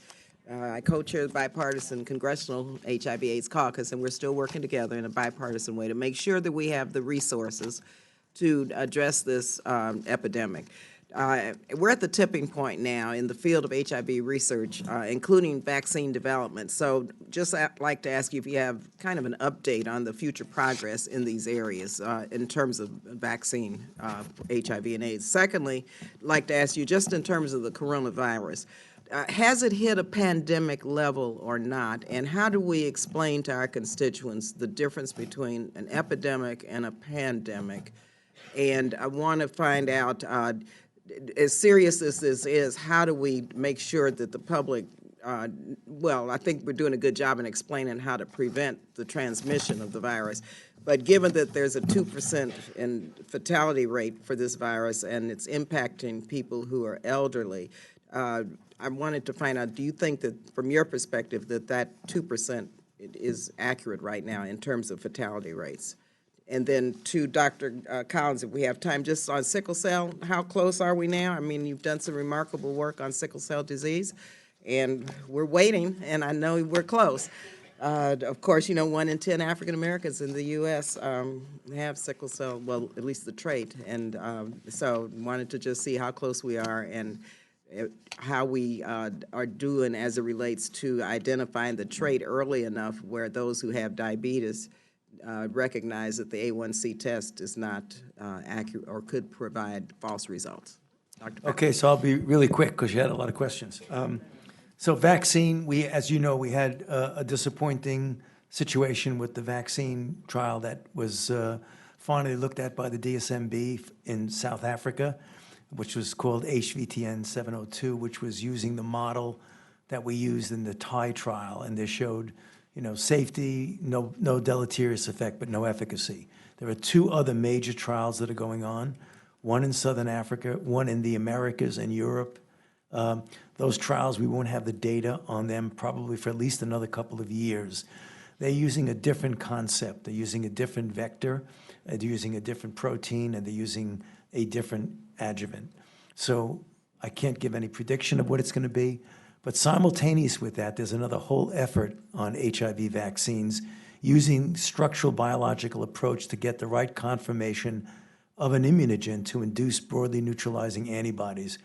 [SPEAKER 11] I co-chair the Bipartisan Congressional HIV/AIDS Caucus, and we're still working together in a bipartisan way to make sure that we have the resources to address this epidemic. We're at the tipping point now in the field of HIV research, including vaccine development. So just like to ask you if you have kind of an update on the future progress in these areas in terms of vaccine, HIV and AIDS. Secondly, I'd like to ask you just in terms of the coronavirus, has it hit a pandemic level or not? And how do we explain to our constituents the difference between an epidemic and a pandemic? And I want to find out, as serious as this is, how do we make sure that the public, well, I think we're doing a good job in explaining how to prevent the transmission of the virus. But given that there's a 2% in fatality rate for this virus and it's impacting people who are elderly, I wanted to find out, do you think that, from your perspective, that 2% is accurate right now in terms of fatality rates? And then to Dr. Collins, if we have time, just on sickle cell, how close are we now? I mean, you've done some remarkable work on sickle cell disease, and we're waiting, and I know we're close. Of course, you know, 1 in 10 African Americans in the U.S. Have sickle cell, well, at least the trait, and so wanted to just see how close we are and how we are doing as it relates to identifying the trait early enough where those who have diabetes recognize that the A1C test is not accurate or could provide false results. Dr.
[SPEAKER 6] Okay, so I'll be really quick because you had a lot of questions. So vaccine, as you know, we had a disappointing situation with the vaccine trial that was finally looked at by the DSMB in South Africa, which was called HVTN 702, which was using the model that we used in the Thai trial, and they showed, you know, safety, no deleterious effect, but no efficacy. There are 2 other major trials that are going on, one in Southern Africa, one in the Americas and Europe. Those trials, we won't have the data on them probably for at least another couple of years. They're using a different concept. They're using a different vector, they're using a different protein, and they're using a different adjuvant. So I can't give any prediction of what it's going to be, but simultaneous with that, there's another whole effort on HIV vaccines using structural biological approach to get the right conformation of an immunogen to induce broadly neutralizing antibodies,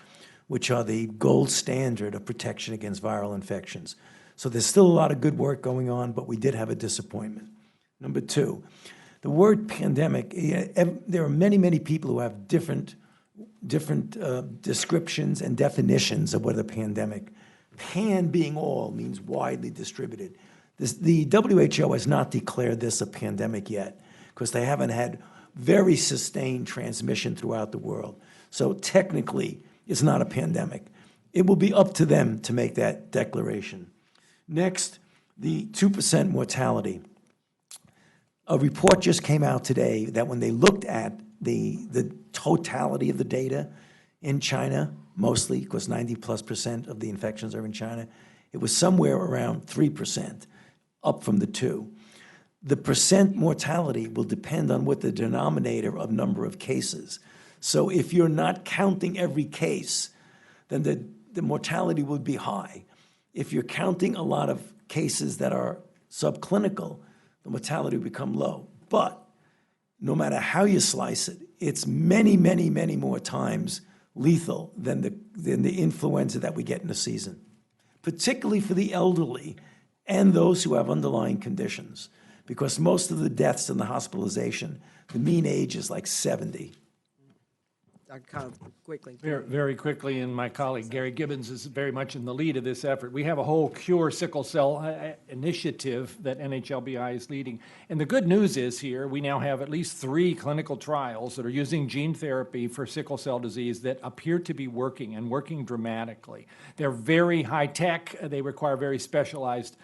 [SPEAKER 6] which are the gold standard of protection against viral infections. So there's still a lot of good work going on, but we did have a disappointment. Number 2, the word pandemic, there are many, many people who have different descriptions and definitions of what a pandemic. Pan being all means widely distributed. The WHO has not declared this a pandemic yet because they haven't had very sustained transmission throughout the world. So technically, it's not a pandemic. It will be up to them to make that declaration. Next, the 2% mortality. A report just came out today that when they looked at the totality of the data in China, mostly because 90+% of the infections are in China, it was somewhere around 3%, up from the 2. The percent mortality will depend on what the denominator of number of cases. So if you're not counting every case, then the mortality would be high. If you're counting a lot of cases that are subclinical, the mortality will become low. But no matter how you slice it, it's many, many, many more times lethal than the influenza that we get in a season, particularly for the elderly and those who have underlying conditions, because most of the deaths and the hospitalization, the mean age is like 70.
[SPEAKER 11] Dr. Collins, quickly.
[SPEAKER 4] Very quickly, and my colleague Gary Gibbons is very much in the lead of this effort. We have a whole Cure Sickle Cell initiative that NHLBI is leading. And the good news is here, we now have at least 3 clinical trials that are using gene therapy for sickle cell disease that appear to be working and working dramatically. They're very high tech. They require very specialized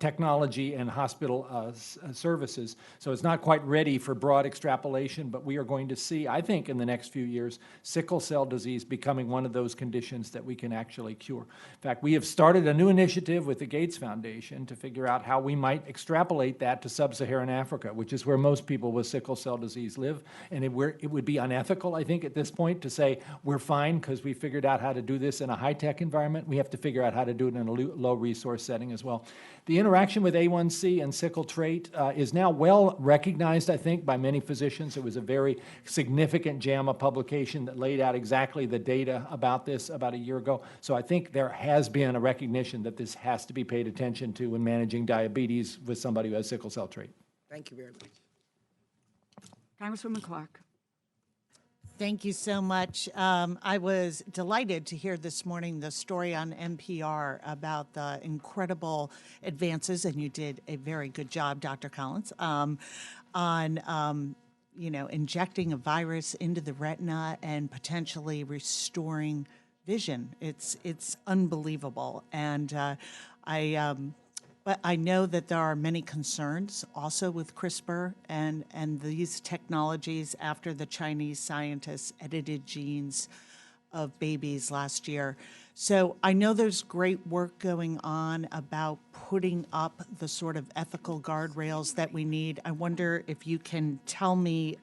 [SPEAKER 4] technology and hospital services. So it's not quite ready for broad extrapolation, but we are going to see, I think, in the next few years, sickle cell disease becoming one of those conditions that we can actually cure. In fact, we have started a new initiative with the Gates Foundation to figure out how we might extrapolate that to sub-Saharan Africa, which is where most people with sickle cell disease live. And it would be unethical, I think, at this point to say we're fine because we figured out how to do this in a high-tech environment. We have to figure out how to do it in a low-resource setting as well. The interaction with A1C and sickle trait is now well recognized, I think, by many physicians. It was a very significant JAMA publication that laid out exactly the data about this about a year ago. So I think there has been a recognition that this has to be paid attention to when managing diabetes with somebody who has sickle cell trait.
[SPEAKER 11] Thank you very much.
[SPEAKER 1] Congresswoman Clark.
[SPEAKER 17] Thank you so much. I was delighted to hear this morning the story on NPR about the incredible advances, and you did a very good job, Dr. Collins, on injecting a virus into the retina and potentially restoring vision. It's unbelievable, and but I know that there are many concerns also with CRISPR and these technologies after the Chinese scientists edited genes of babies last year. So I know there's great work going on about putting up the sort of ethical guardrails that we need. I wonder if you can tell me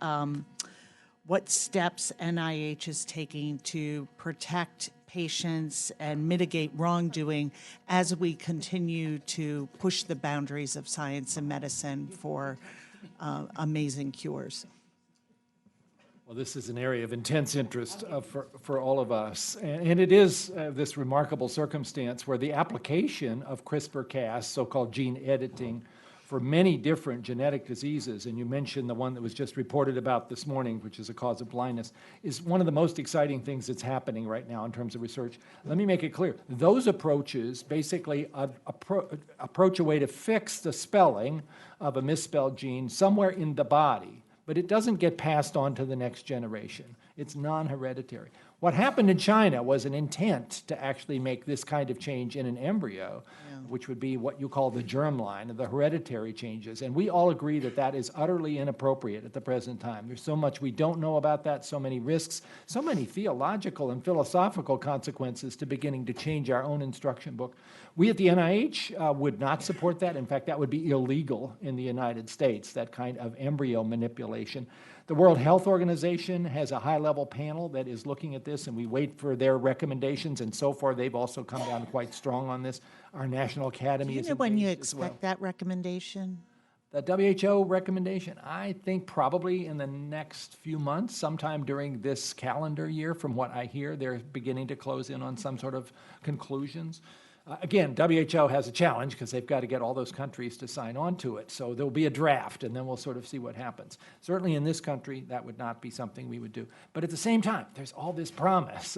[SPEAKER 17] what steps NIH is taking to protect patients and mitigate wrongdoing as we continue to push the boundaries of science and medicine for amazing cures.
[SPEAKER 4] Well, this is an area of intense interest for all of us. And it is this remarkable circumstance where the application of CRISPR-Cas, so-called gene editing, for many different genetic diseases, and you mentioned the one that was just reported about this morning, which is a cause of blindness, is one of the most exciting things that's happening right now in terms of research. Let me make it clear. Those approaches basically approach a way to fix the spelling of a misspelled gene somewhere in the body, but it doesn't get passed on to the next generation. It's non-hereditary. What happened in China was an intent to actually make this kind of change in an embryo, which would be what you call the germline, the hereditary changes. And we all agree that that is utterly inappropriate at the present time. There's so much we don't know about that, so many risks, so many theological and philosophical consequences to beginning to change our own instruction book. We at the NIH would not support that. In fact, that would be illegal in the United States, that kind of embryo manipulation. The World Health Organization has a high-level panel that is looking at this, and we wait for their recommendations, and so far they've also come down quite strong on this. Our National Academy is
[SPEAKER 17] Do you know when you
[SPEAKER 4] engaged as well.
[SPEAKER 17] expect that recommendation?
[SPEAKER 4] The WHO recommendation, I think probably in the next few months, sometime during this calendar year, from what I hear, they're beginning to close in on some sort of conclusions. Again, WHO has a challenge because they've got to get all those countries to sign on to it. So there'll be a draft, and then we'll sort of see what happens. Certainly in this country, that would not be something we would do. But at the same time, there's all this promise.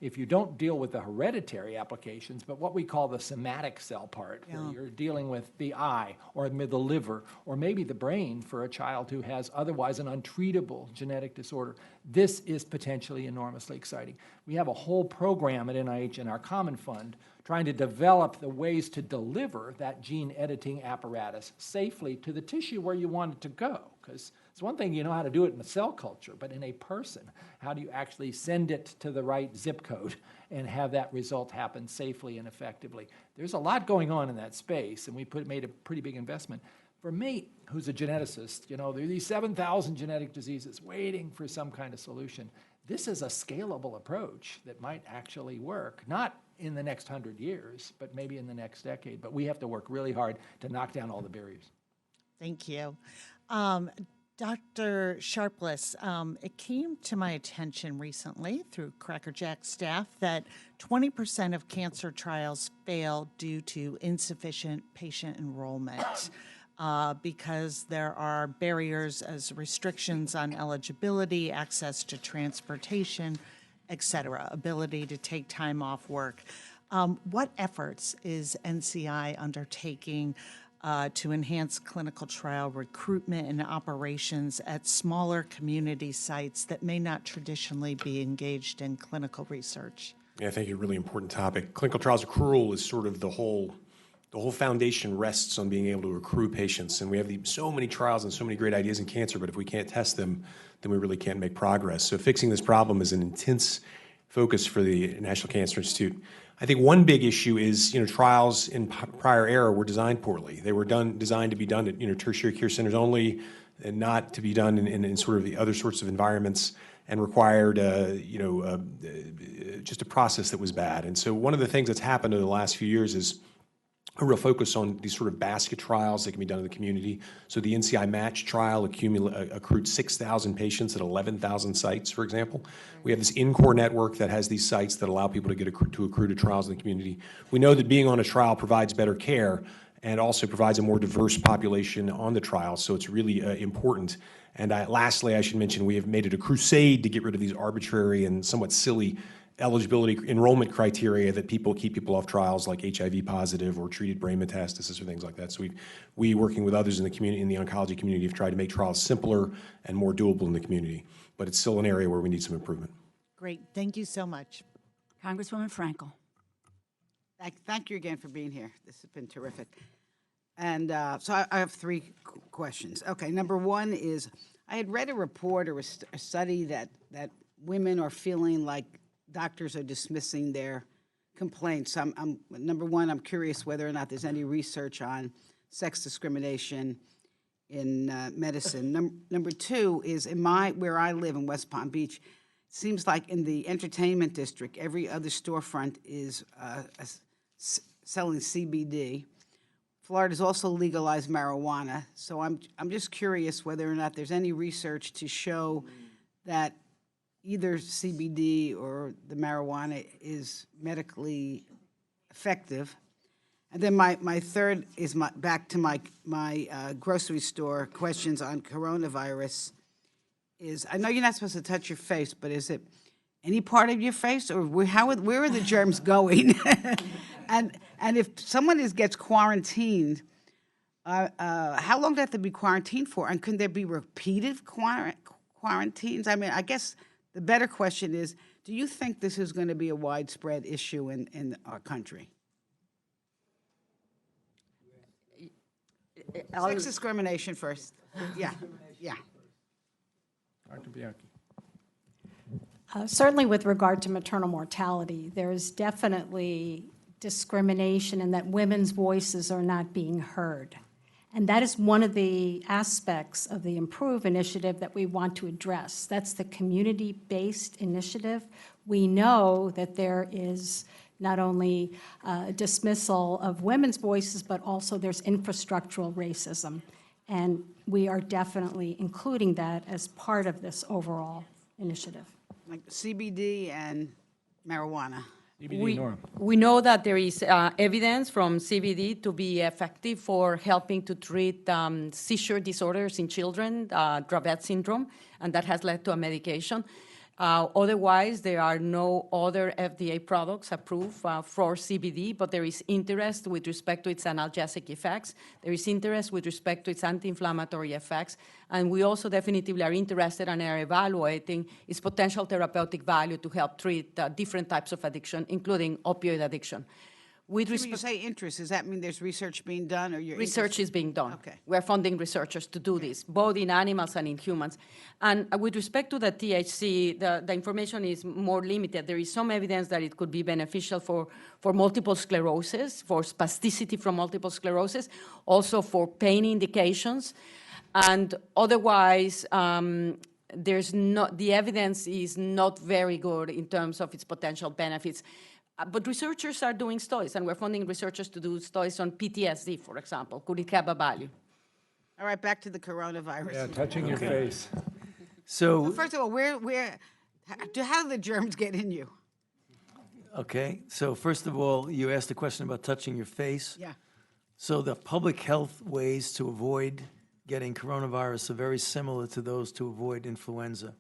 [SPEAKER 4] If you don't deal with the hereditary applications, but what we call the somatic cell part, where you're dealing with the eye or the liver or maybe the brain for a child who has otherwise an untreatable genetic disorder, this is potentially enormously exciting. We have a whole program at NIH in our Common Fund trying to develop the ways to deliver that gene editing apparatus safely to the tissue where you want it to go. Because it's one thing you know how to do it in a cell culture, but in a person, how do you actually send it to the right zip code and have that result happen safely and effectively? There's a lot going on in that space, and we made a pretty big investment. For me, who's a geneticist, there are these 7,000 genetic diseases waiting for some kind of solution. This is a scalable approach that might actually work, not in the next 100 years, but maybe in the next decade. But we have to work really hard to knock down all the barriers.
[SPEAKER 17] Thank you. Dr. Sharpless, it came to my attention recently through Cracker Jack staff that 20% of cancer trials fail due to insufficient patient enrollment because there are barriers as restrictions on eligibility, access to transportation, et cetera, ability to take time off work. What efforts is NCI undertaking to enhance clinical trial recruitment and operations at smaller community sites that may not traditionally be engaged in clinical research?
[SPEAKER 8] Yeah, I think a really important topic. Clinical trials accrual is sort of the whole the whole foundation rests on being able to accrue patients. And we have so many trials and so many great ideas in cancer, but if we can't test them, then we really can't make progress. So fixing this problem is an intense focus for the National Cancer Institute. I think one big issue is, trials in prior era were designed poorly. They were designed to be done at, tertiary care centers only, and not to be done in sort of the other sorts of environments, and required, just a process that was bad. And so one of the things that's happened in the last few years is a real focus on these sort of basket trials that can be done in the community. So the NCI Match trial accrued 6,000 patients at 11,000 sites, for example. We have this in-core network that has these sites that allow people to get accrue to trials in the community. We know that being on a trial provides better care and also provides a more diverse population on the trial, so it's really important. And lastly, I should mention, we have made it a crusade to get rid of these arbitrary and somewhat silly eligibility enrollment criteria that keep people off trials, like HIV positive or treated brain metastasis or things like that. So we working with others in the community, in the oncology community, have tried to make trials simpler and more doable in the community. But it's still an area where we need some improvement.
[SPEAKER 17] Great. Thank you so much.
[SPEAKER 1] Congresswoman Frankel.
[SPEAKER 14] Thank you again for being here. This has been terrific. And so I have three questions. Okay, number one is, I had read a report or a study that women are feeling like doctors are dismissing their complaints. Number one, I'm curious whether or not there's any research on sex discrimination in medicine. Number two is, where I live in West Palm Beach, it seems like in the entertainment district, every other storefront is selling CBD. Florida's also legalized marijuana, so I'm just curious whether or not there's any research to show that either CBD or the marijuana is medically effective. And then my third is back to my grocery store questions on coronavirus. I know you're not supposed to touch your face, but is it any part of your face, or where are the germs going? And if someone gets quarantined, how long do they have to be quarantined for? And can there be repeated quarantines? I mean, I guess the better question is, do you think this is going to be a widespread issue in our country? Sex discrimination first. Yeah.
[SPEAKER 4] Dr. Bianchi.
[SPEAKER 16] Certainly with regard to maternal mortality, there is definitely discrimination in that women's voices are not being heard. And that is one of the aspects of the Improve initiative that we want to address. That's the community-based initiative. We know that there is not only dismissal of women's voices, but also there's infrastructural racism. And we are definitely including that as part of this overall initiative.
[SPEAKER 14] Like CBD and marijuana.
[SPEAKER 9] We know that there is evidence from CBD to be effective for helping to treat seizure disorders in children, Dravet syndrome, and that has led to a medication. Otherwise, there are no other FDA products approved for CBD, but there is interest with respect to its analgesic effects. There is interest with respect to its anti-inflammatory effects. And we also definitively are interested and are evaluating its potential therapeutic value to help treat different types of addiction, including opioid addiction.
[SPEAKER 14] When you say interest, does that mean there's research being done, or you're
[SPEAKER 9] research is being done?
[SPEAKER 14] Okay.
[SPEAKER 9] We're funding researchers to do this, both in animals and in humans. And with respect to the THC, the information is more limited. There is some evidence that it could be beneficial for multiple sclerosis, for spasticity from multiple sclerosis, also for pain indications. And otherwise, the evidence is not very good in terms of its potential benefits. But researchers are doing studies, and we're funding researchers to do studies on PTSD, for example. Could it have a value?
[SPEAKER 14] All right, back to the coronavirus.
[SPEAKER 4] Yeah, touching your face.
[SPEAKER 14] So first of all, how do the germs get in you?
[SPEAKER 6] Okay, so first of all, you asked a question about touching your face.
[SPEAKER 14] Yeah.
[SPEAKER 6] So the public health ways to avoid getting coronavirus are very similar to those to avoid influenza.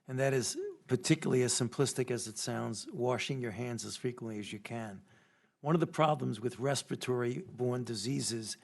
[SPEAKER 6] And that is, particularly as simplistic as it sounds, washing your hands as frequently as you can. One of the problems with respiratory-borne diseases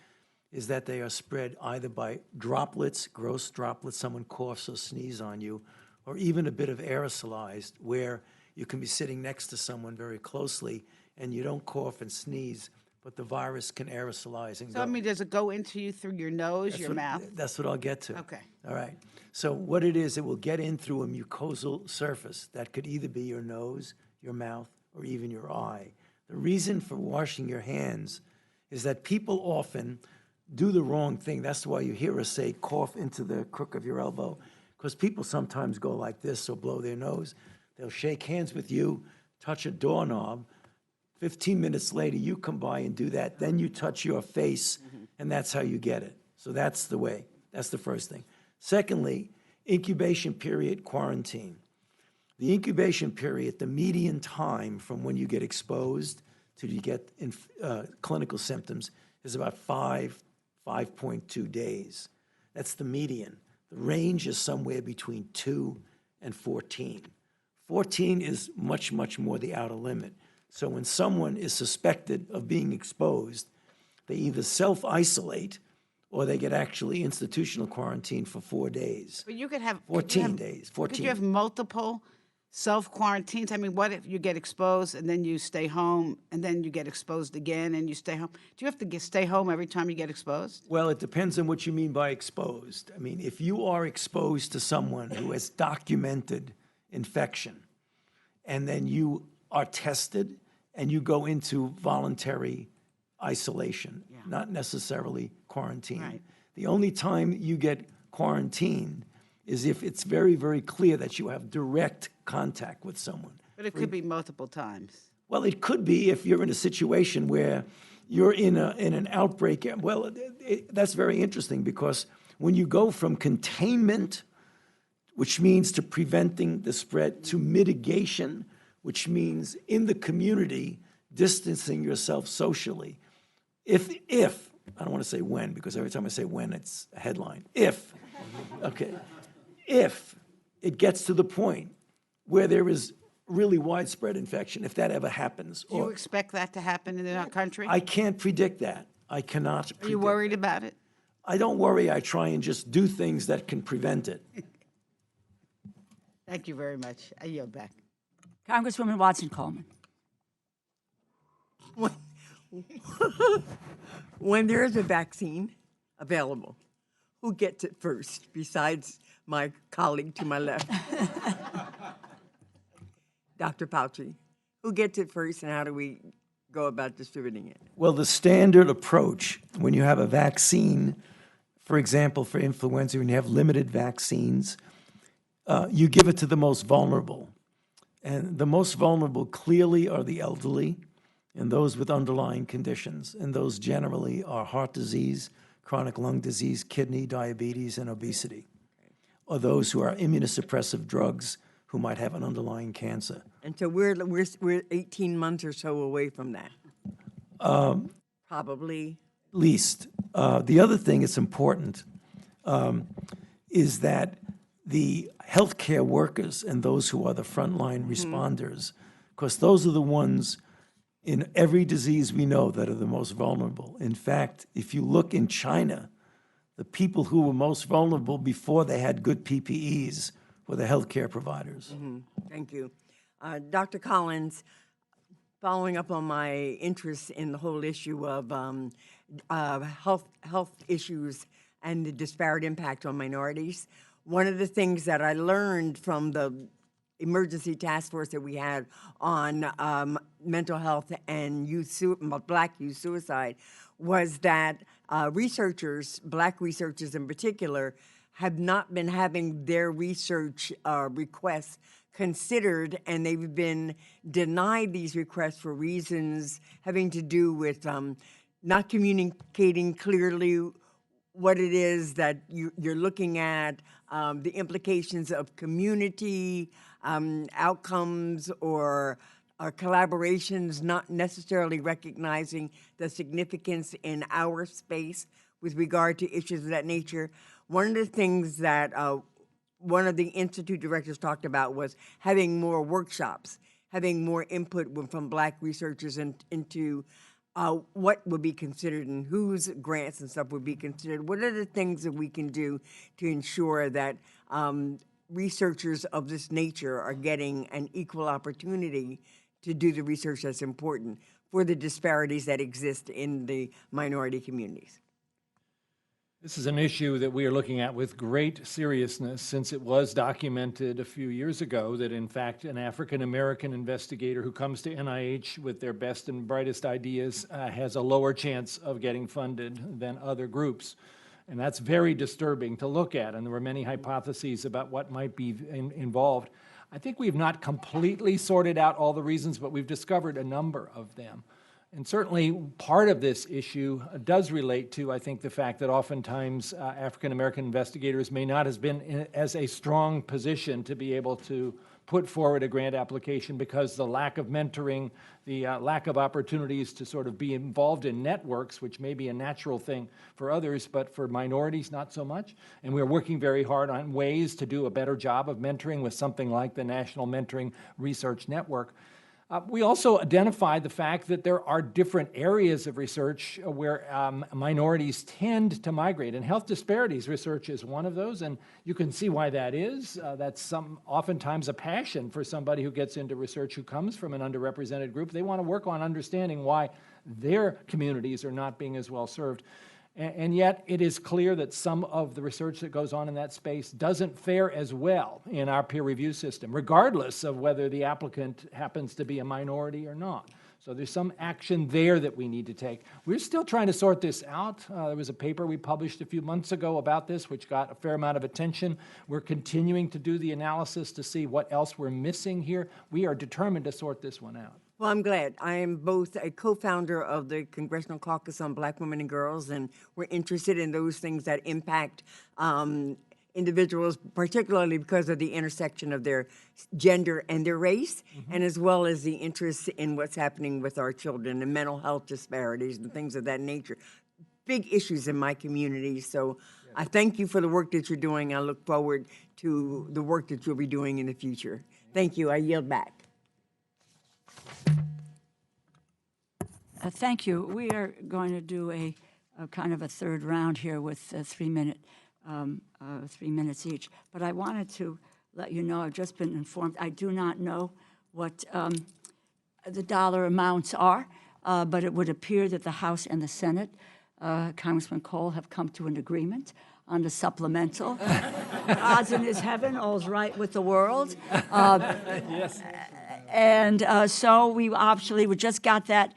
[SPEAKER 6] is that they are spread either by droplets, gross droplets, someone coughs or sneezes on you, or even a bit of aerosolized, where you can be sitting next to someone very closely and you don't cough and sneeze, but the virus can aerosolize and
[SPEAKER 14] So,
[SPEAKER 6] go.
[SPEAKER 14] I mean, does it go into you through your nose,
[SPEAKER 6] That's
[SPEAKER 14] your
[SPEAKER 6] what-
[SPEAKER 14] mouth?
[SPEAKER 6] That's what I'll get to.
[SPEAKER 14] Okay.
[SPEAKER 6] All right. So what it is, it will get in through a mucosal surface. That could either be your nose, your mouth, or even your eye. The reason for washing your hands is that people often do the wrong thing. That's why you hear us say cough into the crook of your elbow, because people sometimes go like this or blow their nose. They'll shake hands with you, touch a doorknob. 15 minutes later, you come by and do that. Then you touch your face, and that's how you get it. So that's the way. That's the first thing. Secondly, incubation period, quarantine. The incubation period, the median time from when you get exposed to you get clinical symptoms is about 5.2 days. That's the median. The range is somewhere between 2 and 14. 14 is much, much more the outer limit. So when someone is suspected of being exposed, they either self-isolate or they get actually institutional quarantine for 4 days.
[SPEAKER 14] But you could have
[SPEAKER 6] 14 days, 14.
[SPEAKER 14] Could you have multiple self-quarantines? I mean, what if you get exposed and then you stay home and then you get exposed again and you stay home? Do you have to stay home every time you get exposed?
[SPEAKER 6] Well, it depends on what you mean by exposed. I mean, if you are exposed to someone who has documented infection and then you are tested and you go into voluntary isolation, not necessarily quarantine.
[SPEAKER 14] Right.
[SPEAKER 6] The only time you get quarantined is if it's very, very clear that you have direct contact with someone.
[SPEAKER 14] But it could be multiple times.
[SPEAKER 6] Well, it could be if you're in a situation where you're in an outbreak. Well, that's very interesting because when you go from containment, which means to preventing the spread, to mitigation, which means in the community, distancing yourself socially. If, I don't want to say when, because every time I say when, it's a headline. If it gets to the point where there is really widespread infection, if that ever happens.
[SPEAKER 14] Do you expect that to happen in our country?
[SPEAKER 6] I can't predict that. I cannot predict.
[SPEAKER 14] Are you worried about it?
[SPEAKER 6] I don't worry. I try and just do things that can prevent it.
[SPEAKER 14] Thank you very much. I yield back.
[SPEAKER 1] Congresswoman Watson-Coleman.
[SPEAKER 18] When there is a vaccine available, who gets it first besides my colleague to my left? Dr. Fauci, who gets it first and how do we go about distributing it?
[SPEAKER 6] Well, the standard approach when you have a vaccine, for example, for influenza, when you have limited vaccines, you give it to the most vulnerable. And the most vulnerable clearly are the elderly and those with underlying conditions. And those generally are heart disease, chronic lung disease, kidney, diabetes, and obesity. Or those who are immunosuppressive drugs who might have an underlying cancer.
[SPEAKER 18] And so we're 18 months or so away from that. Probably.
[SPEAKER 6] Least. The other thing that's important is that the healthcare workers and those who are the frontline responders, because those are the ones in every disease we know that are the most vulnerable. In fact, if you look in China, the people who were most vulnerable before they had good PPEs were the healthcare providers.
[SPEAKER 18] Thank you. Dr. Collins, following up on my interest in the whole issue of health issues and the disparate impact on minorities, one of the things that I learned from the emergency task force that we had on mental health and black youth suicide was that researchers, black researchers in particular, have not been having their research requests considered, and they've been denied these requests for reasons having to do with not communicating clearly what it is that you're looking at, the implications of community outcomes or collaborations, not necessarily recognizing the significance in our space with regard to issues of that nature. One of the things that one of the institute directors talked about was having more workshops, having more input from black researchers into what would be considered and whose grants and stuff would be considered. What are the things that we can do to ensure that researchers of this nature are getting an equal opportunity to do the research that's important for the disparities that exist in the minority communities.
[SPEAKER 4] This is an issue that we are looking at with great seriousness, since it was documented a few years ago that, in fact, an African-American investigator who comes to NIH with their best and brightest ideas has a lower chance of getting funded than other groups. And that's very disturbing to look at, and there were many hypotheses about what might be involved. I think we've not completely sorted out all the reasons, but we've discovered a number of them. And certainly part of this issue does relate to, I think, the fact that oftentimes African-American investigators may not have been in as a strong position to be able to put forward a grant application because the lack of mentoring, the lack of opportunities to sort of be involved in networks, which may be a natural thing for others, but for minorities, not so much. And we're working very hard on ways to do a better job of mentoring with something like the National Mentoring Research Network. We also identified the fact that there are different areas of research where minorities tend to migrate, and health disparities research is one of those, and you can see why that is. That's oftentimes a passion for somebody who gets into research who comes from an underrepresented group. They want to work on understanding why their communities are not being as well served. And yet it is clear that some of the research that goes on in that space doesn't fare as well in our peer review system, regardless of whether the applicant happens to be a minority or not. So there's some action there that we need to take. We're still trying to sort this out. There was a paper we published a few months ago about this, which got a fair amount of attention. We're continuing to do the analysis to see what else we're missing here. We are determined to sort this one out.
[SPEAKER 18] Well, I'm glad. I am both a co-founder of the Congressional Caucus on Black Women and Girls, and we're interested in those things that impact individuals, particularly because of the intersection of their gender and their race, and as well as the interest in what's happening with our children and mental health disparities and things of that nature. Big issues in my community, so I thank you for the work that you're doing. I look forward to the work that you'll be doing in the future. Thank you. I yield back.
[SPEAKER 1] Thank you. We are going to do a kind of a third round here with 3 minutes each. But I wanted to let you know, I've just been informed, I do not know what the dollar amounts are, but it would appear that the House and the Senate, Congressman Cole, have come to an agreement on the supplemental. God's in his heaven, all's right with the world.
[SPEAKER 4] Yes.
[SPEAKER 1] And so we just got that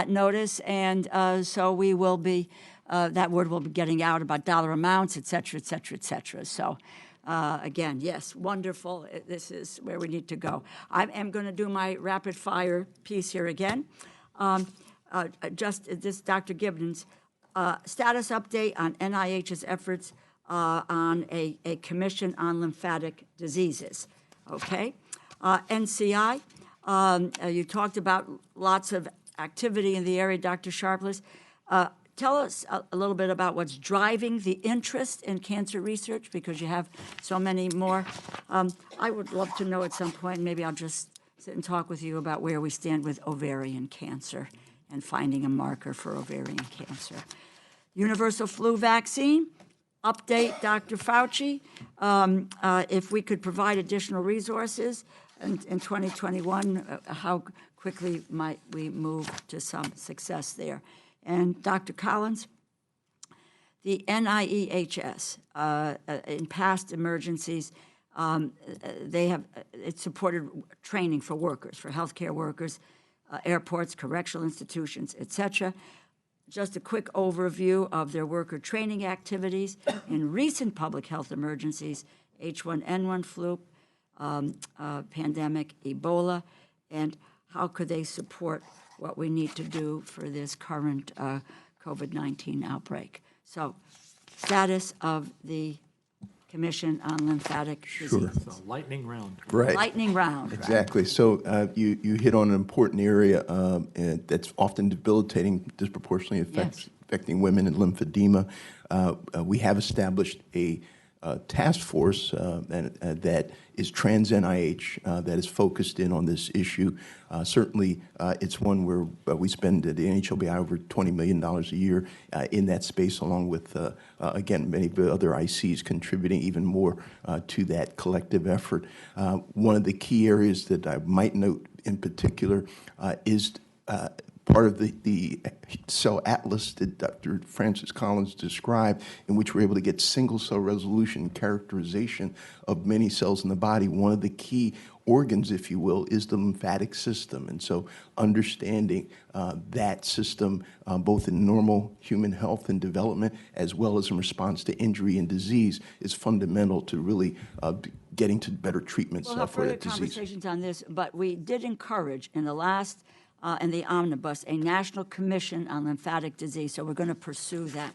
[SPEAKER 1] notice, and so we will be, that word will be getting out about dollar amounts, et cetera, et cetera, et cetera. So again, yes, wonderful. This is where we need to go. I am going to do my rapid fire piece here again. This, Dr. Gibbons, status update on NIH's efforts on a commission on lymphatic diseases, okay? NCI, you talked about lots of activity in the area, Dr. Sharpless. Tell us a little bit about what's driving the interest in cancer research, because you have so many more. I would love to know at some point, maybe I'll just sit and talk with you about where we stand with ovarian cancer and finding a marker for ovarian cancer. Universal flu vaccine, update, Dr. Fauci. If we could provide additional resources in 2021, how quickly might we move to some success there? And Dr. Collins, the NIEHS, in past emergencies, it supported training for workers, for healthcare workers, airports, correctional institutions, et cetera. Just a quick overview of their worker training activities in recent public health emergencies, H1N1 flu, pandemic, Ebola, and how could they support what we need to do for this current COVID-19 outbreak. So, status of the Commission on Lymphatic Disease.
[SPEAKER 4] So lightning round.
[SPEAKER 7] Right.
[SPEAKER 1] Lightning round.
[SPEAKER 7] Exactly. Right. So you hit on an important area that's often debilitating, disproportionately affecting women in lymphedema. We have established a task force that is trans NIH that is focused in on this issue. Certainly, it's one where we spend at the NHLBI over $20 million a year in that space, along with, again, many other ICs contributing even more to that collective effort. One of the key areas that I might note in particular is part of the cell atlas that Dr. Francis Collins described, in which we're able to get single cell resolution characterization of many cells in the body. One of the key organs, if you will, is the lymphatic system. And so understanding that system, both in normal human health and development, as well as in response to injury and disease, is fundamental to really getting to better treatments
[SPEAKER 1] We'll have
[SPEAKER 7] for
[SPEAKER 1] further
[SPEAKER 7] that disease.
[SPEAKER 1] conversations on this, but we did encourage in the last, in the omnibus, a national commission on lymphatic disease, so we're going to pursue that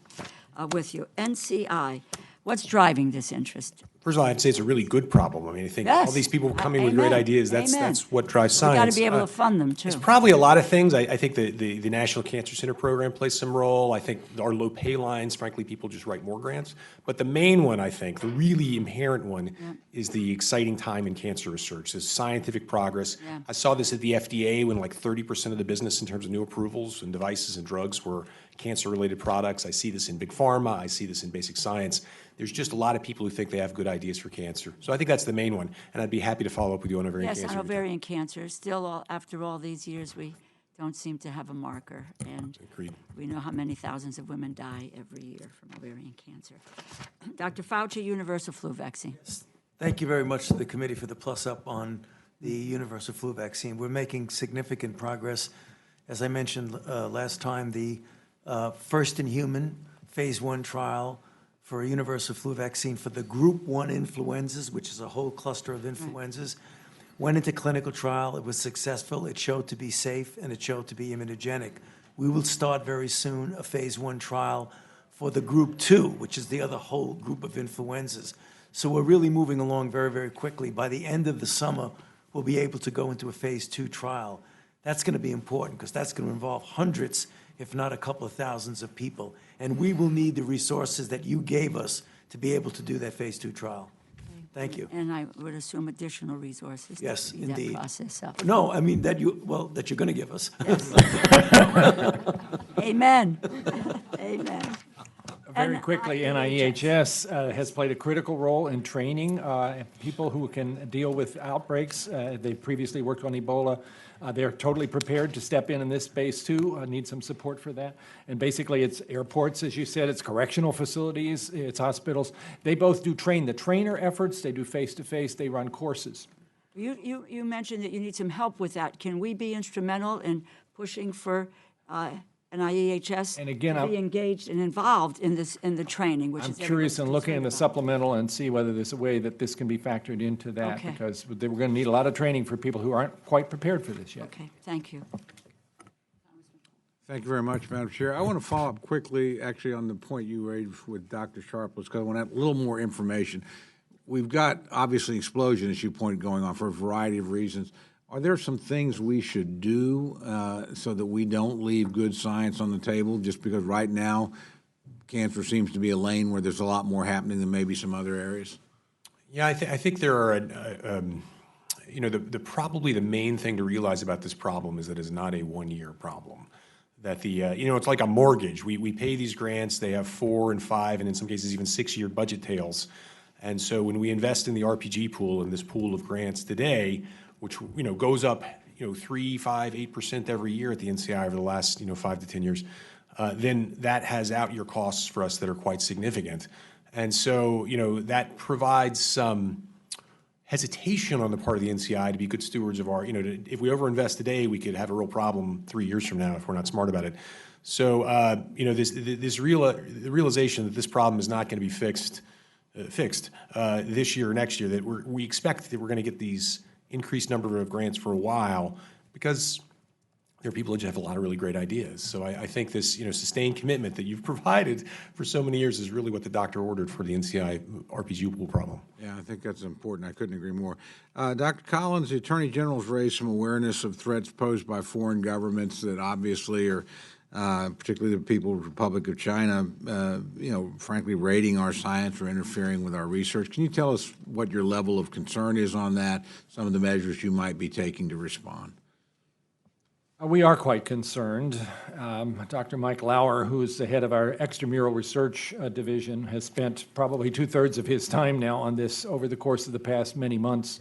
[SPEAKER 1] with you. NCI, what's driving this interest?
[SPEAKER 8] First of all, I'd say it's a really good problem. I mean, I think
[SPEAKER 1] Yes.
[SPEAKER 8] all these people coming with great
[SPEAKER 1] Amen.
[SPEAKER 8] ideas, that's
[SPEAKER 1] Amen.
[SPEAKER 8] what drives
[SPEAKER 1] We
[SPEAKER 8] science.
[SPEAKER 1] got to be able to fund them, too.
[SPEAKER 8] It's probably a lot of things. I think the National Cancer Center program plays some role. I think our low pay lines, frankly, people just write more grants. But the main one, I think, the really inherent one, is the exciting time in cancer research, this scientific progress.
[SPEAKER 1] Yeah.
[SPEAKER 8] I saw this at the FDA when like 30% of the business in terms of new approvals and devices and drugs were cancer-related products. I see this in big pharma. I see this in basic science. There's just a lot of people who think they have good ideas for cancer. So I think that's the main one, and I'd be happy to follow up with you on ovarian
[SPEAKER 1] Yes,
[SPEAKER 8] cancer.
[SPEAKER 1] on ovarian cancer. Still, after all these years, we don't seem to have a marker. And
[SPEAKER 8] Agreed.
[SPEAKER 1] we know how many thousands of women die every year from ovarian cancer. Dr. Fauci, universal flu vaccine.
[SPEAKER 6] Thank you very much to the committee for the plus up on the universal flu vaccine. We're making significant progress. As I mentioned last time, the first in human phase 1 trial for a universal flu vaccine for the group 1 influenzas, which is a whole cluster of influenzas, went into clinical trial. It was successful. It showed to be safe, and it showed to be immunogenic. We will start very soon a phase 1 trial for the group 2, which is the other whole group of influenzas. So we're really moving along very, very quickly. By the end of the summer, we'll be able to go into a phase 2 trial. That's going to be important because that's going to involve hundreds, if not a couple of thousands of people. And we will need the resources that you gave us to be able to do that phase 2 trial. Thank you.
[SPEAKER 1] And I would assume additional resources to
[SPEAKER 6] Yes,
[SPEAKER 1] speed
[SPEAKER 6] indeed.
[SPEAKER 1] that process up.
[SPEAKER 6] No, I mean that that you're going to give us.
[SPEAKER 1] Amen. Amen.
[SPEAKER 4] Very quickly, NIHS has played a critical role in training people who can deal with outbreaks. They previously worked on Ebola. They're totally prepared to step in this space too. Need some support for that. And basically, it's airports, as you said, it's correctional facilities, it's hospitals. They both do train the trainer efforts. They do face-to-face. They run courses.
[SPEAKER 1] You mentioned that you need some help with that. Can we be instrumental in pushing for NIHS
[SPEAKER 4] And again,
[SPEAKER 1] to be engaged and involved in the training? Which
[SPEAKER 4] I'm
[SPEAKER 1] is
[SPEAKER 4] curious in
[SPEAKER 1] everybody's
[SPEAKER 4] looking in the
[SPEAKER 1] concerned
[SPEAKER 4] supplemental and see whether there's a way that this can be factored into that,
[SPEAKER 1] Okay.
[SPEAKER 4] because we're going to need a lot of training for people who aren't quite prepared for this yet.
[SPEAKER 1] about. Okay, thank you.
[SPEAKER 2] Thank you very much, Madam Chair. I want to follow up quickly, actually, on the point you raised with Dr. Sharpless, because I want to have a little more information. We've got, obviously, explosion, as you pointed, going on for a variety of reasons. Are there some things we should do so that we don't leave good science on the table, just because right now cancer seems to be a lane where there's a lot more happening than maybe some other areas?
[SPEAKER 8] Yeah, I think there are, you know, probably the main thing to realize about this problem is that it's not a one-year problem. That you know, it's like a mortgage. We pay these grants, they have 4 and 5, and in some cases even 6-year budget tails. And so when we invest in the RPG pool, in this pool of grants today, which, you know, goes up, you know, 3, 5, 8% every year at the NCI over the last, you know, 5 to 10 years, then that has out-year costs for us that are quite significant. And so, you know, that provides some hesitation on the part of the NCI to be good stewards of our, you know, if we overinvest today, we could have a real problem 3 years from now if we're not smart about it. So, you know, the realization that this problem is not going to be fixed this year or next year, that we expect that we're going to get these increased number of grants for a while, because there are people who just have a lot of really great ideas. So I think this, you know, sustained commitment that you've provided for so many years is really what the doctor ordered for the NCI RPG pool problem.
[SPEAKER 2] Yeah, I think that's important. I couldn't agree more. Dr. Collins, the Attorney General's raised some awareness of threats posed by foreign governments that obviously are, particularly the People's Republic of China, you know, frankly, raiding our science or interfering with our research. Can you tell us what your level of concern is on that, some of the measures you might be taking to respond?
[SPEAKER 4] We are quite concerned. Dr. Mike Lauer, who is the head of our extramural research division, has spent probably 2/3 of his time now on this over the course of the past many months.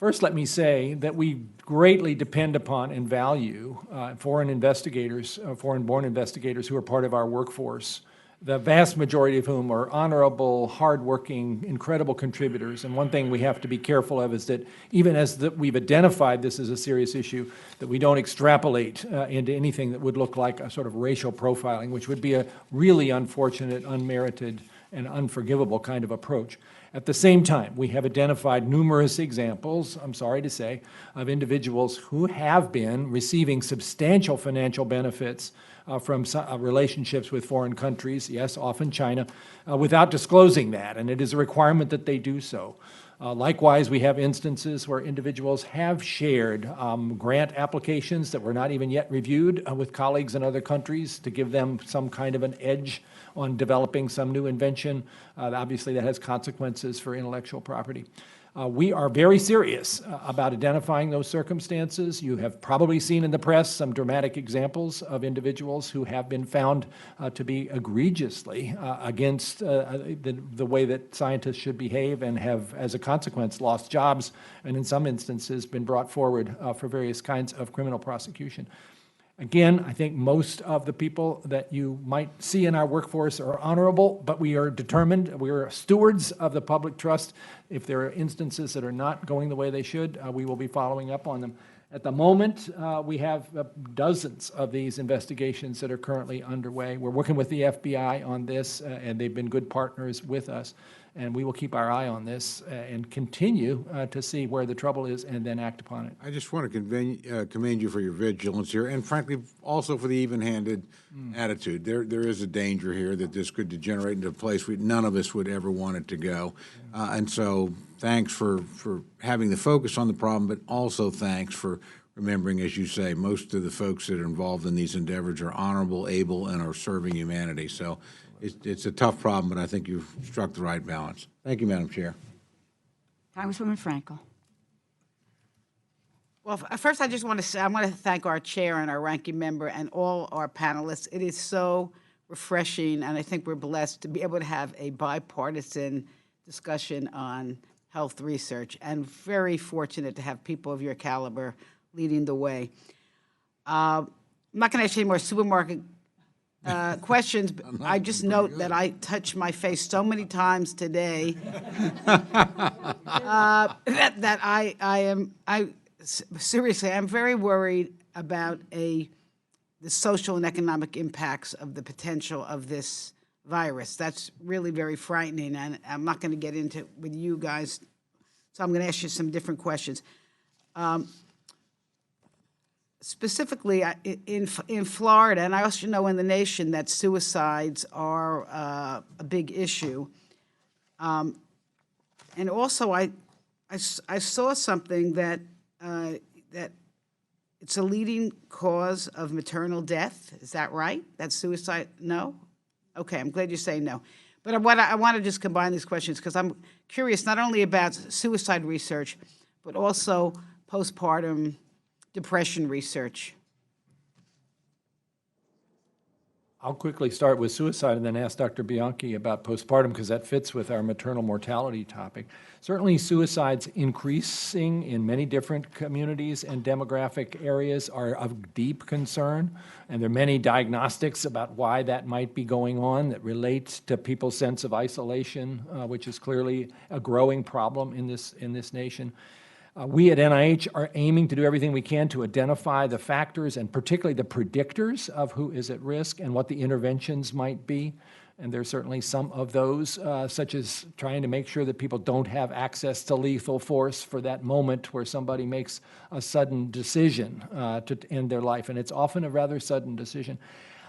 [SPEAKER 4] First, let me say that we greatly depend upon and value foreign investigators, foreign-born investigators who are part of our workforce, the vast majority of whom are honorable, hardworking, incredible contributors. And one thing we have to be careful of is that even as we've identified this as a serious issue, that we don't extrapolate into anything that would look like a sort of racial profiling, which would be a really unfortunate, unmerited, and unforgivable kind of approach. At the same time, we have identified numerous examples, I'm sorry to say, of individuals who have been receiving substantial financial benefits from relationships with foreign countries, yes, often China, without disclosing that, and it is a requirement that they do so. Likewise, we have instances where individuals have shared grant applications that were not even yet reviewed with colleagues in other countries to give them some kind of an edge on developing some new invention. Obviously, that has consequences for intellectual property. We are very serious about identifying those circumstances. You have probably seen in the press some dramatic examples of individuals who have been found to be egregiously against the way that scientists should behave and have, as a consequence, lost jobs and in some instances been brought forward for various kinds of criminal prosecution. Again, I think most of the people that you might see in our workforce are honorable, but we are determined, we are stewards of the public trust. If there are instances that are not going the way they should, we will be following up on them. At the moment, we have dozens of these investigations that are currently underway. We're working with the FBI on this, and they've been good partners with us. And we will keep our eye on this and continue to see where the trouble is and then act upon it.
[SPEAKER 2] I just want to commend you for your vigilance here, and frankly, also for the even-handed attitude. There is a danger here that this could degenerate into a place none of us would ever want it to go. And so thanks for having the focus on the problem, but also thanks for remembering, as you say, most of the folks that are involved in these endeavors are honorable, able, and are serving humanity. So it's a tough problem, but I think you've struck the right balance. Thank you, Madam Chair.
[SPEAKER 1] Congresswoman Frankel.
[SPEAKER 14] Well, first I just want to say, I want to thank our chair and our ranking member and all our panelists. It is so refreshing, and I think we're blessed to be able to have a bipartisan discussion on health research, and very fortunate to have people of your caliber leading the way. I'm not going to ask you any more supermarket questions, but I just note that I touched my face so many times today that seriously, I'm very worried about the social and economic impacts of the potential of this virus. That's really very frightening, and I'm not going to get into it with you guys, so I'm going to ask you some different questions. Specifically, in Florida, and I also know in the nation that suicides are a big issue. And also, I saw something that that it's a leading cause of maternal death. Is that right? That's suicide? No? Okay, I'm glad you say no. But I want to just combine these questions because I'm curious not only about suicide research, but also postpartum depression research.
[SPEAKER 4] I'll quickly start with suicide and then ask Dr. Bianchi about postpartum because that fits with our maternal mortality topic. Certainly suicides increasing in many different communities and demographic areas are of deep concern, and there are many diagnostics about why that might be going on that relate to people's sense of isolation, which is clearly a growing problem in this nation. We at NIH are aiming to do everything we can to identify the factors and particularly the predictors of who is at risk and what the interventions might be. And there's certainly some of those, such as trying to make sure that people don't have access to lethal force for that moment where somebody makes a sudden decision to end their life. And it's often a rather sudden decision.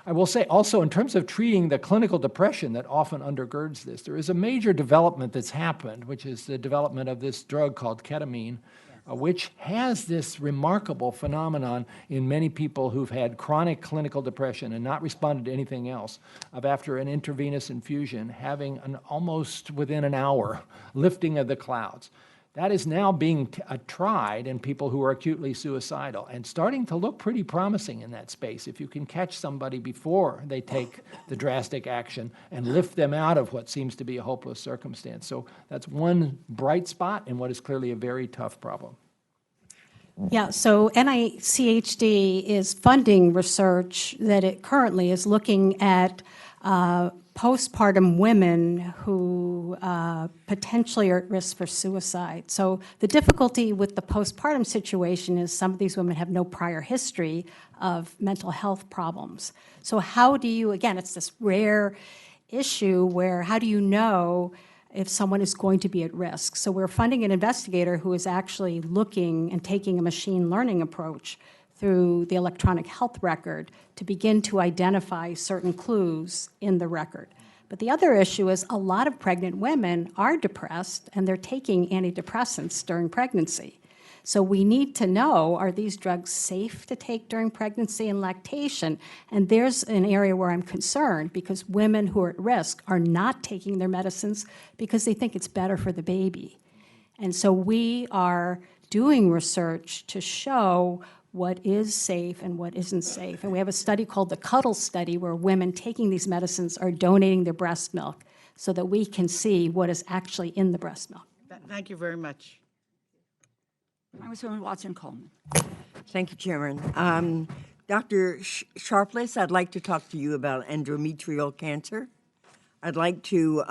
[SPEAKER 4] I will say also in terms of treating the clinical depression that often undergirds this, there is a major development that's happened, which is the development of this drug called ketamine, which has this remarkable phenomenon in many people who've had chronic clinical depression and not responded to anything else, of after an intravenous infusion, having an almost within an hour lifting of the clouds. That is now being tried in people who are acutely suicidal and starting to look pretty promising in that space. If you can catch somebody before they take the drastic action and lift them out of what seems to be a hopeless circumstance. So that's one bright spot in what is clearly a very tough problem.
[SPEAKER 16] Yeah, so NICHD is funding research that it currently is looking at postpartum women who potentially are at risk for suicide. So the difficulty with the postpartum situation is some of these women have no prior history of mental health problems. So how do you, again, it's this rare issue where how do you know if someone is going to be at risk? So we're funding an investigator who is actually looking and taking a machine learning approach through the electronic health record to begin to identify certain clues in the record. But the other issue is a lot of pregnant women are depressed and they're taking antidepressants during pregnancy. So we need to know, are these drugs safe to take during pregnancy and lactation? And there's an area where I'm concerned because women who are at risk are not taking their medicines because they think it's better for the baby. And so we are doing research to show what is safe and what isn't safe. And we have a study called the Cuddle Study where women taking these medicines are donating their breast milk so that we can see what is actually in the breast milk.
[SPEAKER 17] Thank you very much.
[SPEAKER 1] Congresswoman Watson-Coleman.
[SPEAKER 18] Thank you, Chairman. Dr. Sharpless, I'd like to talk to you about endometrial cancer. I'd like to,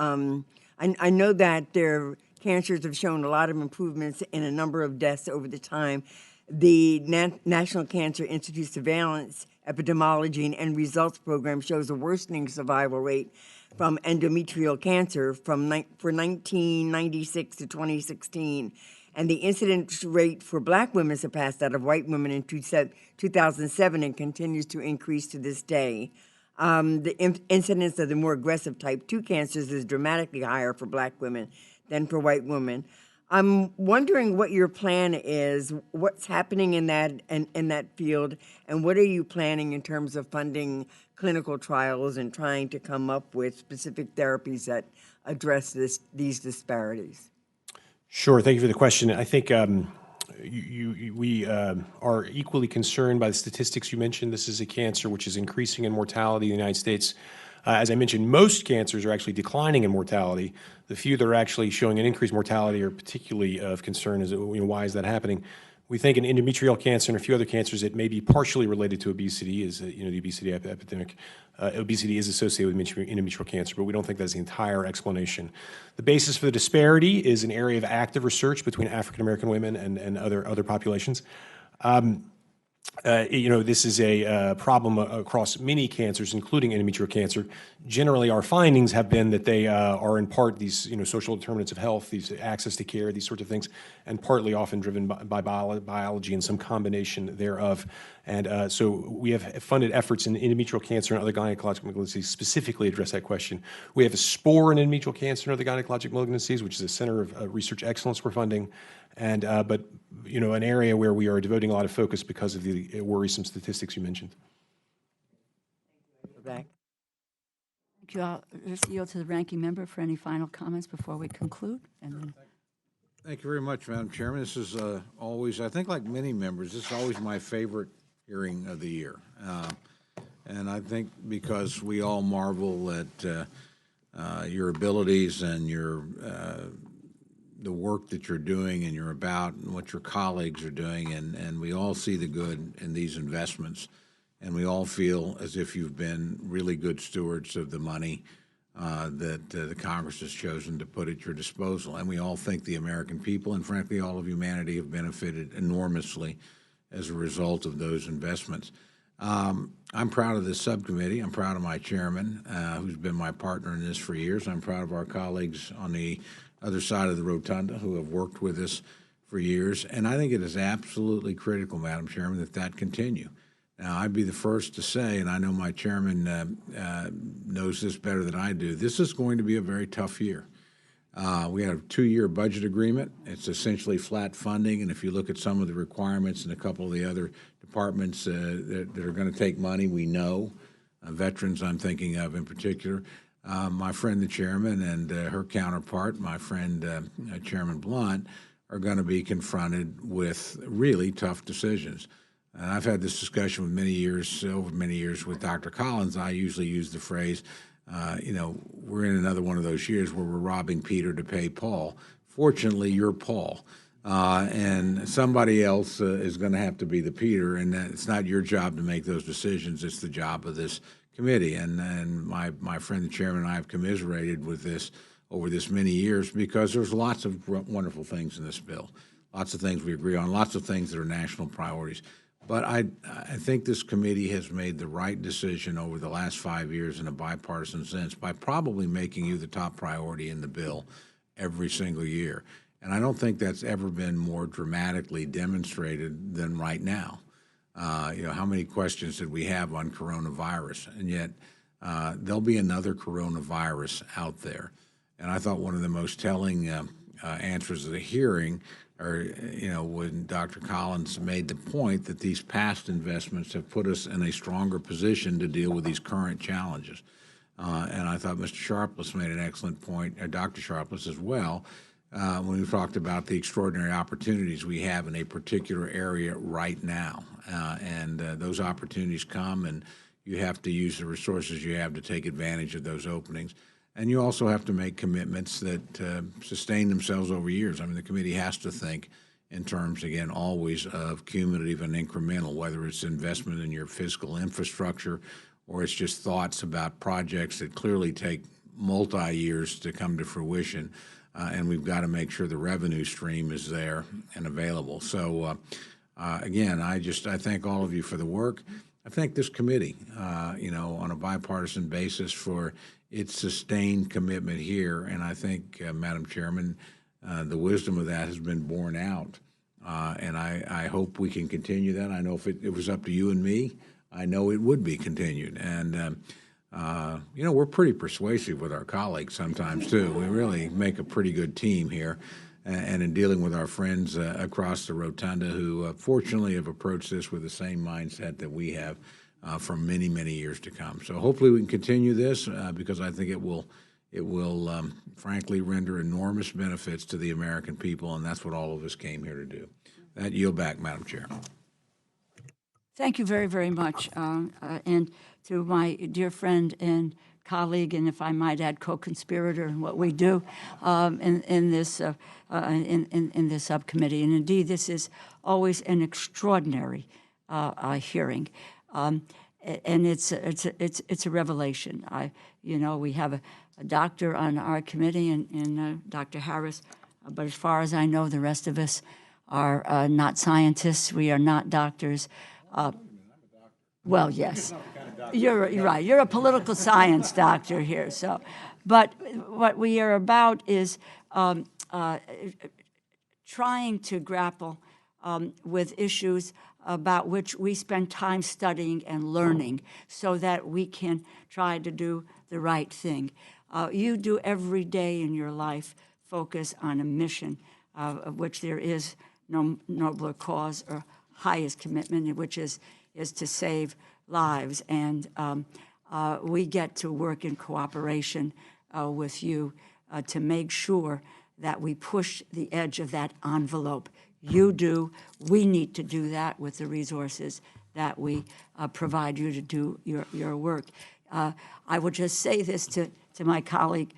[SPEAKER 18] I know that their cancers have shown a lot of improvements in a number of deaths over the time. The National Cancer Institute Surveillance, Epidemiology, and End Results Program shows a worsening survival rate from endometrial cancer for 1996 to 2016. And the incidence rate for black women surpassed that of white women in 2007 and continues to increase to this day. The incidence of the more aggressive type 2 cancers is dramatically higher for black women than for white women. I'm wondering what your plan is, what's happening in that field, and what are you planning in terms of funding clinical trials and trying to come up with specific therapies that address these disparities?
[SPEAKER 8] Sure. Thank you for the question. I think we are equally concerned by the statistics you mentioned. This is a cancer which is increasing in mortality in the United States. As I mentioned, most cancers are actually declining in mortality. The few that are actually showing an increased mortality are particularly of concern. Why is that happening? We think in endometrial cancer and a few other cancers, it may be partially related to obesity, the obesity epidemic. Obesity is associated with endometrial cancer, but we don't think that's the entire explanation. The basis for the disparity is an area of active research between African American women and other populations. This is a problem across many cancers, including endometrial cancer. Generally, our findings have been that they are in part these social determinants of health, these access to care, these sorts of things, and partly often driven by biology and some combination thereof. And so we have funded efforts in endometrial cancer and other gynecologic malignancies specifically address that question. We have a SPORE in endometrial cancer and other gynecologic malignancies, which is a center of research excellence we're funding. And but an area where we are devoting a lot of focus because of the worrisome statistics you mentioned.
[SPEAKER 1] Thank you. I'll just yield to the ranking member for any final comments before we conclude. And then
[SPEAKER 2] Thank you very much, Madam Chairman. This is always, I think like many members, this is always my favorite hearing of the year. And I think because we all marvel at your abilities and your the work that you're doing and you're about and what your colleagues are doing, and we all see the good in these investments, and we all feel as if you've been really good stewards of the money that the Congress has chosen to put at your disposal. And we all think the American people and frankly all of humanity have benefited enormously as a result of those investments. I'm proud of this subcommittee. I'm proud of my chairman, who's been my partner in this for years. I'm proud of our colleagues on the other side of the rotunda who have worked with us for years. And I think it is absolutely critical, Madam Chairman, that continue. Now, I'd be the first to say, and I know my chairman knows this better than I do, this is going to be a very tough year. We have a 2-year budget agreement. It's essentially flat funding, and if you look at some of the requirements in a couple of the other departments that are going to take money, we know. Veterans I'm thinking of in particular. My friend, the chairman, and her counterpart, my friend, Chairman Blunt, are going to be confronted with really tough decisions. And I've had this discussion over many years with Dr. Collins. I usually use the phrase, we're in another one of those years where we're robbing Peter to pay Paul. Fortunately, you're Paul. And somebody else is going to have to be the Peter, and it's not your job to make those decisions. It's the job of this committee. And my friend, the chairman, and I have commiserated with this over this many years because there's lots of wonderful things in this bill, lots of things we agree on, lots of things that are national priorities. But I think this committee has made the right decision over the last 5 years in a bipartisan sense by probably making you the top priority in the bill every single year. And I don't think that's ever been more dramatically demonstrated than right now. How many questions did we have on coronavirus? And yet there'll be another coronavirus out there. And I thought one of the most telling answers of the hearing are, when Dr. Collins made the point that these past investments have put us in a stronger position to deal with these current challenges. And I thought Mr. Sharpless made an excellent point, Dr. Sharpless as well, when we talked about the extraordinary opportunities we have in a particular area right now. And those opportunities come, and you have to use the resources you have to take advantage of those openings. And you also have to make commitments that sustain themselves over years. I mean, the committee has to think in terms, again, always of cumulative and incremental, whether it's investment in your physical infrastructure or it's just thoughts about projects that clearly take multi-years to come to fruition. And we've got to make sure the revenue stream is there and available. So, again, I thank all of you for the work. I thank this committee, on a bipartisan basis for its sustained commitment here. And I think, Madam Chairman, the wisdom of that has been borne out. And I hope we can continue that. I know if it was up to you and me, I know it would be continued. And, we're pretty persuasive with our colleagues sometimes, too. We really make a pretty good team here. And in dealing with our friends across the rotunda who fortunately have approached this with the same mindset that we have for many, many years to come. So hopefully we can continue this because I think it will, frankly, render enormous benefits to the American people, and that's what all of us came here to do. That yield back, Madam Chair.
[SPEAKER 1] Thank you very, very much. And to my dear friend and colleague, and if I might add, co-conspirator in what we do in this subcommittee. And indeed, this is always an extraordinary hearing, and it's a revelation. We have a doctor on our committee, and Dr. Harris, but as far as I know, the rest of us are not scientists. We are not doctors. Well, yes. You're right. You're a political science doctor here. So, but what we are about is trying to grapple with issues about which we spend time studying and learning so that we can try to do the right thing. You do every day in your life focus on a mission of which there is no nobler cause or highest commitment, which is to save lives. And we get to work in cooperation with you to make sure that we push the edge of that envelope. You do. We need to do that with the resources that we provide you to do your work. I would just say this to my colleague,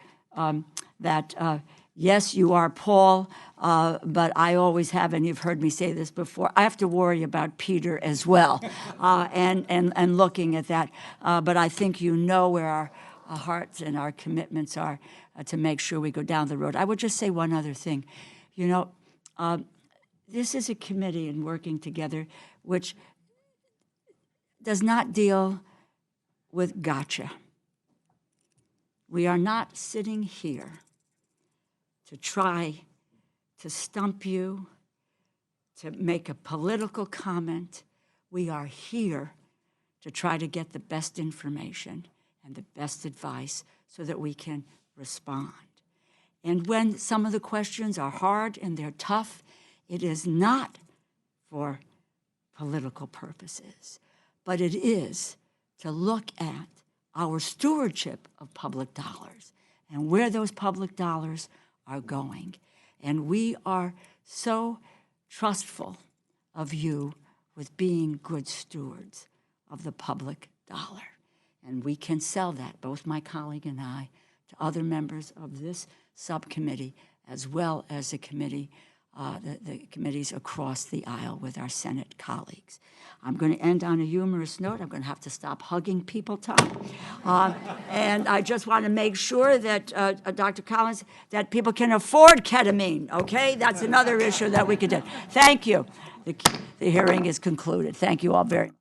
[SPEAKER 1] that yes, you are Paul, but I always have, and you've heard me say this before, I have to worry about Peter as well, and looking at that. But I think you know where our hearts and our commitments are to make sure we go down the road. I would just say one other thing. This is a committee and working together which does not deal with gotcha. We are not sitting here to try to stump you, to make a political comment. We are here to try to get the best information and the best advice so that we can respond. And when some of the questions are hard and they're tough, it is not for political purposes, but it is to look at our stewardship of public dollars and where those public dollars are going. And we are so trustful of you with being good stewards of the public dollar. And we can sell that, both my colleague and I, to other members of this subcommittee, as well as the committee the committees across the aisle with our Senate colleagues. I'm going to end on a humorous note. I'm going to have to stop hugging people, Tom. And I just want to make sure that, Dr. Collins, that people can afford ketamine, okay? That's another issue that we could do. Thank you. The hearing is concluded. Thank you all very much.